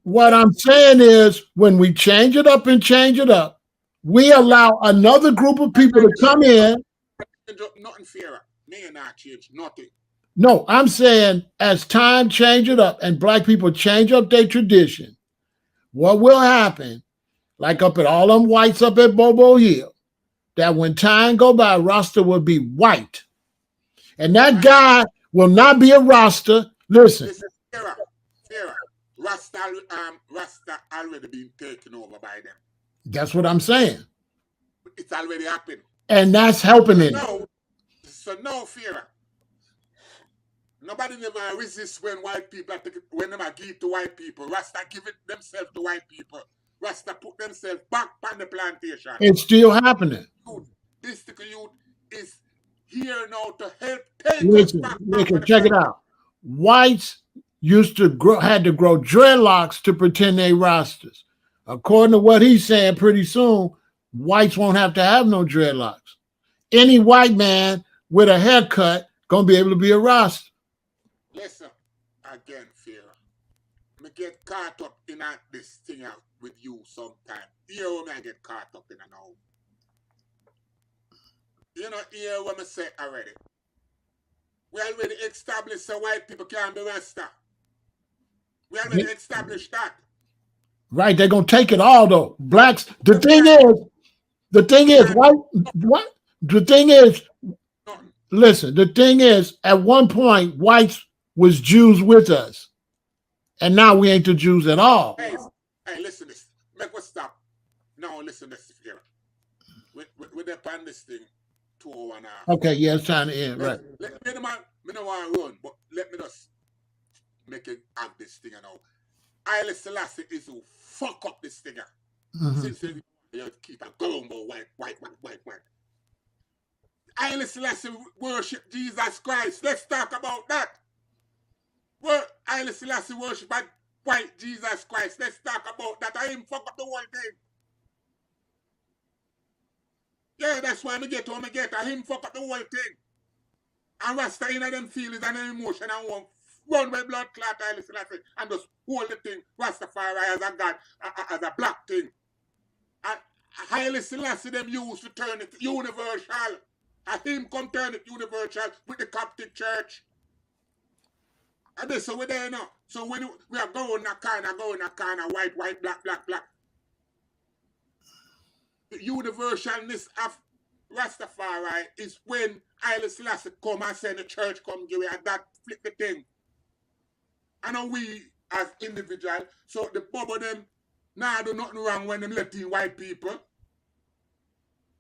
What I'm saying is when we change it up and change it up, we allow another group of people to come in. Nothing fairer. May not change nothing. No, I'm saying as time change it up and black people change up their tradition, what will happen, like up at all them whites up at Bobo Hill, that when time go by, Rasta will be white. And that guy will not be a Rasta. Listen. Fairer. Rasta already been taken over by them. That's what I'm saying. It's already happened. And that's helping it. So no fear. Nobody never resists when white people when them give to white people. Rasta give it themselves to white people. Rasta put themselves back on the plantation. It's still happening. This youth is here now to help take Listen, check it out. Whites had to grow dreadlocks to pretend they Rastas. According to what he's saying, pretty soon, whites won't have to have no dreadlocks. Any white man with a haircut gonna be able to be a Rasta. Listen, again, fear. Me get caught up in this thing out with you sometime. Here when I get caught up in it now. You know, here what I say already. We already established that white people can't be Rasta. We already established that. Right, they're gonna take it all though. Blacks. The thing is, at one point, whites was Jews with us, and now we ain't the Jews at all. Hey, listen this. Make us stop. Now listen this here. With the pan this thing 201. Okay, yeah, it's time to end. Right. Me don't want to run, but let me just make it have this thing now. Haile Selassie is who fuck up this thing. Since you keep on going about white. Haile Selassie worship Jesus Christ. Let's talk about that. Well, Haile Selassie worship white Jesus Christ. Let's talk about that. I him fuck up the whole thing. Yeah, that's why I get home. I him fuck up the whole thing. And Rasta in them feelings and them emotion and want run with blood clot Haile Selassie and just hold the thing Rastafari as a God, as a black thing. And Haile Selassie them used to turn it universal. And him come turn it universal with the Coptic Church. And this, so we're there now. So when we are going a kind of white, black. The universalness of Rastafari is when Haile Selassie come and say the church come give it and that flip the thing. I know we as individuals, so the bubble them now do nothing wrong when them let in white people.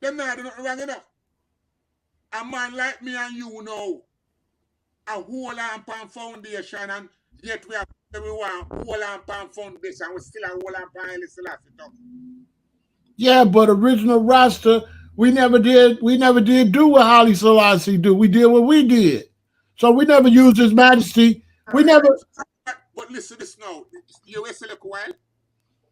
Them now do nothing wrong enough. A man like me and you know a whole pan foundation and yet we have everyone whole pan foundation, we still have whole pan Haile Selassie talk. Yeah, but original Rasta, we never did do what Haile Selassie do. We did what we did. So we never used his majesty. We never. But listen this now. You wait a little while.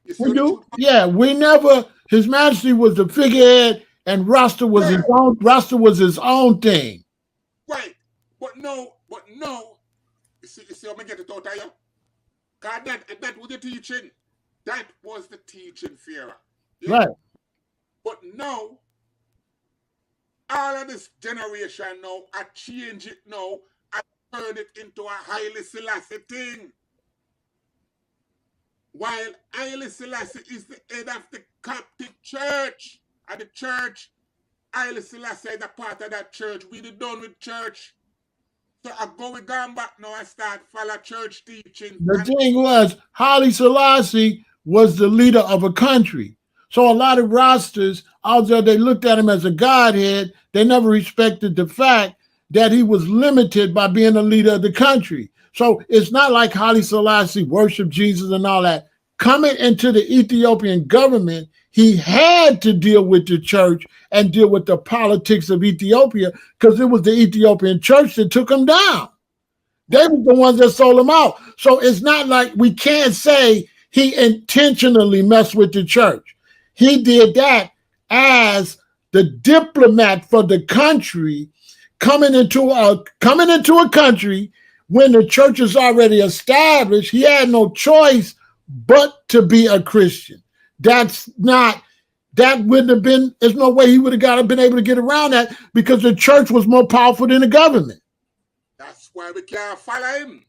You see We how the do. truth? Yeah, we never. His Majesty was the figurehead, and Rasta was his Yeah, own. Rasta was his own thing. right. But no. You see how I get it out of you? God, that was the teaching. That was the teaching, Pharaoh. Yeah. Right. But now, all of this generation now, I change it now, I turn it into a highly Selassie thing. While Haile Selassie is the head of the Coptic church, and the church, Haile Selassie is a part of that church. We the done with church. So I go with going back now and start follow church teaching. The And thing was, Haile Selassie was the leader of a country. So a lot of Rastas, although they looked at him as a godhead, they never respected the fact that he was limited by being the leader of the country. So it's not like Haile Selassie worshiped Jesus and all that. Coming into the Ethiopian government, he had to deal with the church and deal with the politics of Ethiopia because it was the Ethiopian church that took him down. They were the ones that sold him out. So it's not like we can't say he intentionally messed with the church. He did that as the diplomat for the country, coming into a country when the church is already established. He had no choice but to be a Christian. That wouldn't have been, there's no way he would have been able to get around that because the church was more powerful than the government. that's why we can't follow him.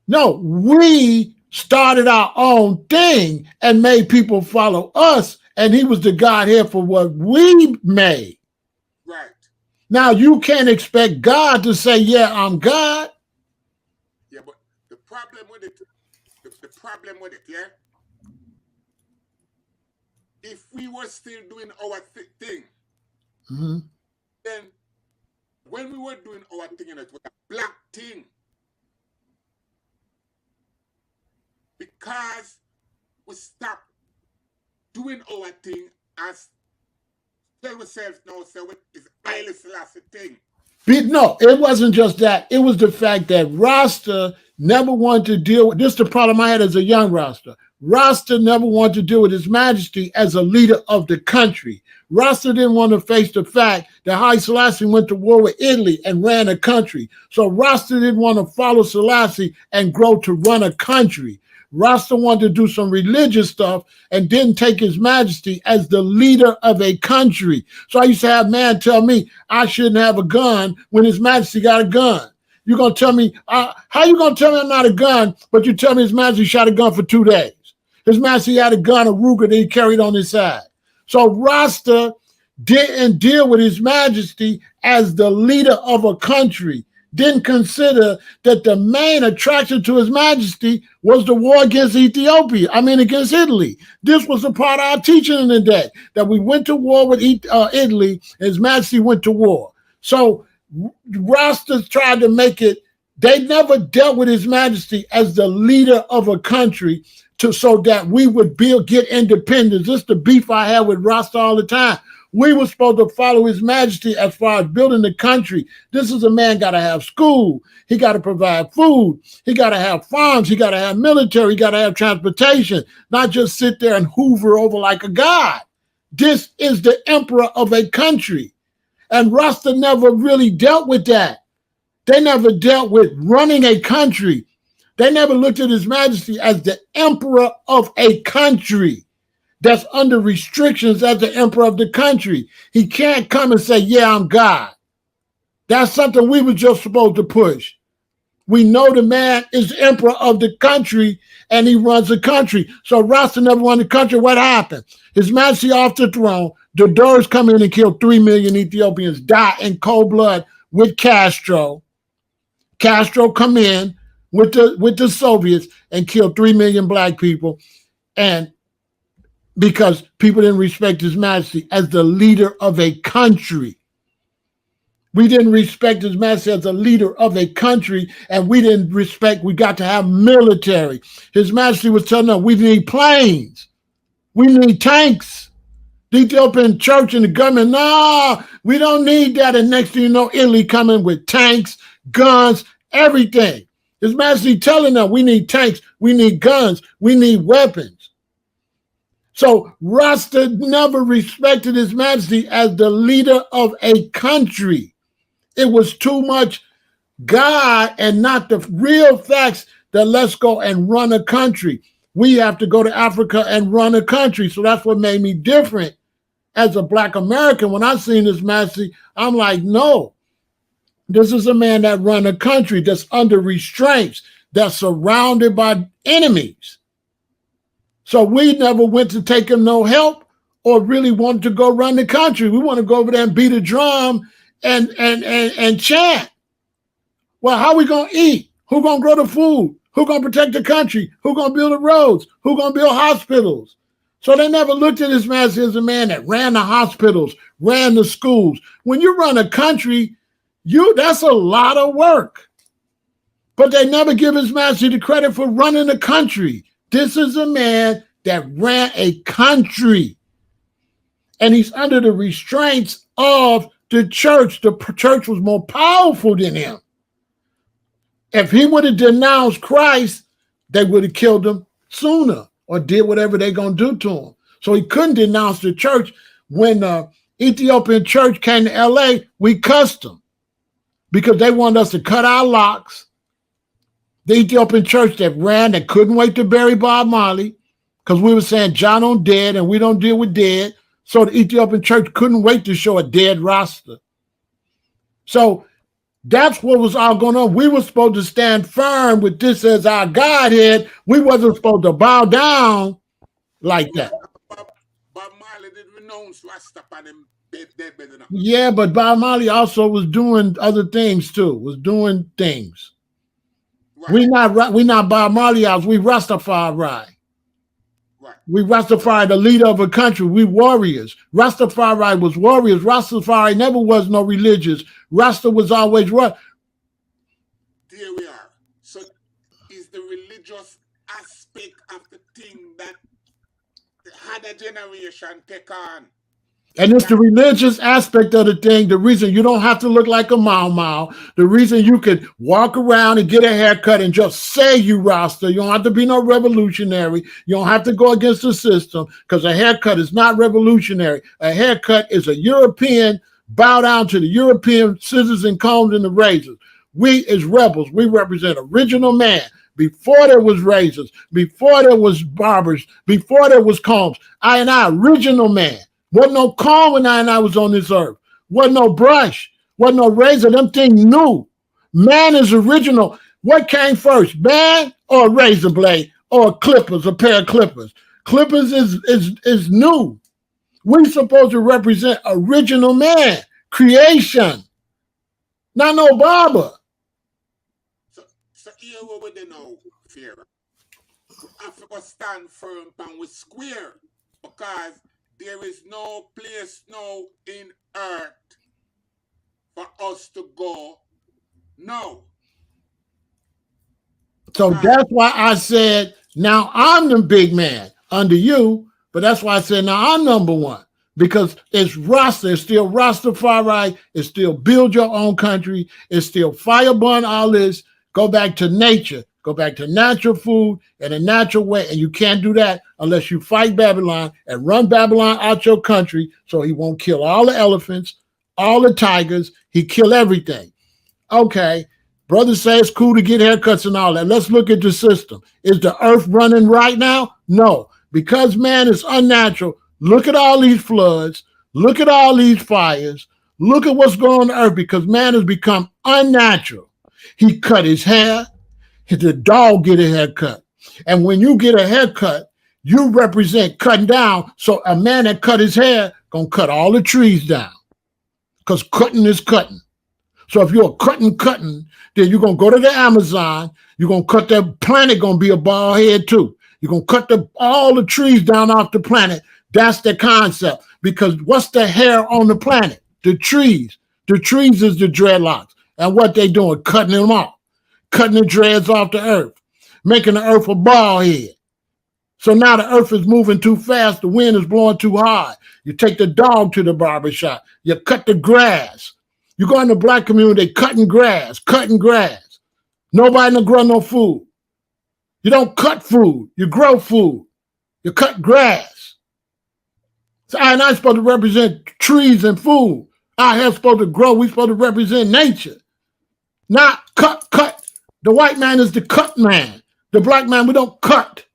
No, we started our own thing and made people follow us, and he was the Godhead for what we made. Right. Now, you can't expect God to say, yeah, I'm God. Yeah, but the problem with it, yeah, if we were still doing our thing, Mm-hmm. then when we were doing our thing, it was a black thing. Because we stopped doing our thing as tell ourselves now, so it's Haile Selassie thing. No, it wasn't just that. It was the fact that Rasta never wanted to deal with this. Is the problem I had as a young Rasta. Rasta never wanted to deal with His Majesty as a leader of the country. Rasta didn't want to face the fact that Haile Selassie went to war with Italy and ran a country. So Rasta didn't want to follow Selassie and grow to run a country. Rasta wanted to do some religious stuff and didn't take His Majesty as the leader of a country. So I used to have man tell me I shouldn't have a gun when His Majesty got a gun. You're going to tell me, how you going to tell me I'm not a gun, but you tell me His Majesty shot a gun for 2 days? His Majesty had a gun, a Ruger that he carried on his side. So Rasta didn't deal with His Majesty as the leader of a country. Didn't consider that the main attraction to His Majesty was the war against against Italy. This was a part of our teaching in the day, that we went to war with Italy, and His Majesty went to war. So Rastas tried to make it, they never dealt with His Majesty as the leader of a country so that we would get independence. This is the beef I had with Rasta all the time. We were supposed to follow His Majesty as far as building the country. This is a man got to have school. He got to provide food. He got to have farms. He got to have military. He got to have transportation, not just sit there and hoover over like a god. This is the emperor of a country. And Rasta never really dealt with that. They never dealt with running a country. They never looked at His Majesty as the emperor of a country that's under restrictions as the emperor of the country. He can't come and say, yeah, I'm God. That's something we were just supposed to push. We know the man is the emperor of the country and he runs the country. So Rasta never won the country. What happened? His Majesty off the throne, the Durs come in and kill 3 million Ethiopians, die in cold blood with Castro. Castro come in with the Soviets and kill 3 million black people. And because people didn't respect His Majesty as the leader of a country. We didn't respect His Majesty as a leader of a country, and we got to have military. His Majesty was telling us we need planes. We need tanks. The Ethiopian church and the government, no, we don't need that. And next thing you know, Italy coming with tanks, guns, everything. His Majesty telling us we need tanks, we need guns, we need weapons. So Rasta never respected His Majesty as the leader of a country. It was too much God and not the real facts that let's go and run a country. We have to go to Africa and run a country. So that's what made me different as a Black American. When I seen His Majesty, I'm like, no, this is a man that run a country that's under restraints, that's surrounded by enemies. So we never went to take him no help or really wanted to go run the country. We want to go over there and beat a drum and chant. Well, how we going to eat? Who going to grow the food? Who going to protect the country? Who going to build the roads? Who going to build hospitals? So they never looked at His Majesty as a man that ran the hospitals, ran the schools. When you run a country, that's a lot of work. But they never give His Majesty the credit for running a country. This is a man that ran a country. And he's under the restraints of the church. The church was more powerful than him. If he would have denounced Christ, they would have killed him sooner or did whatever they're going to do to him. So he couldn't denounce the church. When the Ethiopian church came to LA, we cussed them because they wanted us to cut our locks. The Ethiopian church that couldn't wait to bury Bob Marley because we were saying John on dead and we don't deal with dead. So the Ethiopian church couldn't wait to show a dead Rasta. So that's what was all going on. We were supposed to stand firm with this as our Godhead. We wasn't supposed to bow down like that. Bob Marley did renounce Rasta and him dead better enough. Yeah, but Bob Marley also was doing other things too. Was doing things. Right. We not Bob Marley house. We Rastafari. Right. We Rastafari, the leader of a country. We warriors. Rastafari was warriors. Rastafari never was no religious. Rasta was always what? There we are. So is the religious aspect of the thing that had a generation take on. And it's the religious aspect of the thing, the reason you don't have to look like a Mau, the reason you could walk around and get a haircut and just say you Rasta. You don't have to be no revolutionary. You don't have to go against the system because a haircut is not revolutionary. A haircut is a European, bow down to the European scissors and combs and the razors. We as rebels, we represent original man. Before there was razors, before there was barbers, before there was combs, I original man. Wasn't no comb when I was on this earth. Wasn't no brush. Wasn't no razor. Them things new. Man is original. What came first, man or a razor blade or a pair of clippers? Clippers is new. We're supposed to represent original man, creation, not no barber. So here we would know, Pharaoh. Africa stand firm and we square because there is no place now in earth for us to go now. So that's why I said, now I'm the big man under you, but that's why I said, now I'm number one. Because it's Rasta, it's still Rastafari, it's still build your own country, it's still fire burn all this, go back to nature, go back to natural food in a natural way. And you can't do that unless you fight Babylon and run Babylon out your country so he won't kill all the elephants, all the tigers, he kill everything. Okay, brothers say it's cool to get haircuts and all that. Let's look at the system. Is the earth running right now? No, because man is unnatural. Look at all these floods. Look at all these fires. Look at what's going on the earth because man has become unnatural. He cut his hair. The dog get a haircut. And when you get a haircut, you represent cutting down. So a man that cut his hair gonna cut all the trees down because cutting is cutting. So if you're cutting, then you're gonna go to the Amazon. You're gonna cut that planet, gonna be a bald head too. You're gonna cut all the trees down off the planet. That's the concept. Because what's the hair on the planet? The trees. The trees is the dreadlocks. And what they doing? Cutting them off. Cutting the dreads off the earth. Making the earth a bald head. So now the earth is moving too fast. The wind is blowing too hard. You take the dog to the barber shop. You cut the grass. You go in the black community, cutting grass. Nobody don't grow no food. You don't cut food. You grow food. You cut grass. So I'm not supposed to represent trees and food. Our hair's supposed to grow. We're supposed to represent nature. Not cut. The white man is the cut man. The black man, we don't cut.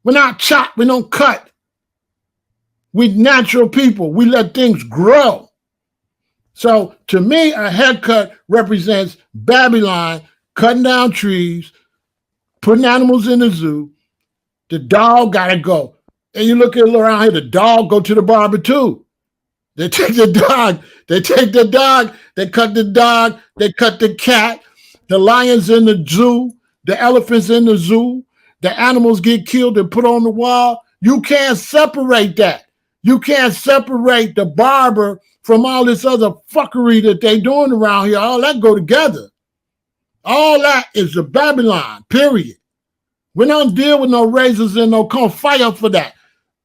We're not chopped. We don't cut. We natural people. We let things grow. So to me, a haircut represents Babylon cutting down trees, putting animals in the zoo. The dog gotta go. And you look at around here, the dog go to the barber too. They take the dog, they cut the dog, they cut the cat, the lion's in the zoo, the elephant's in the zoo, the animals get killed and put on the wall. You can't separate that. You can't separate the barber from all this other fuckery that they doing around here. All that go together. All that is the Babylon, period. We don't deal with no razors and no comb. Fire for that.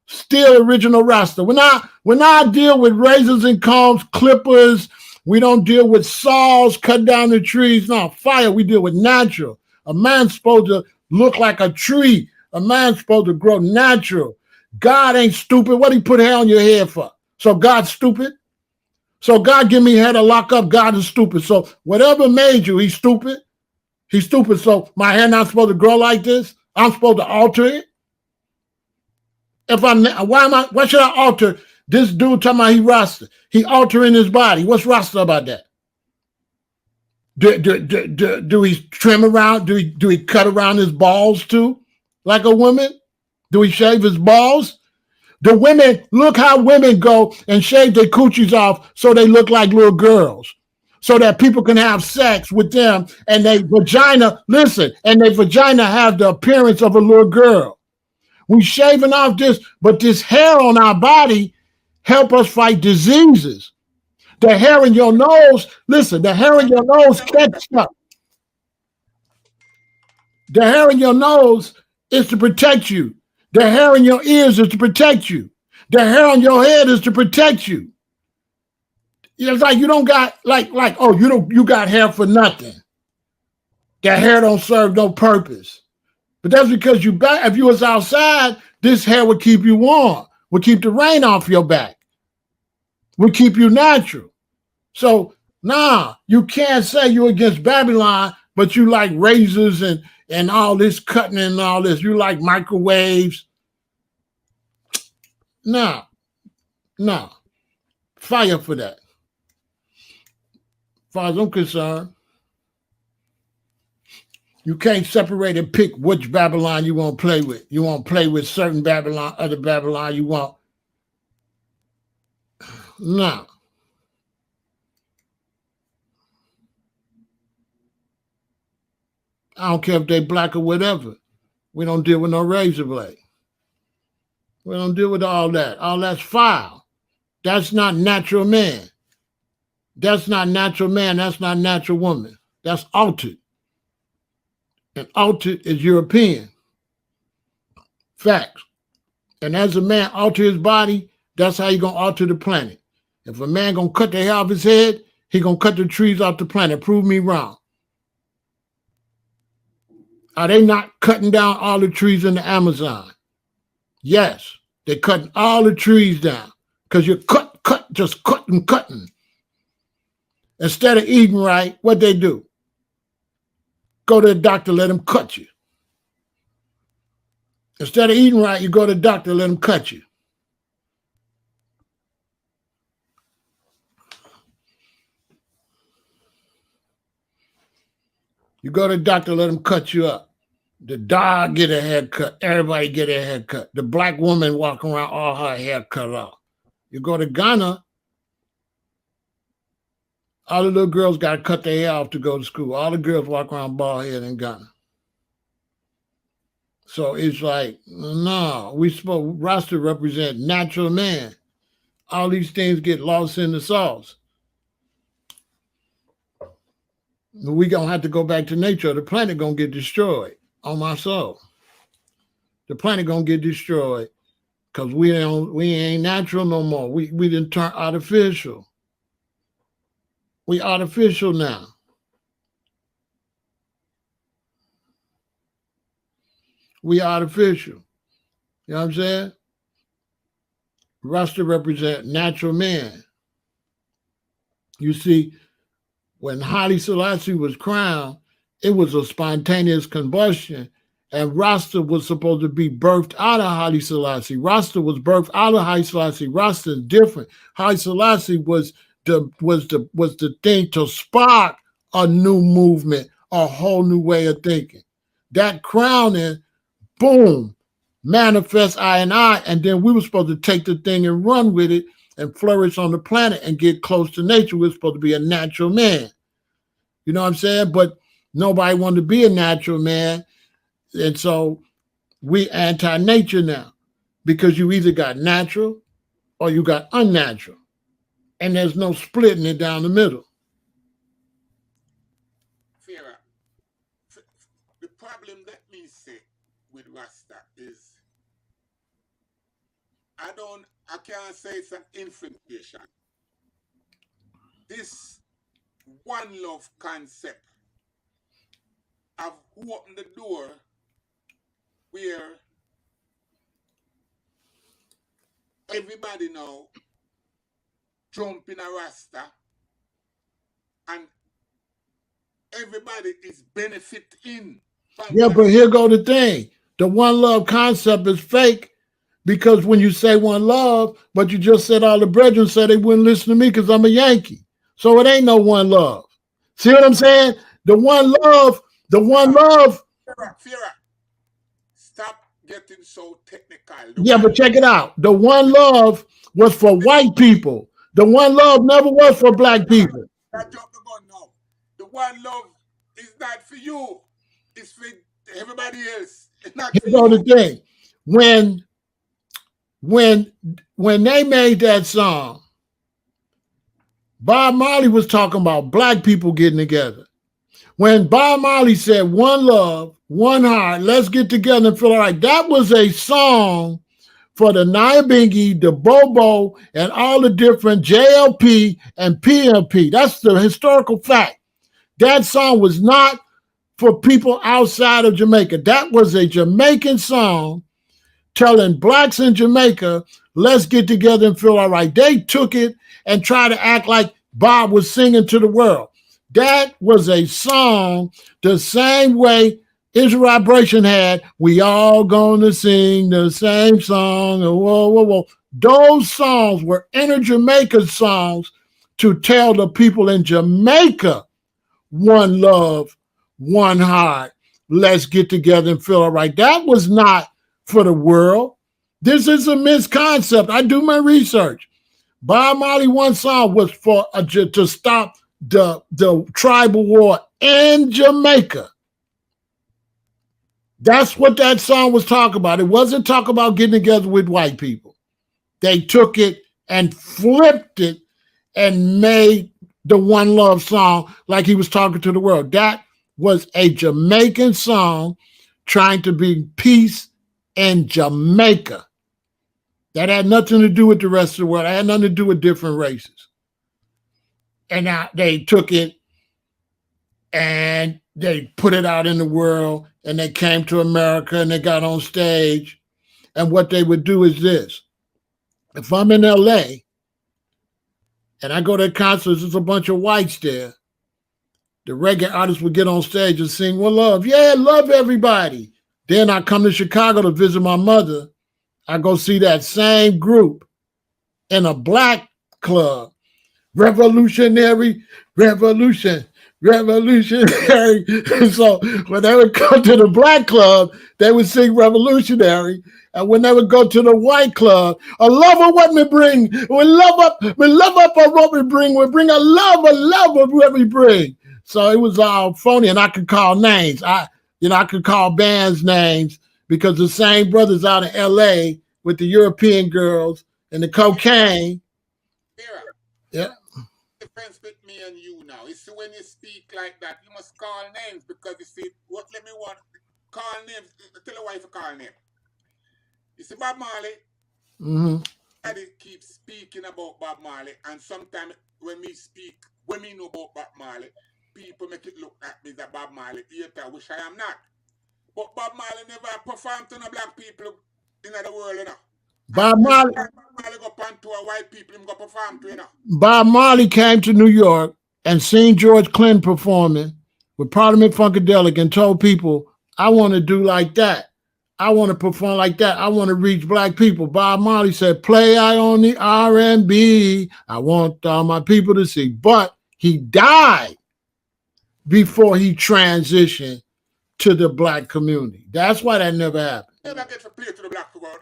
Still original Rasta. When I deal with razors and combs, clippers, we don't deal with saws, cut down the trees. No, fire, we deal with natural. A man's supposed to look like a tree. A man's supposed to grow natural. God ain't stupid. What he put hair on your head for? So God's stupid? So God give me hair to lock up. God is stupid. So whatever made you, he's stupid. He's stupid. So my hair not supposed to grow like this? I'm supposed to alter it? Why should I alter this dude talking about he Rasta? He altering his body. What's Rasta about that? Do he trim around? Do he cut around his balls too? Like a woman? Do he shave his balls? The women, look how women go and shave their coochies off so they look like little girls. So that people can have sex with them and their vagina, and their vagina have the appearance of a little girl. We shaving off this, but this hair on our body help us fight diseases. The hair in your nose, the hair in your nose catch up. The hair in your nose is to protect you. The hair in your ears is to protect you. The hair on your head is to protect you. It's like you don't got you got hair for nothing. That hair don't serve no purpose. But that's because if you was outside, this hair would keep you warm, would keep the rain off your back, would keep you natural. So you can't say you're against Babylon, but you like razors and all this cutting and all this. You like microwaves. No. Fire for that. As far as I'm concerned, you can't separate and pick which Babylon you want to play with. You want to play with certain Babylon, other Babylon you want. No. I don't care if they black or whatever. We don't deal with no razor blade. We don't deal with all that. All that's foul. That's not natural man. That's not natural man. That's not natural woman. That's altered. And altered is European. Facts. And as a man alter his body, that's how you going to alter the planet. If a man going to cut the hair off his head, he going to cut the trees off the planet. Prove me wrong. Are they not cutting down all the trees in the Amazon? Yes, they're cutting all the trees down because you're just cutting. Instead of eating right, what they do? Go to the doctor, let him cut you. Instead of eating right, you go to the doctor, let him cut you. You go to the doctor, let him cut you up. The dog get a haircut. Everybody get a haircut. The black woman walking around, all her hair cut off. You go to Ghana, all the little girls got to cut their hair off to go to school. All the girls walk around bald head in Ghana. So it's like, no, Rasta represent natural man. All these things get lost in the sauce. We gonna have to go back to nature. The planet gonna get destroyed. On my soul. The planet gonna get destroyed because we ain't natural no more. We didn't turn artificial. We artificial now. We artificial. You know what I'm saying? Rasta represent natural man. You see, when Haile Selassie was crowned, it was a spontaneous combustion. And Rasta was supposed to be birthed out of Haile Selassie. Rasta was birthed out of Haile Selassie. Rasta is different. Haile Selassie was the thing to spark a new movement, a whole new way of thinking. That crowning, boom, manifest I, and then we were supposed to take the thing and run with it and flourish on the planet and get close to nature. We're supposed to be a natural man. You know what I'm saying? But nobody wanted to be a natural man. And so we anti-nature now because you either got natural or you got unnatural. And there's no splitting it down the middle. Pharaoh, the problem that me say with Rasta is I can't say it's an infiltration. This one love concept have opened the door where everybody now jump in a Rasta and everybody is benefiting from Yeah, that. but here go the thing. The one love concept is fake because when you say one love, but you just said all the brethren said they wouldn't listen to me because I'm a Yankee. So it ain't no one love. See what I'm saying? The one love. Pharaoh, stop getting so technical. Yeah, but check it out. The one love was for white people. The one love never was for black people. That jump the gun now. The one love is not for you. It's for everybody else. It's not for Here's all the you. thing. When they made that song, Bob Marley was talking about black people getting together. When Bob Marley said one love, one heart, let's get together and feel all right, that was a song for the Nyabingi, the Bobo, and all the different JLP and PMP. That's the historical fact. That song was not for people outside of Jamaica. That was a Jamaican song telling blacks in Jamaica, let's get together and feel all right. They took it and tried to act like Bob was singing to the world. That was a song the same way Israel Vibration had, we all gonna sing the same song. Whoa, whoa, whoa. Those songs were inner Jamaica songs to tell the people in Jamaica, one love, one heart. Let's get together and feel all right. That was not for the world. This is a misconcept. I do my research. Bob Marley one song was for to stop the tribal war in Jamaica. That's what that song was talking about. It wasn't talking about getting together with white people. They took it and flipped it and made the One Love song like he was talking to the world. That was a Jamaican song trying to bring peace in Jamaica. That had nothing to do with the rest of the world. It had nothing to do with different races. And now they took it and they put it out in the world and they came to America and they got on stage. And what they would do is this. If I'm in LA and I go to concerts, there's a bunch of whites there. The reggae artists would get on stage and sing, well, love. Yeah, love everybody. Then I come to Chicago to visit my mother. I go see that same group in a black club. Revolutionary, revolution, revolutionary. So when they would come to the black club, they would sing revolutionary. And when they would go to the white club, a love of what we bring. We love up of what we bring. We bring a love of what we bring. So it was all phony, and I could call names. I could call bands names because the same brothers out in LA with the European girls and the cocaine. Yeah. Difference with me and you now. You see, when you speak like that, you must call names because you see, what let me want call names. Tell your wife to call name. You see, Bob Marley. Mm-hmm. I keep speaking about Bob Marley, and sometimes when me know about Bob Marley, people make it look at me that Bob Marley hater, which I am not. But Bob Marley never performed to no black people in the world, you know. Bob Marley Marley go pan to a white people, him go perform to, you know. Bob Marley came to New York and seen George Clinton performing with Parliament Funkadelic and told people, I want to do like that. I want to perform like that. I want to reach black people. Bob Marley said, play I on the R&B. I want all my people to see. But he died before he transitioned to the black community. That's why that never happened. Never get to play to the black crowd.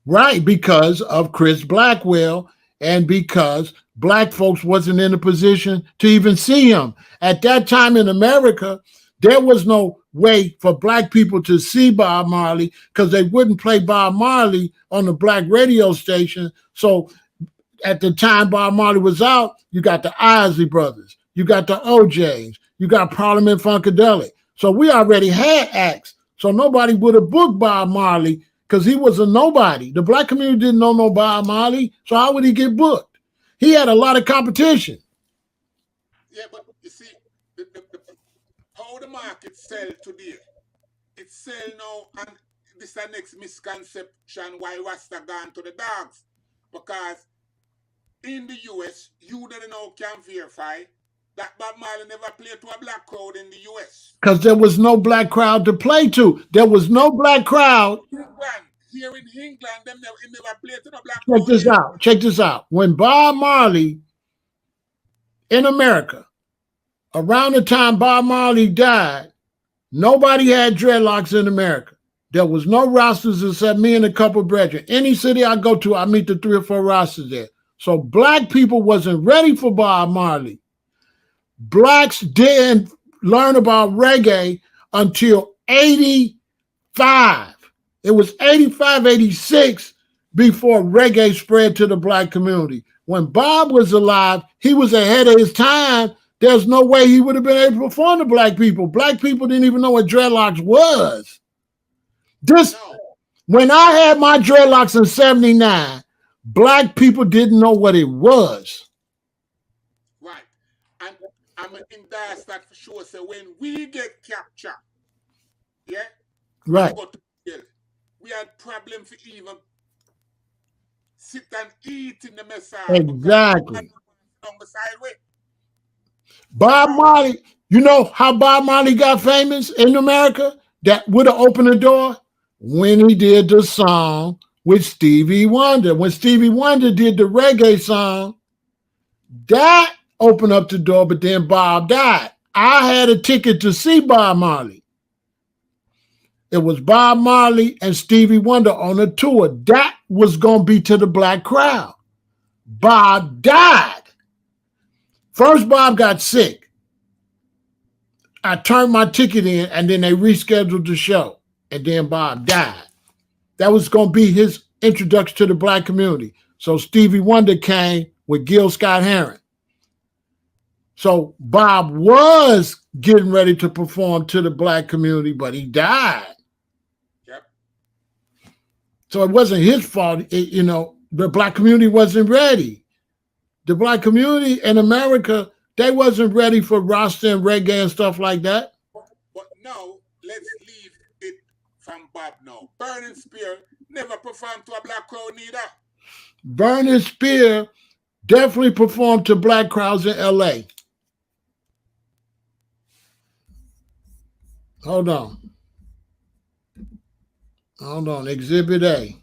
Right, because of Chris Blackwell and because black folks wasn't in a position to even see him. At that time in America, there was no way for black people to see Bob Marley because they wouldn't play Bob Marley on the black radio station. So at the time Bob Marley was out, you got the Isley Brothers, you got the OJs, you got Parliament Funkadelic. So we already had acts. So nobody would have booked Bob Marley because he was a nobody. The black community didn't know no Bob Marley, so how would he get booked? He had a lot of competition. Yeah, but you see, how the market sell today, it sell now, and this is the next misconception why Rasta gone to the dogs. Because in the US, you don't know can verify that Bob Marley never played to a black crowd in the US. Because there was no black crowd to play to. There was no black crowd. Here in England, them never played to the black crowd. Check this out. When Bob Marley in America, around the time Bob Marley died, nobody had dreadlocks in America. There was no Rastas except me and a couple of brethren. Any city I go to, I meet the 3 or 4 Rastas there. So black people wasn't ready for Bob Marley. Blacks didn't learn about reggae until 85. It was 85, 86 before reggae spread to the black community. When Bob was alive, he was ahead of his time. There's no way he would have been able to perform to black people. Black people didn't even know what dreadlocks was. When I had my dreadlocks in 79, black people didn't know what it was. Right. And I'm in that for sure. So when we get captured, yeah, right, we had problems for even sit and eat in the mess. Exactly. On the sideway. Bob Marley, you know how Bob Marley got famous in America? That would have opened the door when he did the song with Stevie Wonder. When Stevie Wonder did the reggae song, that opened up the door, but then Bob died. I had a ticket to see Bob Marley. It was Bob Marley and Stevie Wonder on a tour. That was going to be to the black crowd. Bob died. First, Bob got sick. I turned my ticket in, and then they rescheduled the show, and then Bob died. That was going to be his introduction to the black community. So Stevie Wonder came with Gil Scott-Heron. So Bob was getting ready to perform to the black community, but he died. Yep. So it wasn't his fault. The black community wasn't ready. The black community in America, they wasn't ready for Rasta and reggae and stuff like that. But now, let's leave it from Bob now. Burning Spear never performed to a black crowd neither. Burning Spear definitely performed to black crowds in L.A. Hold on. Exhibit A.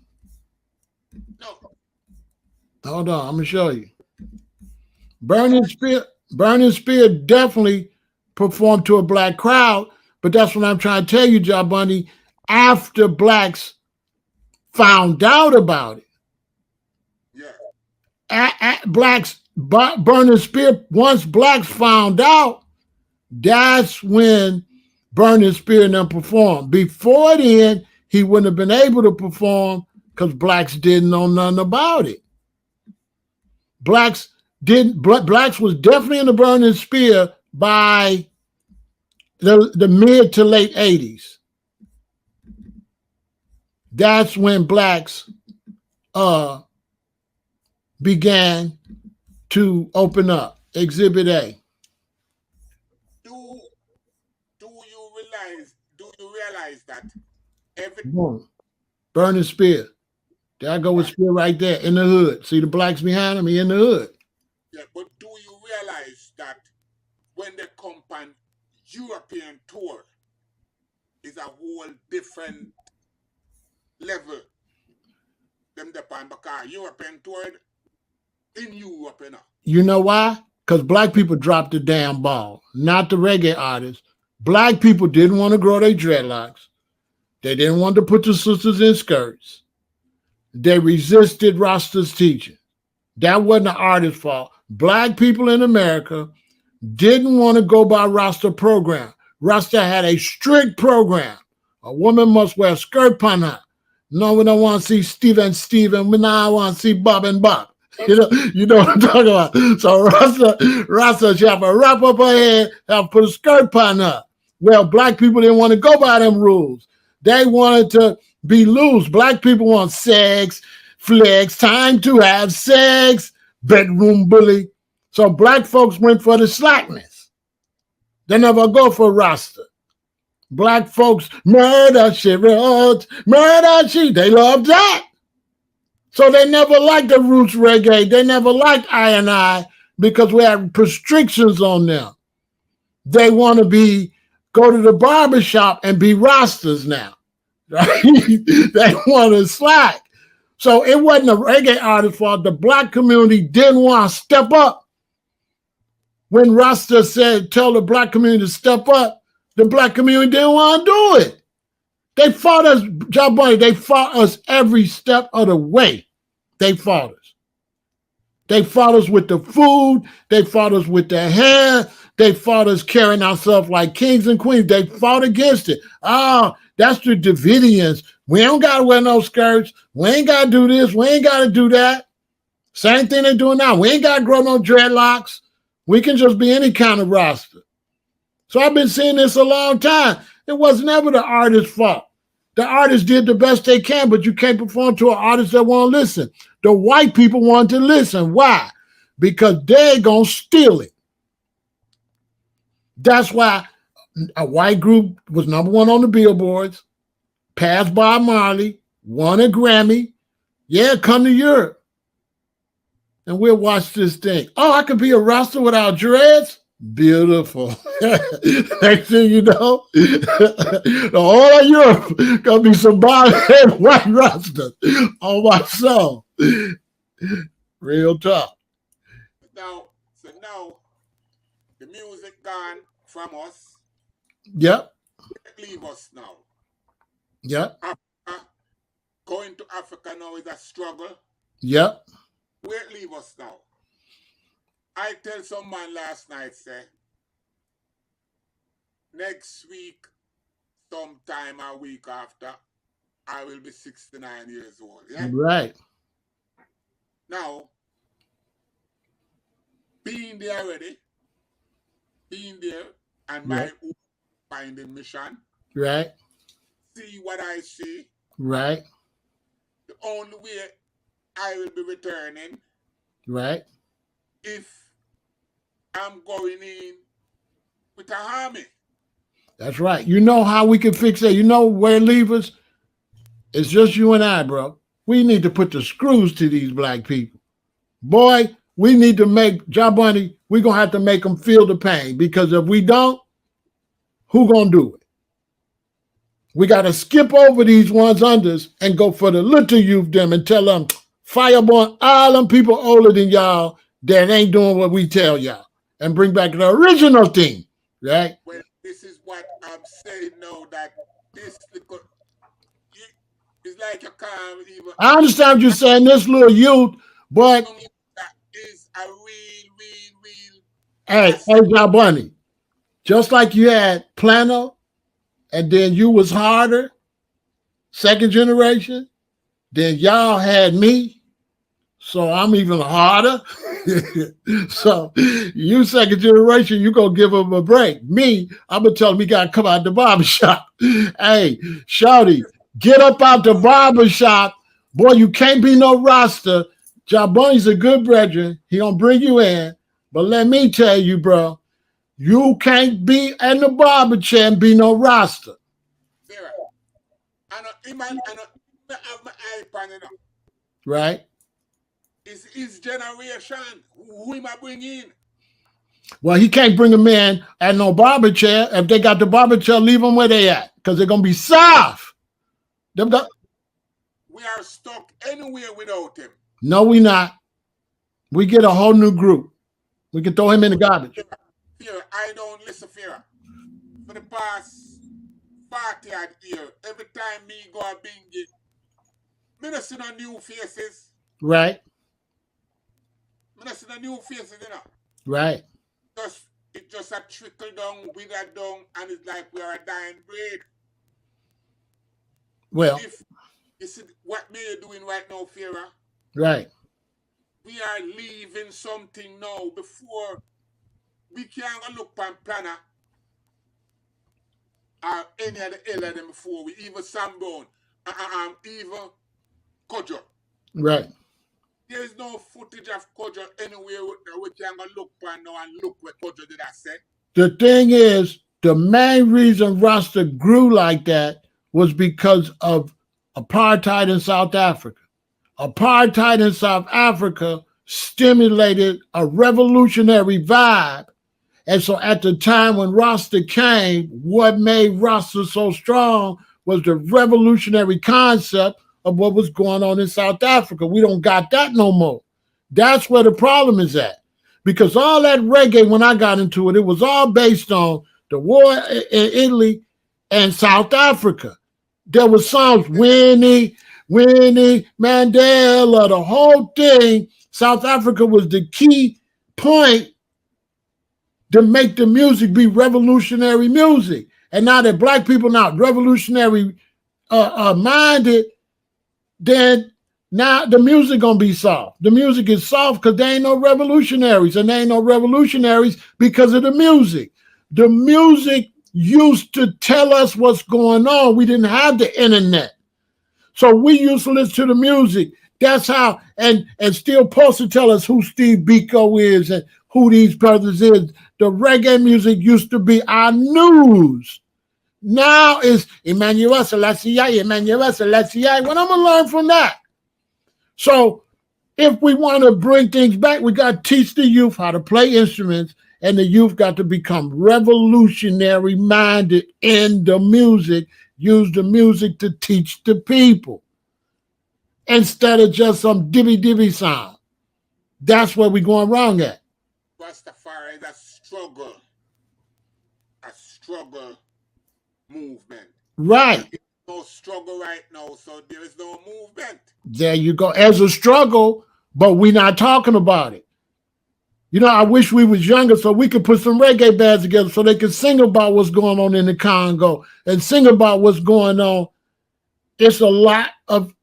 No. Hold on. I'm going to show you. Burning Spear definitely performed to a black crowd, but that's what I'm trying to tell you, Joe Bundy. After blacks found out about it. Yeah. Burning Spear, once blacks found out, that's when Burning Spear and them performed. Before then, he wouldn't have been able to perform because blacks didn't know nothing about it. Blacks was definitely in the Burning Spear by the mid to late 80s. That's when blacks began to open up. Exhibit A. Do you realize that every Burning Spear. There I go with Right. Spirit right there in the hood. See the blacks behind him? He in the hood. Yeah, but do you realize that when they come on European tour is a whole different level them depend because European tour in Europe, you know. You know why? Because black people dropped the damn ball, not the reggae artists. Black people didn't want to grow their dreadlocks. They didn't want to put the sisters in skirts. They resisted Rasta's teaching. That wasn't the artist's fault. Black people in America didn't want to go by Rasta program. Rasta had a strict program. A woman must wear a skirt on her. No, we don't want to see Steven. We now want to see Bob and Bob. You know what I'm talking about. So Rasta, she have to wrap up her head, have to put a skirt on her. Well, black people didn't want to go by them rules. They wanted to be loose. Black people want sex, flex, time to have sex, bedroom bully. So black folks went for the slackness. They never go for Rasta. Black folks murder she wrote, murder she. They love that. So they never liked the roots reggae. They never liked I because we have restrictions on them. They want to go to the barbershop and be Rastas now. Right? They want to slack. So it wasn't a reggae artist's fault. The black community didn't want to step up. When Rasta said, tell the black community to step up, the black community didn't want to do it. They fought us, Joe Bunny, they fought us every step of the way. They fought us. They fought us with the food. They fought us with the hair. They fought us carrying ourselves like kings and queens. They fought against it. Oh, that's the Davidians. We don't got to wear no skirts. We ain't got to do this. We ain't got to do that. Same thing they're doing now. We ain't got to grow no dreadlocks. We can just be any kind of Rasta. So I've been seeing this a long time. It was never the artist's fault. The artists did the best they can, but you can't perform to an artist that won't listen. The white people want to listen. Why? Because they're going to steal it. That's why a white group was number one on the billboards, passed Bob Marley, won a Grammy. Yeah, come to Europe. And we'll watch this thing. Oh, I could be a Rasta without dreads? Beautiful. Next thing you know, the whole of Europe gonna be some bald-headed white Rastas on my soul. Real talk. Now, the music gone from us. Yep. Leave us now. Yep. Africa, going to Africa now is a struggle. Yep. Where it leave us now? I tell some man last night, say, next week, sometime a week after, I will be 69 years old. Yeah? Right. Now, being there already, and my own finding mission, right, see what I see. Right. The only way I will be returning, right, if I'm going in with an army. That's right. You know how we can fix that? You know where leave us? It's just you and I, bro. We need to put the screws to these black people. Boy, we need to make, Job Bunny, we're going to have to make them feel the pain, because if we don't, who going to do it? We got to skip over these ones unders and go for the little youth them and tell them, fireborn, all them people older than y'all that ain't doing what we tell y'all, and bring back the original thing, right? Well, this is what I'm saying now, that this little, it's like you can't even. I understand what you're saying, this little youth, but that is a real. Hey, Job Bunny, just like you had Plano, and then you was harder, second generation, then y'all had me, so I'm even harder. So you second generation, you gonna give him a break. Me, I'm gonna tell him he gotta come out the barbershop. Hey, shawty, get up out the barbershop. Boy, you can't be no Rasta. Job Bunny's a good brethren. He gonna bring you in. But let me tell you, bro, you can't be in the barber chair and be no Rasta. I know, I have my eye on it. Right. It's his generation. Who am I bringing in? Well, he can't bring them in at no barber chair. If they got the barber chair, leave them where they at, because they're gonna be soft. We are stuck anywhere without him. No, we not. We get a whole new group. We can throw him in the garbage. Fear, I don't listen, Fear. For the past 40 odd years, every time me go a bingy, me not see no new faces. Right. Me not see no new faces, you know. Right. It just a trickle down, wither down, and it's like we are a dying breed. Well, if you see what me doing right now, Pharaoh. Right. We are leaving something now before we can't go look on planner or any of the of them before we even Sambone, even Kojo. Right. There is no footage of Kojo anywhere we can go look on now and look what Kojo did I say. The thing is, the main reason Rasta grew like that was because of apartheid in South Africa. Apartheid in South Africa stimulated a revolutionary vibe. And so at the time when Rasta came, what made Rasta so strong was the revolutionary concept of what was going on in South Africa. We don't got that no more. That's where the problem is at. Because all that reggae, when I got into it, it was all based on the war in Italy and South Africa. There was songs, Winnie Mandela, the whole thing. South Africa was the key point to make the music be revolutionary music. And now that black people not revolutionary minded, then now the music gonna be soft. The music is soft because there ain't no revolutionaries, and there ain't no revolutionaries because of the music. The music used to tell us what's going on. We didn't have the internet. So we used to listen to the music. That's how, and still supposed to tell us who Steve Biko is and who these brothers is. The reggae music used to be our news. Now it's Emmanuel Selassie, Emmanuel Selassie. What I'm gonna learn from that? So if we want to bring things back, we got to teach the youth how to play instruments, and the youth got to become revolutionary minded in the music, use the music to teach the people instead of just some divvy sound. That's where we're going wrong at. Rastafari is a struggle movement. Right. There's no struggle right now, so there is no movement. There you go. As a struggle, but we're not talking about it. You know, I wish we was younger so we could put some reggae bands together so they could sing about what's going on in the Congo and sing about what's going on. It's a lot of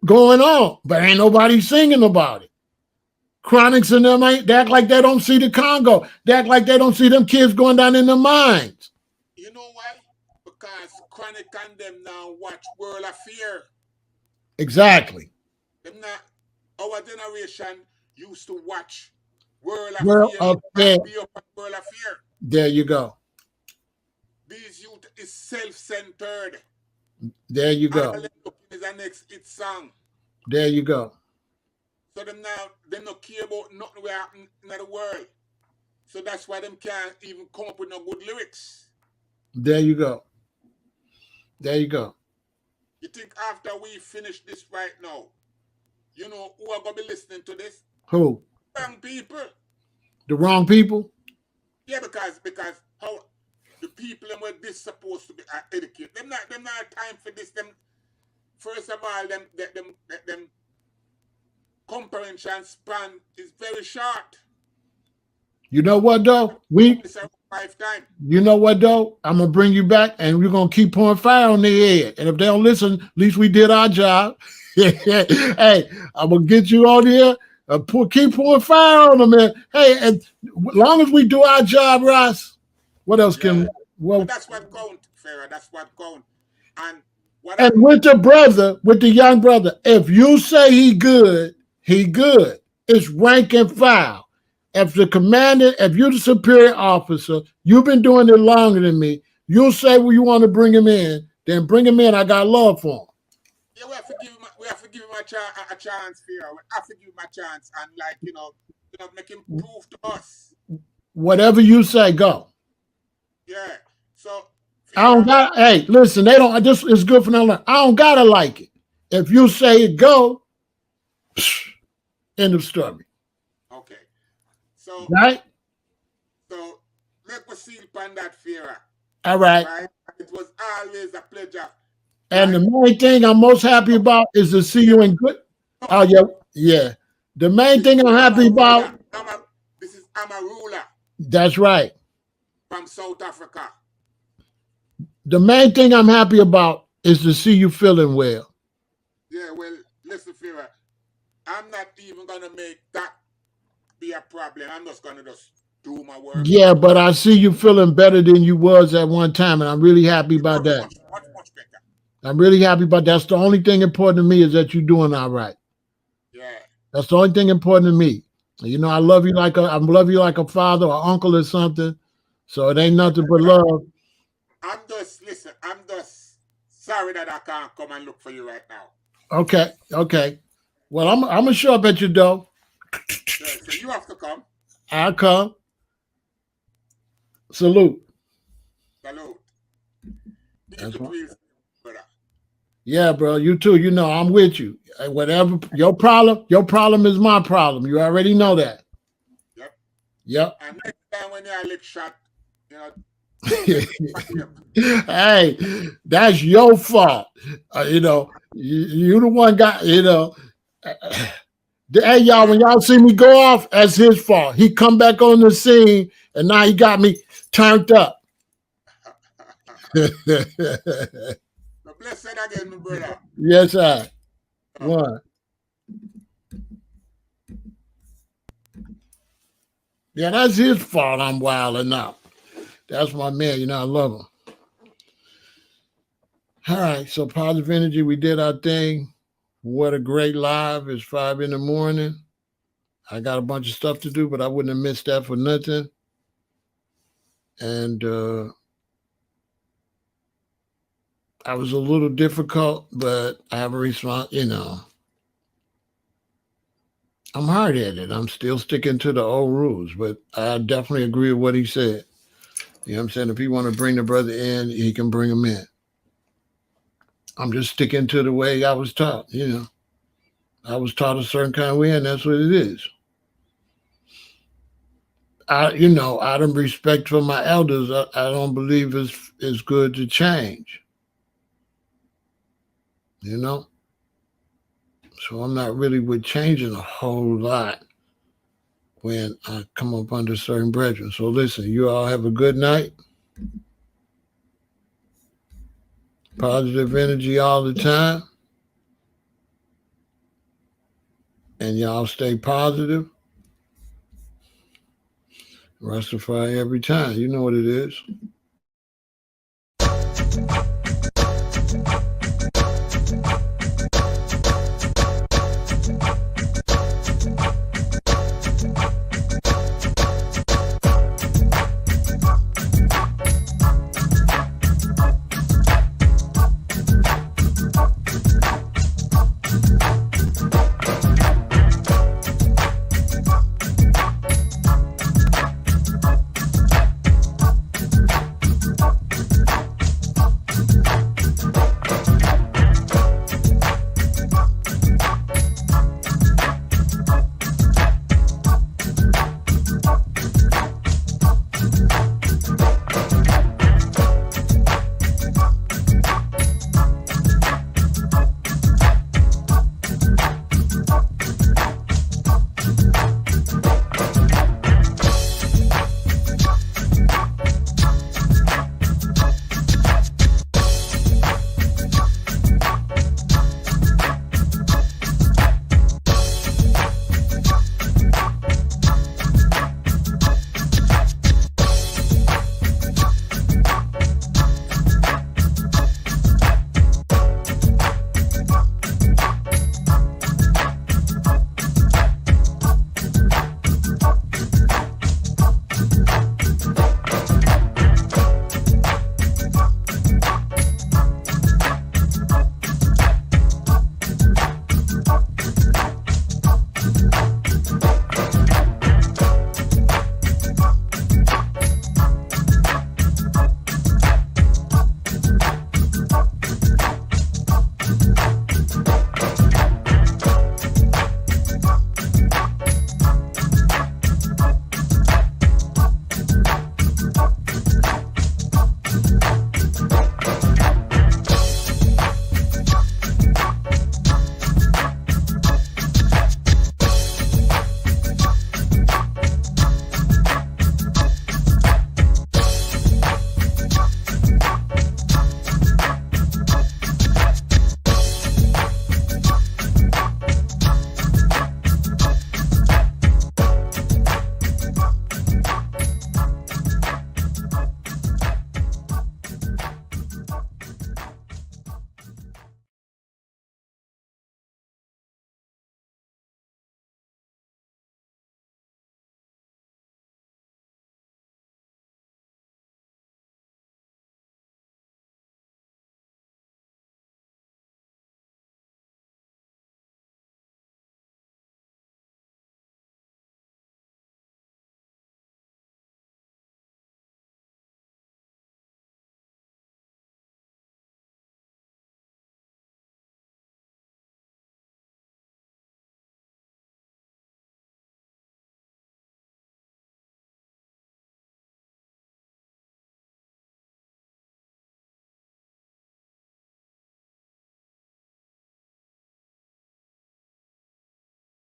going on, but ain't nobody singing about it. Chronics and them they act like they don't see the Congo. They act like they don't see them kids going down in the mines. You know why? Because Chronic and them now watch World of Fear. Exactly. Them not, our generation used to watch World of Fear. Be up at World of Fear. There you go. These youth is self-centered. There you go. All is a next hit song. There you go. So them not care about nothing we happen in the world. So that's why them can't even come up with no good lyrics. There you go. There you go. You think after we finish this right now, you know who are gonna be listening to this? Who? Wrong people. The wrong people? Yeah, because how the people were this supposed to be educated. Them not time for this. Them first of all, them comprehension span is very short. You know what though? You know what though? I'm gonna bring you back, and we're gonna keep pouring fire on their head. And if they don't listen, at least we did our job. Hey, I'm gonna get you on here. Keep pouring fire on them, man. Hey, and as long as we do our job, Ross, what else can? Well, that's what count, Pharaoh. That's what count. And with the young brother, if you say he good, he good. It's rank and file. If the commander, if you're the superior officer, you've been doing it longer than me, you'll say, well, you want to bring him in, then bring him in. I got love for him. Yeah, we have to give him a chance, Pharaoh. We have to give him a chance and like, make him prove to us. Whatever you say, go. Yeah. So I don't got. Hey, listen, they don't. This is good for them. I don't gotta like it. If you say it, go. End of story. okay. So Right. so make we seal upon that, Pharaoh. All right. Right? It was always a pleasure. And Right? the main thing I'm most happy about is to see you in good. Oh yeah, yeah. The main thing I'm happy about. This is Amarula That's right. from South Africa. The main thing I'm happy about is to see you feeling well. Yeah, well, listen, Pharaoh, I'm not even gonna make that be a problem. I'm just gonna just do my work. Yeah, but I see you feeling better than you was at one time, and I'm really happy about that. Much better. I'm really happy about that. That's the only thing important to me is that you're doing all right. Yeah. That's the only thing important to me. You know, I love you like a father or uncle or something. So it ain't nothing but love. I'm just sorry that I can't come and look for you right now. Okay, okay. Well, I'm gonna show up at your door. Yeah, so you have to come. I'll come. Salute. Salute. That's Eat right. please, brother. Yeah, bro. You too. You know, I'm with you. Whatever your problem is my problem. You already know that. Yep. Yep. And next time when you're lick shot, you know. Hey, that's your fault. You the one got, hey, y'all, when y'all see me go off, that's his fault. He come back on the scene, and now he got me turned up. So bless it again, my brother. Yes, I. One. Yeah, that's his fault. I'm wilding out. That's my man. You know, I love him. All right, so positive energy. We did our thing. What a great live. It's 5 a.m. I got a bunch of stuff to do, but I wouldn't have missed that for nothing. And I was a little difficult, but I have a response. I'm hard headed. I'm still sticking to the old rules, but I definitely agree with what he said. You know what I'm saying? If he want to bring the brother in, he can bring him in. I'm just sticking to the way I was taught. I was taught a certain kind of way, and that's what it is. Out of respect for my elders, I don't believe it's good to change. So I'm not really with changing a whole lot when I come up under certain brethren. So listen, you all have a good night. Positive energy all the time. And y'all stay positive. Rastafari every time. You know what it is.